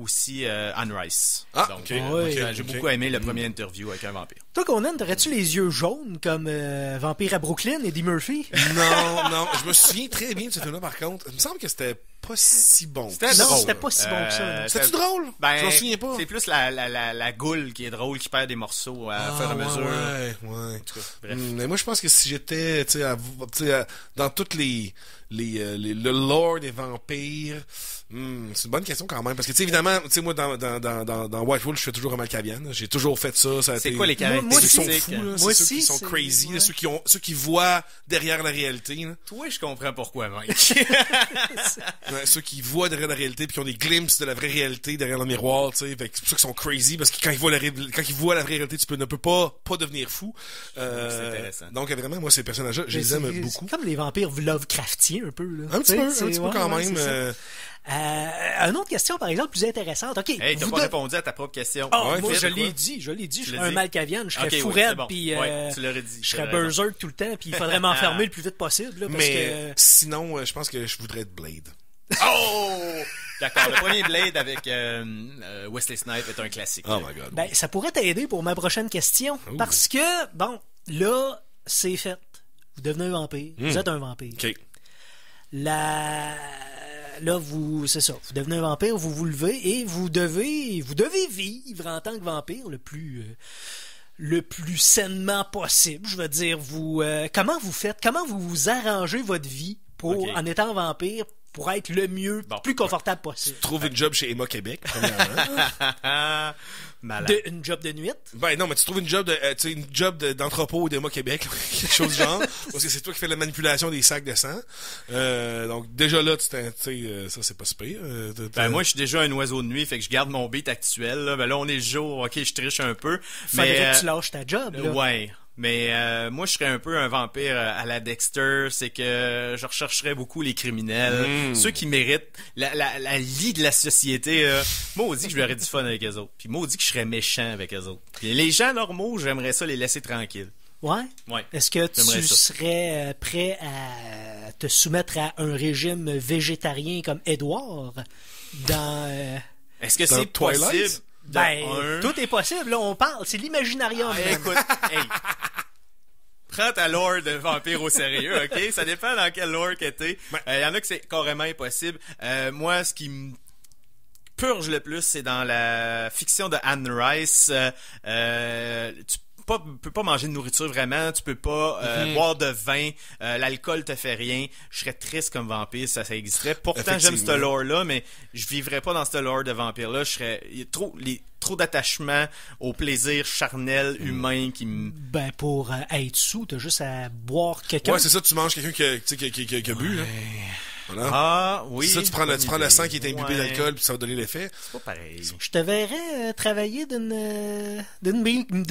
aussi Anne Rice. Ah, Donc, ok. Ouais. j'ai beaucoup aimé le premier interview avec un vampire. Toi, Conan, t'aurais-tu les yeux jaunes comme Vampire à Brooklyn, Eddie Murphy? Non, je me souviens très bien de ce film-là, par contre. Il me semble que c'était pas si bon. C'était Non, drôle. c'était pas si bon que ça, non. C'était-tu drôle? Ben, Je m'en souviens pas. c'est plus la goule qui est drôle, qui perd des morceaux à fur et à mesure. Ouais. Bref. Mais moi, je pense que si j'étais, tu sais, dans toutes le lore des vampires, c'est une bonne question quand même, parce que, tu sais, évidemment, tu sais, moi, dans White Wolf, je fais toujours un Malkavian. J'ai toujours fait ça. Ça a C'est été- quoi les Moi Ceux qui sont caractéristiques? fous, là. Moi C'est ceux aussi, qui sont c'est- crazy, là, ouais. ceux qui voient derrière la réalité, là. Toi, je comprends pourquoi, Mike. Ouais, ceux qui voient derrière la réalité puis qui ont des glimpses de la vraie réalité derrière le miroir, tu sais, fait que c'est pour ça qu'ils sont crazy parce que quand ils voient la vraie réalité, tu ne peux pas devenir fou. C'est intéressant. Donc vraiment, moi ces personnages-là, je les aime beaucoup. C'est comme les vampires Lovecraftiens un peu. Là. Un petit peu C'est- quand ouais, même. c'est ça. Une autre question, par exemple, plus intéressante. OK. Hey, t'as vous pas de- répondu à ta propre question. Ah, Ouais, moi, vite, je quoi? l'ai dit. Je Tu serais l'as un dit? Malkavian, je serais Ok, fou oui, c'est raide, bon. puis Ouais, tu l'aurais dit. je serais T'as raison. berserk tout le temps, puis il faudrait m'enfermer le plus vite possible. Là, parce Mais que... sinon, je pense que je voudrais être Blade. Oh! D'accord, le premier Blade avec Wesley Snipes est un classique. Oh my god. Ben, ça pourrait t'aider pour ma prochaine question. Parce que, bon, là, c'est fait. Vous devenez un vampire. Vous êtes un vampire. OK. Là, c'est ça. Vous devenez un vampire, vous vous levez et vous devez vivre en tant que vampire le plus sainement possible. Je veux dire, comment vous vous arrangez votre vie Ok. en étant vampire pour être le mieux, Bon. plus confortable possible. Trouve une job chez Emma Québec, premièrement. Malade. Une job de nuit. Ben non, mais tu trouves une job d'entrepôt d'Emma Québec, quelque chose du genre, parce que c'est toi qui fais la manipulation des sacs de sang. Donc déjà là, tu sais, ça c'est pas super. Ben moi, je suis déjà un oiseau de nuit, fait que je garde mon beat actuel. Là. Ben là, on est le jour, ok, je triche un peu. Faudrait que tu lâches ta job. Là. Ouais. Mais moi, je serais un peu un vampire à la Dexter. C'est que je rechercherais beaucoup les criminels, ceux qui méritent la lie de la société. Moi, on dit que je aurais du fun avec eux autres. Puis moi, on dit que je serais méchant avec eux autres. Puis les gens normaux, j'aimerais ça les laisser tranquilles. Ouais. Ouais. Est-ce que J'aimerais tu ça. serais prêt à te soumettre à un régime végétarien comme Edward dans Est-ce que Dans c'est Twilight? possible? tout est possible. Là, on parle. C'est l'imaginarium. Ah, écoute, hey. Prends ta lore de vampire au sérieux, ok? Ça dépend dans quelle lore que t'es. Y en a que c'est carrément impossible. Moi, ce qui me purge le plus, c'est dans la fiction de Anne Rice. Tu peux pas manger de nourriture vraiment, tu peux pas boire de vin, l'alcool te fait rien. Je serais triste comme vampire si ça existerait. Pourtant, j'aime cette Effectivement. lore-là, mais je vivrais pas dans cette lore de vampire-là. Il y a trop d'attachement au plaisir charnel humain qui me... Ben, pour être sous, t'as juste à boire quelqu'un. Ouais, c'est ça, tu manges quelqu'un qui a bu, là. Voilà. Ah, oui. C'est ça, tu prends le sang qui est imbibé Ouais. d'alcool, puis ça va donner l'effet. C'est pas pareil. Je te verrais travailler d'une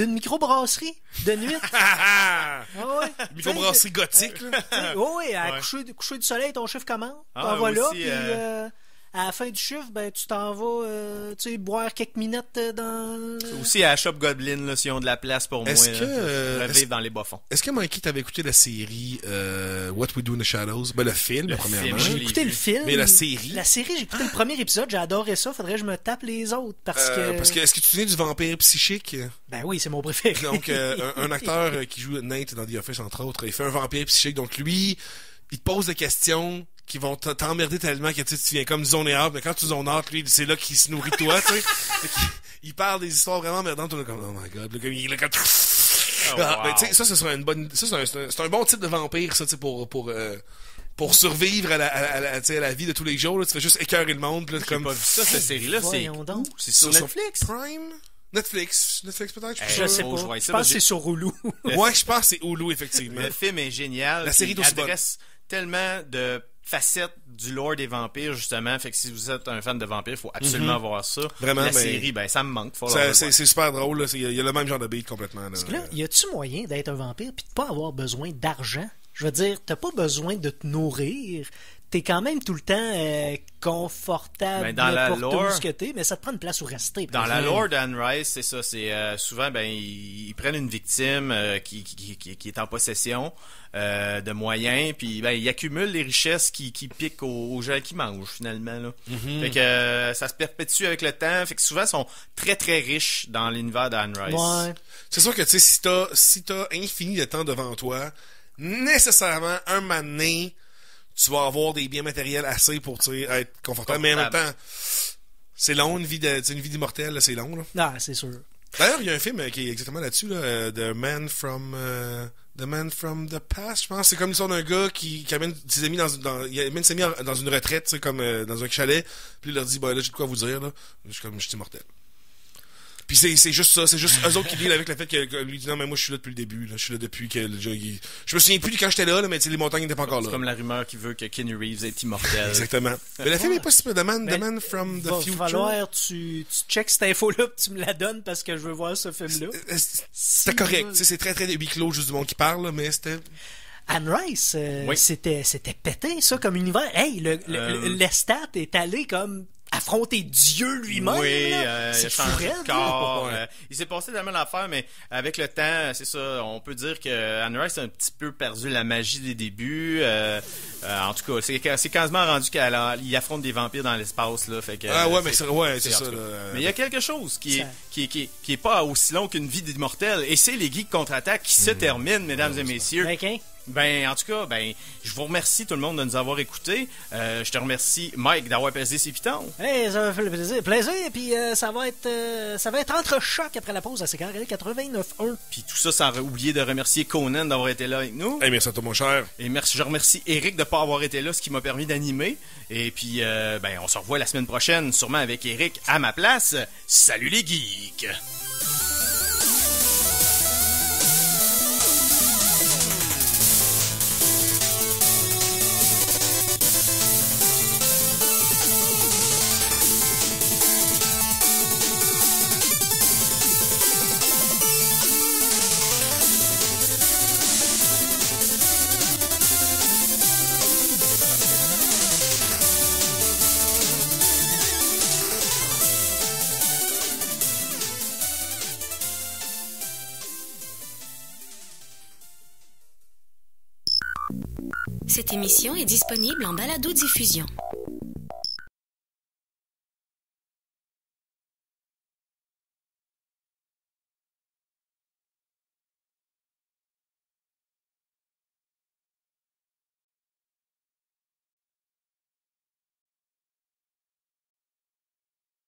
microbrasserie de nuit. Ah ouais. Microbrasserie gothique, là. Oui, à Ouais. coucher du soleil, ton chiffre commence. Ah, T'en vas là, aussi, puis à la fin du chiffre, ben, tu t'en vas boire quelques minutes dans... Aussi à Shop Goblin, là, s'ils ont de la place pour moi. Est-ce là, que, je pourrais est-ce- vivre dans les bas-fonds. Est-ce que Mikey t'avait écouté la série What We Do in the Shadows? Ben le film, premièrement. film, J'ai je l'ai écouté vu. le film. Mais la série? La série, j'ai écouté le premier épisode, j'ai adoré ça. Faudrait que je me tape les autres parce que... Est-ce que tu te souviens du vampire psychique? Ben oui, c'est mon préféré. Donc, un acteur qui joue Nate dans The Office, entre autres, il fait un vampire psychique. Donc, lui, il te pose des questions qui vont t'emmerder tellement que tu viens comme zoner out. Mais quand tu zones out, lui, c'est là qu'il se nourrit de toi, tu sais. Fait qu'il parle des histoires vraiment emmerdantes. On est comme, oh my god. Là, comme, il est comme... Ah, ben, tu sais, ça serait une bonne... Ça, c'est un bon type de vampire, ça, tu sais, pour survivre à la vie de tous les jours. Là, tu fais juste écœurer le monde. Là, J'ai comme... pas vu ça, cette série-là. C'est voyons donc. où? C'est sur Netflix? Prime? Netflix peut-être? Je sais Oh, je pas. vois Je ça, pense parce que que c'est sur Hulu. Ouais, je pense que c'est Hulu, effectivement. Le film est génial. La série est puis aussi bonne. adresse tellement de facettes du lore des vampires, justement. Fait que si vous êtes un fan de vampires, il faut absolument voir ça. Vraiment, la ben, série, ça me manque. C'est super drôle. Là. Il y a le même genre de beat complètement. Là. Parce que là, y a-tu moyen d'être un vampire puis de pas avoir besoin d'argent? Je veux dire, t'as pas besoin de te nourrir. T'es quand même tout le temps confortable dans la pour lore, tout ce que t'es, mais ça te prend une place où rester. Dans la lore d'Anne Rice, c'est ça. C'est souvent, ils prennent une victime qui est en possession de moyens, puis ils accumulent les richesses qui piquent aux gens qui mangent, finalement. Là. Fait que ça se perpétue avec le temps. Fait que souvent, ils sont très, très riches dans l'univers d'Anne Rice. Ouais. C'est sûr que, tu sais, si t'as infini de temps devant toi, nécessairement, un moment donné, tu vas avoir des biens matériels assez pour être confortable. Mais en même temps, c'est long, une vie d'immortel, là, c'est long. Là. Ah, c'est sûr. D'ailleurs, il y a un film qui est exactement là-dessus, là, The Man from the Past, je pense. C'est comme l'histoire d'un gars qui amène ses amis il amène ses amis dans une retraite, tu sais, comme dans un chalet. Puis il leur dit, là, j'ai de quoi vous dire, là. Je suis immortel. Puis c'est juste ça, c'est juste eux autres qui deal avec le fait que lui dit non mais moi je suis là depuis le début, là. Je suis là depuis que je me souviens plus de quand j'étais là, mais les montagnes n'étaient pas encore là. C'est comme la rumeur qui veut que Keanu Reeves est immortel. Exactement. Mais le film est pas si peu. The Man from the Future. Il va falloir tu checkes cette info-là pis tu me la donnes parce que je veux voir ce film-là. C'était correct, c'est très très huis clos, juste du monde qui parle, là, mais c'était... Anne Rice, c'était pété ça comme univers. Hey, Lestat est allé comme affronter Dieu lui-même. Oui, c'est fou raide. Il s'est passé tellement d'affaires, mais avec le temps, c'est ça, on peut dire que Anne Rice a un petit peu perdu la magie des débuts. En tout cas, c'est quasiment rendu qu'il affronte des vampires dans l'espace, là. Fait que, mais c'est ça. Là, mais il y a quelque chose qui est pas aussi long qu'une vie d'immortel, et c'est les Geeks contre-attaque qui se terminent, mesdames et messieurs. En tout cas, je vous remercie tout le monde de nous avoir écoutés. Je te remercie, Mike, d'avoir pesé ses pitons. Hey, ça m'a fait plaisir. Puis ça va être entre choc après la pause à CKRL 89.1. Puis tout ça sans oublier de remercier Conan d'avoir été là avec nous. Hey, merci à toi, mon cher. Et je remercie Eric de ne pas avoir été là, ce qui m'a permis d'animer. Et puis, on se revoit la semaine prochaine, sûrement avec Eric à ma place. Salut les geeks! Cette émission est disponible en balado-diffusion.